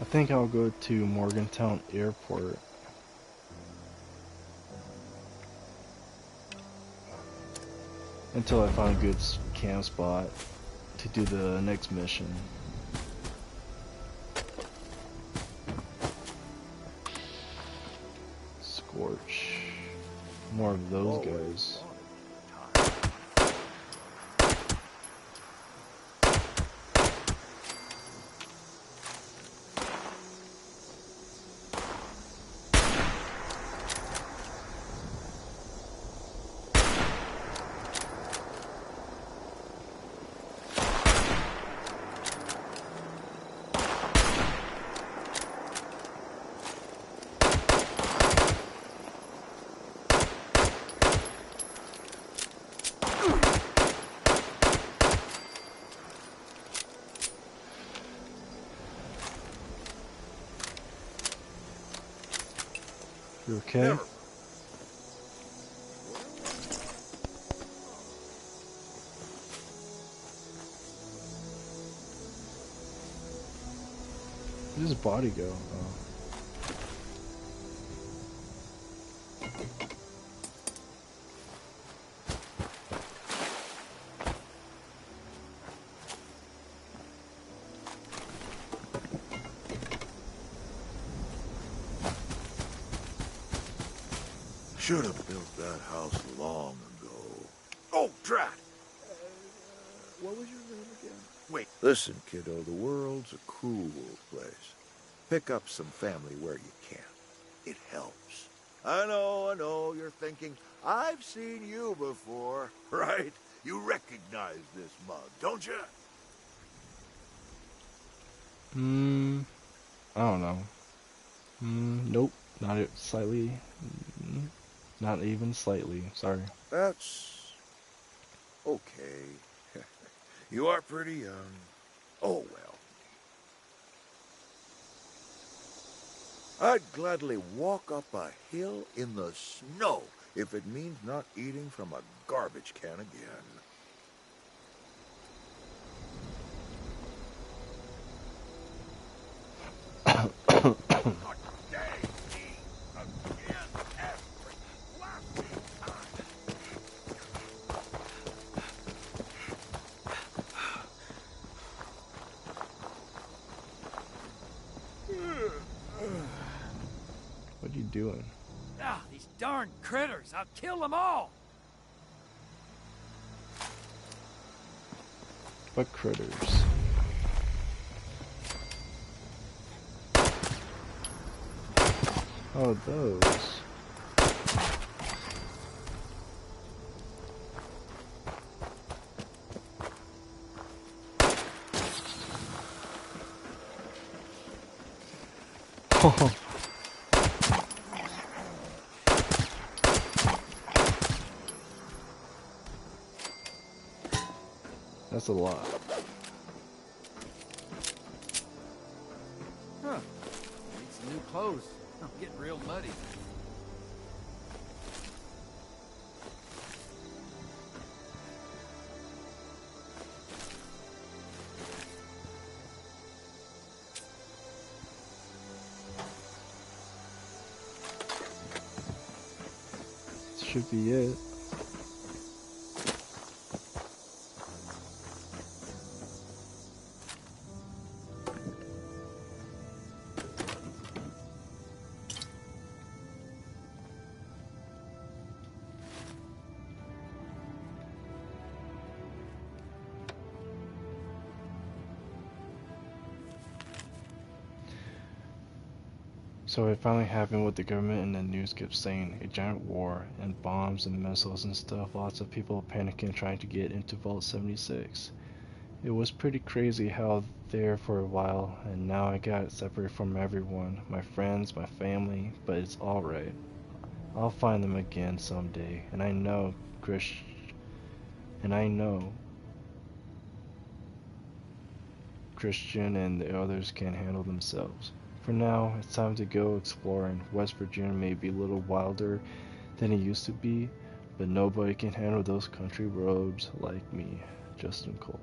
I think I'll go to Morgantown Airport. Until I find a good camp spot to do the next mission. Scorch. More of those guys. You okay? Never. Where does his body go? Oh. should have built that house long ago. Oh, drat! What was your name again? Wait. Listen, kiddo, the world's a cruel place. Pick up some family where you can. It helps. I know, you're thinking, I've seen you before, right? You recognize this mug, don't you? I don't know. Nope, not it slightly. Not even slightly, sorry. That's okay. You are pretty young. Oh, well. I'd gladly walk up a hill in the snow if it means not eating from a garbage can again. What are you doing? Ah, these darn critters! I'll kill them all! What critters? Oh, those. Oh. That's a lot. Huh. Need some new clothes. I'm getting real muddy. Should be it. So it finally happened what the government and the news kept saying, a giant war, and bombs and missiles and stuff, lots of people panicking trying to get into Vault 76. It was pretty crazy how there for a while, and now I got separated from everyone, my friends, my family, but it's alright. I'll find them again someday, and I know Christian and the others can handle themselves. For now, it's time to go exploring. West Virginia may be a little wilder than it used to be, but nobody can handle those country roads like me, Justin Cole.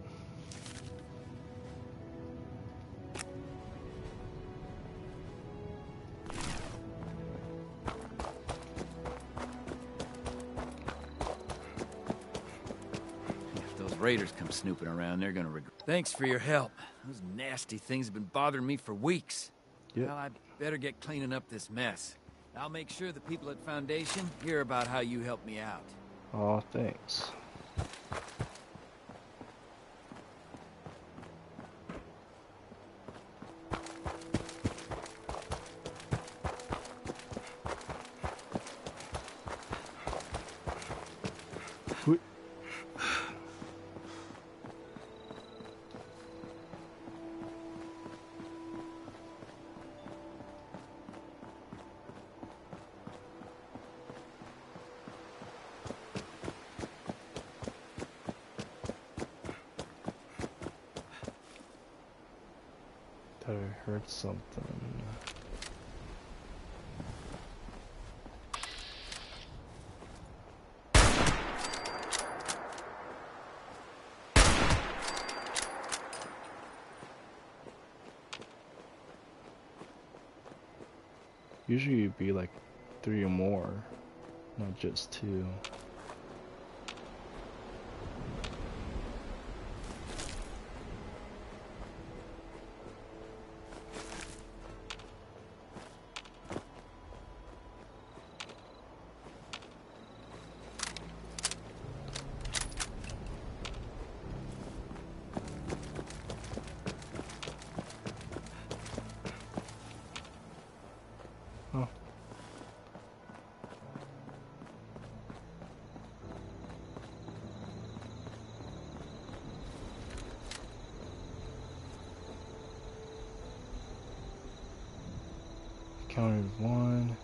If those raiders come snooping around, they're gonna regret. Thanks for your help. Those nasty things have been bothering me for weeks. Yep. Well, I better get cleaning up this mess. I'll make sure the people at Foundation hear about how you helped me out. Aw, thanks. Thought I heard something. Usually it'd be like 3 or more, not just 2. Encountered one.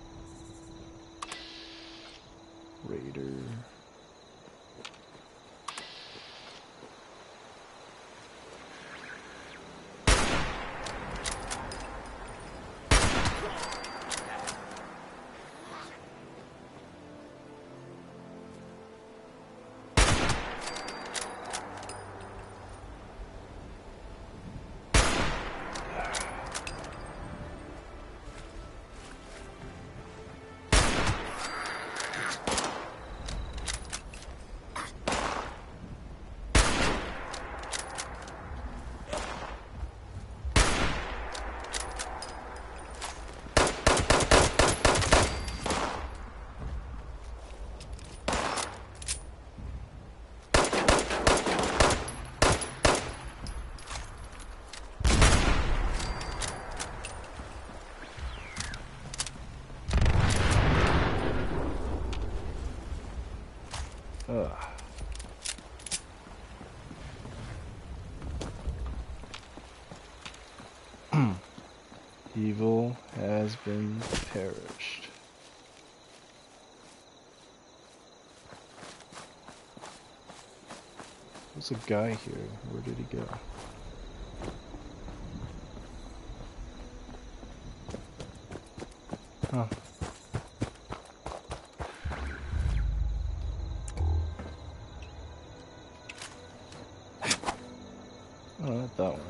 Raider. Evil has been perished. There's a guy here. Where did he go? Huh. Oh, not that one.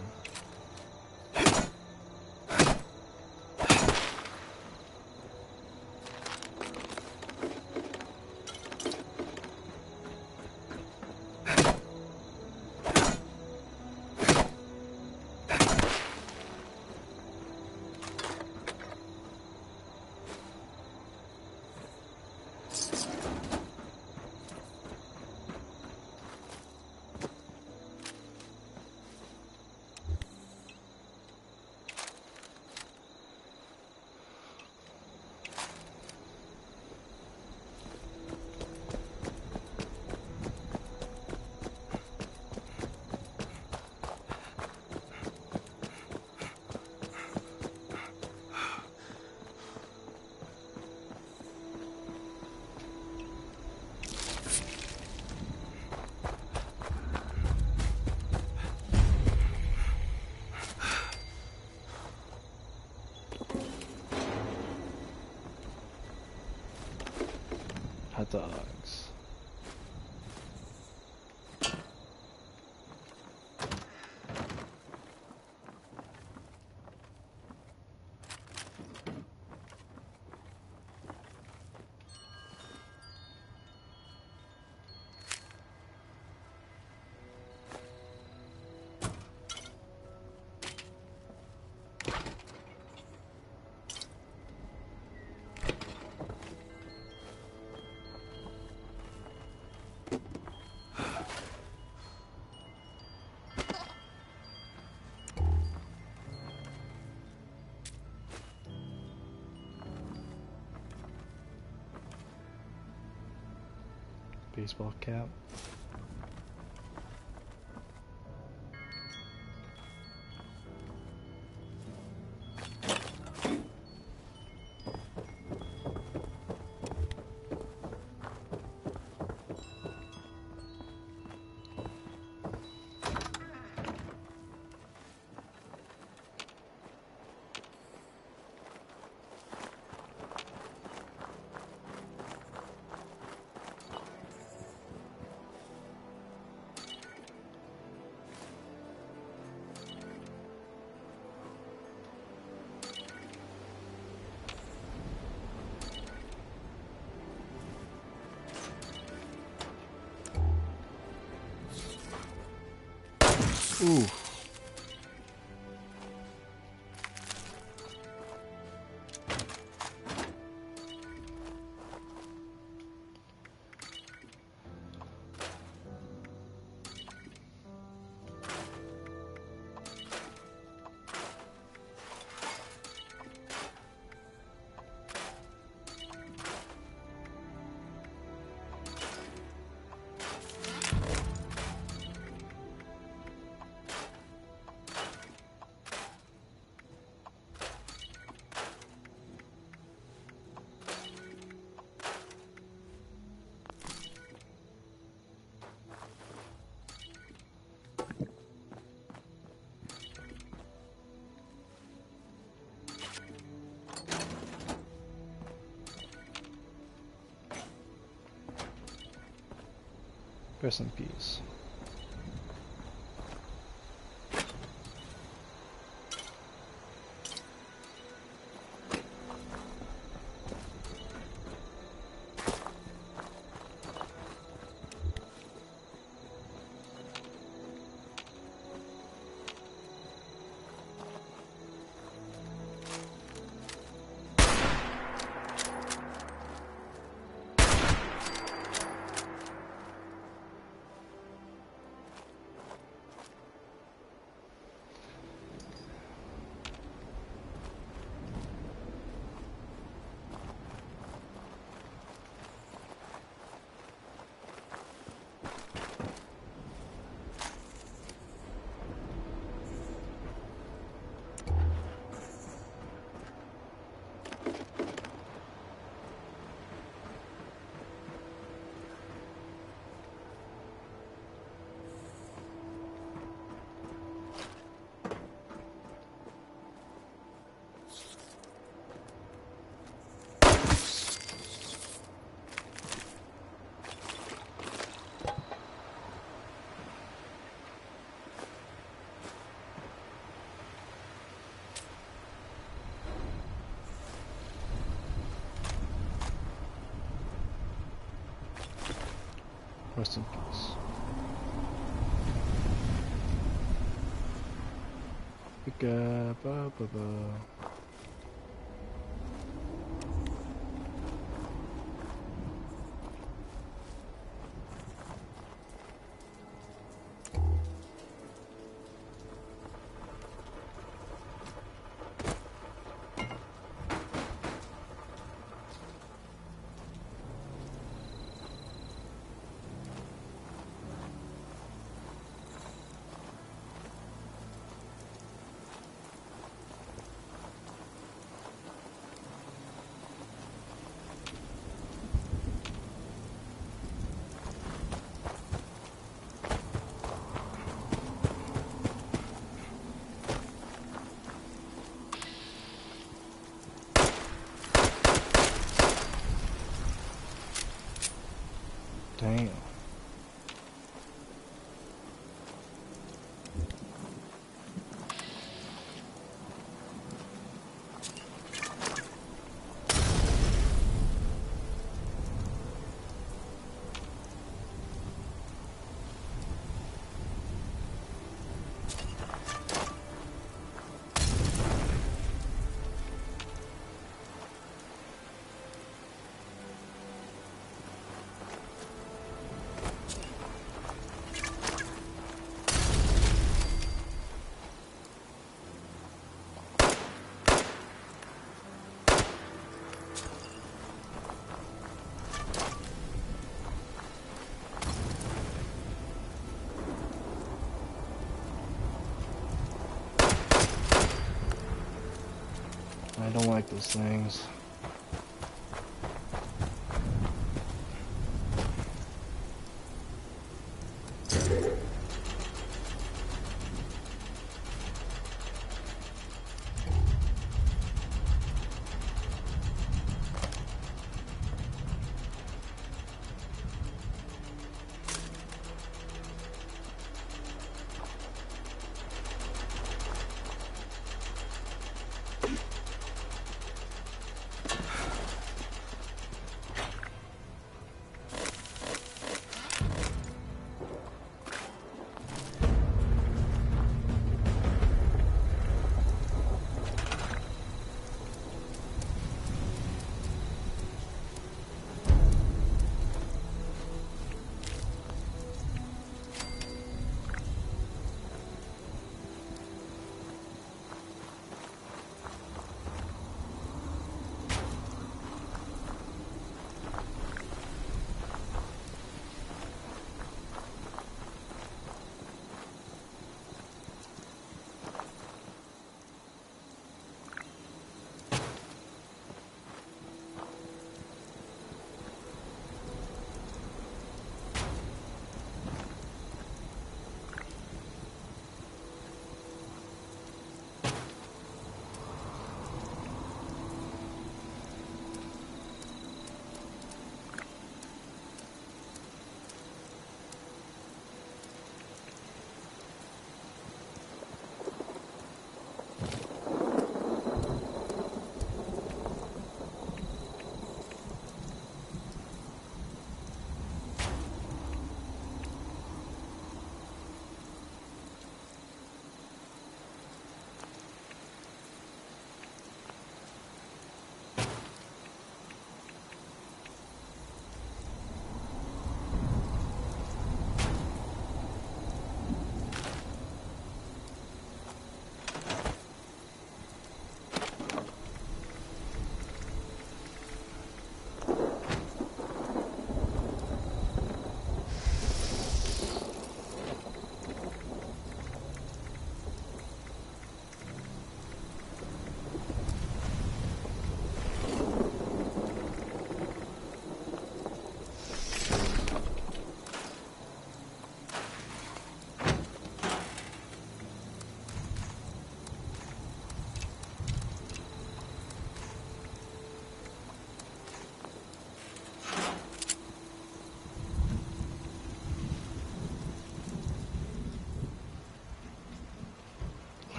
Hot dogs. Baseball cap. Ooh. Rest in peace. Rest in peace. Damn. I don't like those things.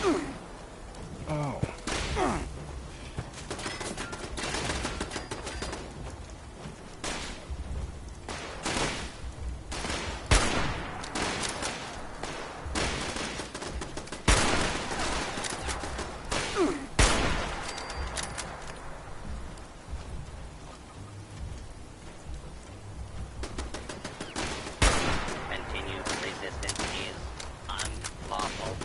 Oh. Continued resistance is unlawful.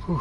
Whew.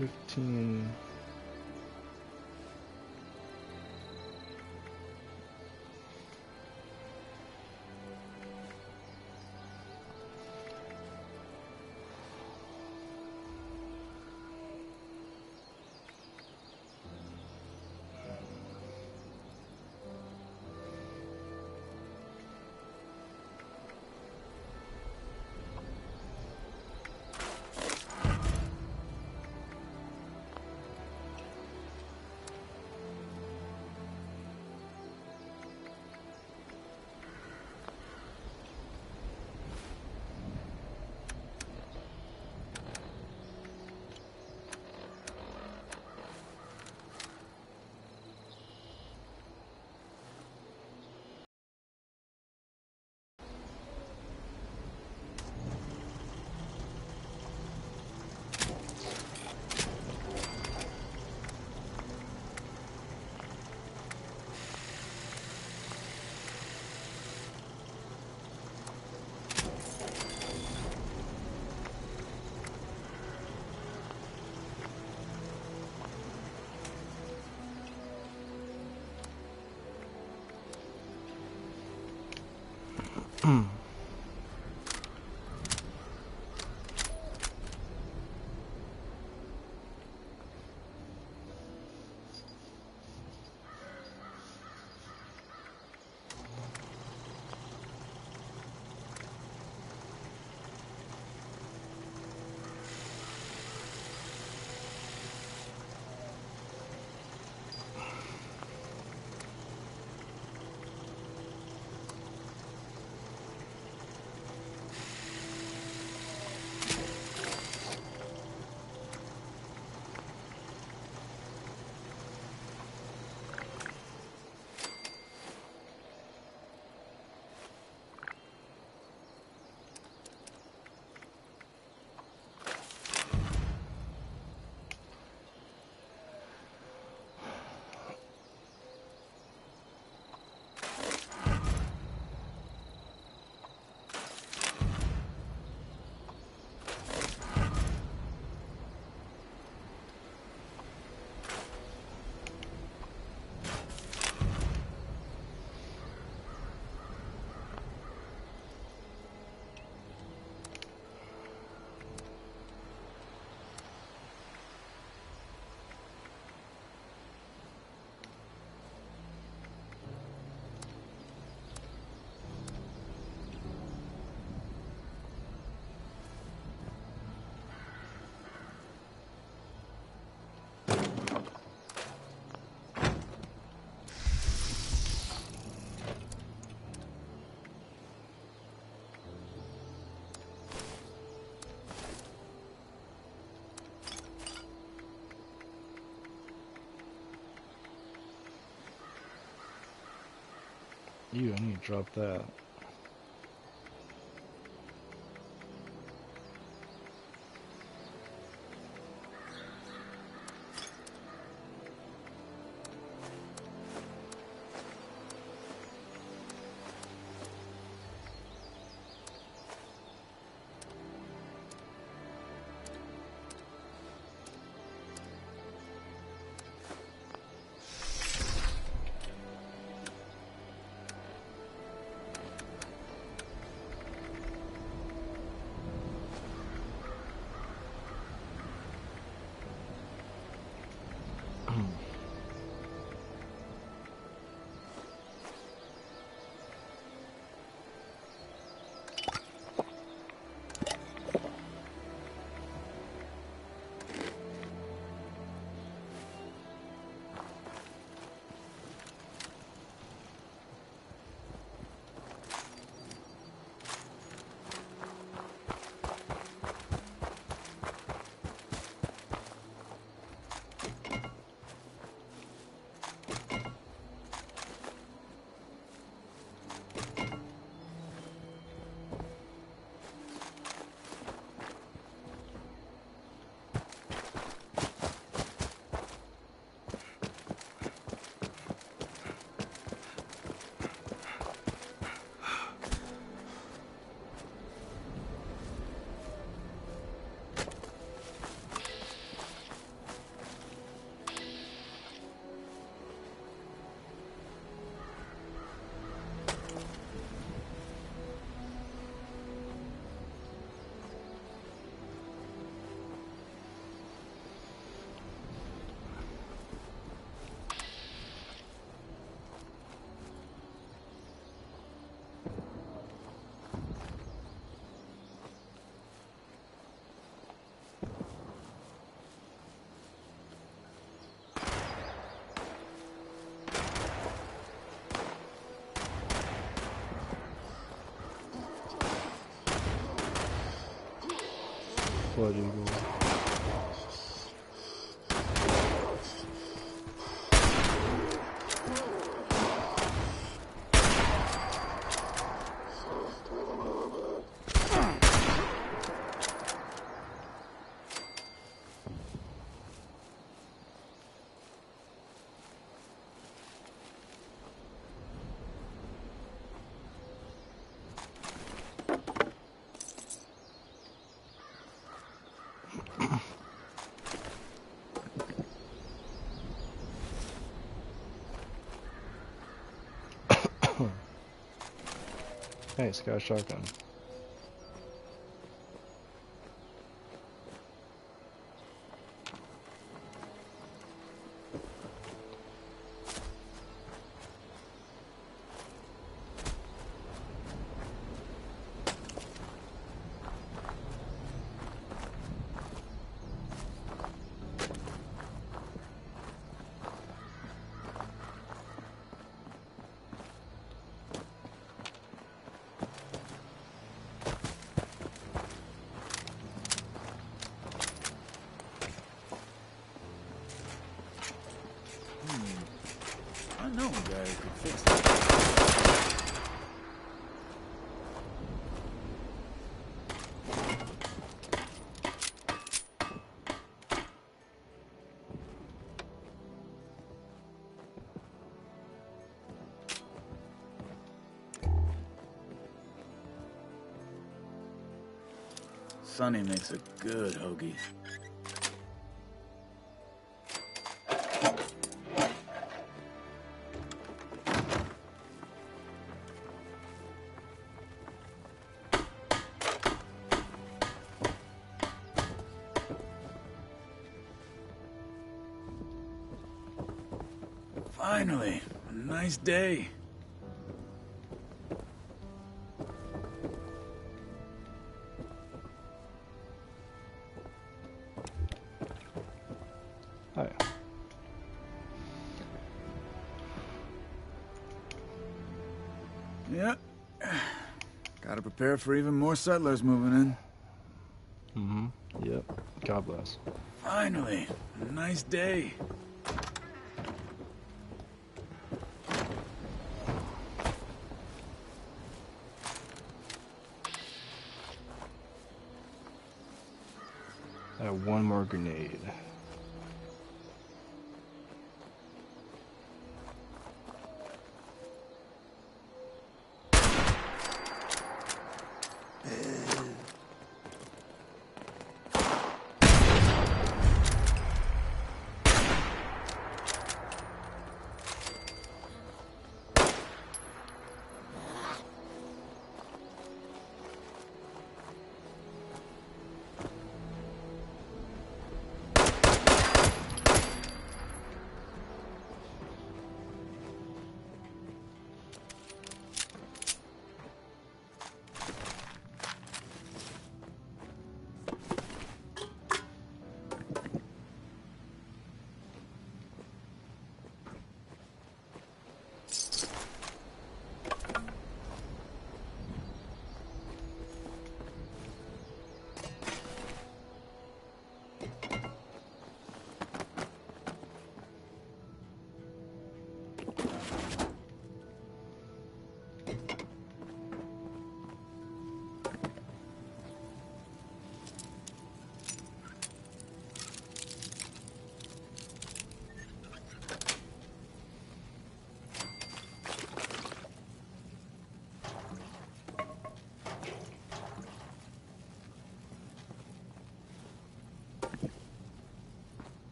$15. I need to drop that. Blood Eagle. Hey, it's got a shotgun. I know a guy who could fix that. Sonny makes a good hoagie. Finally, a nice day. Hi. Yeah. Gotta prepare for even more settlers moving in. Mm-hmm. Yep. God bless. Finally, a nice day. I have one more grenade.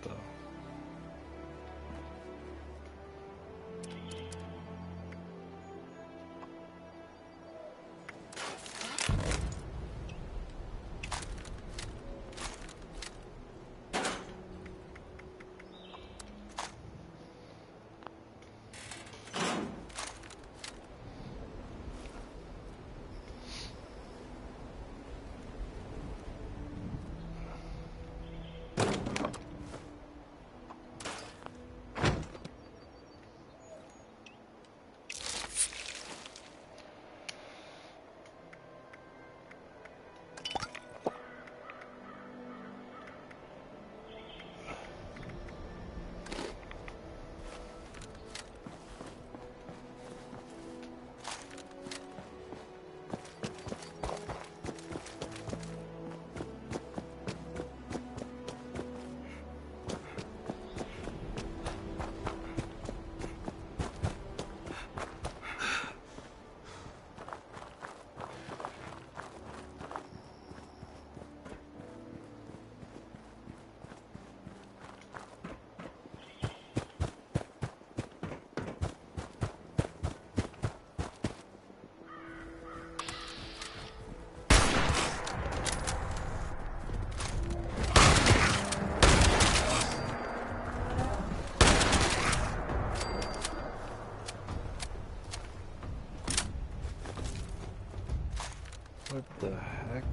though. What the heck?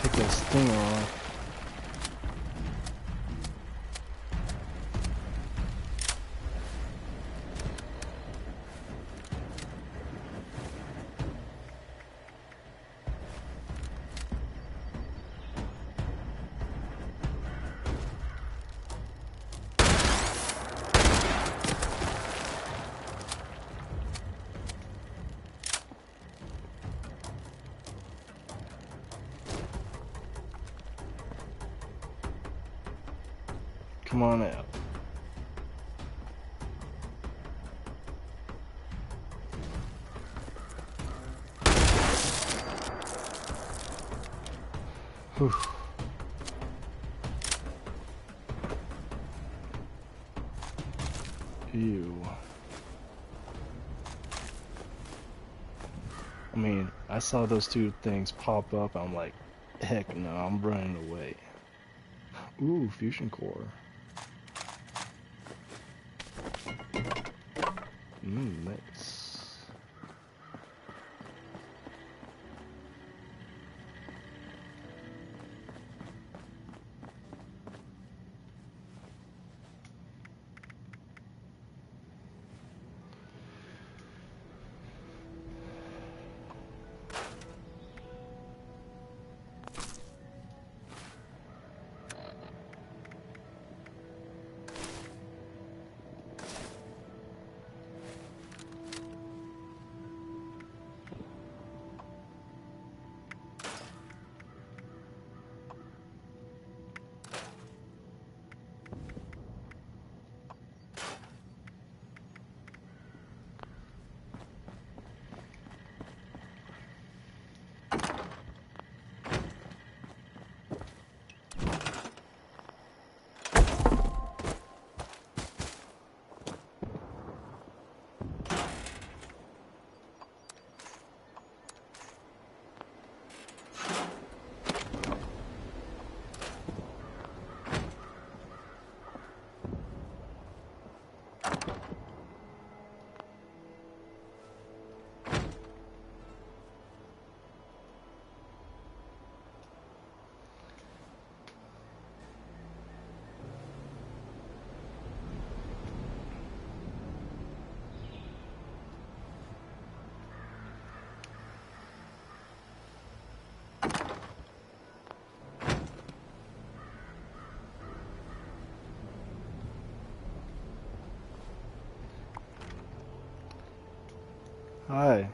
Take that stinger off. Come on out. Whew. Ew. I mean, I saw those two things pop up. I'm like, heck no, I'm running away. Ooh, fusion core. Nice. Hi.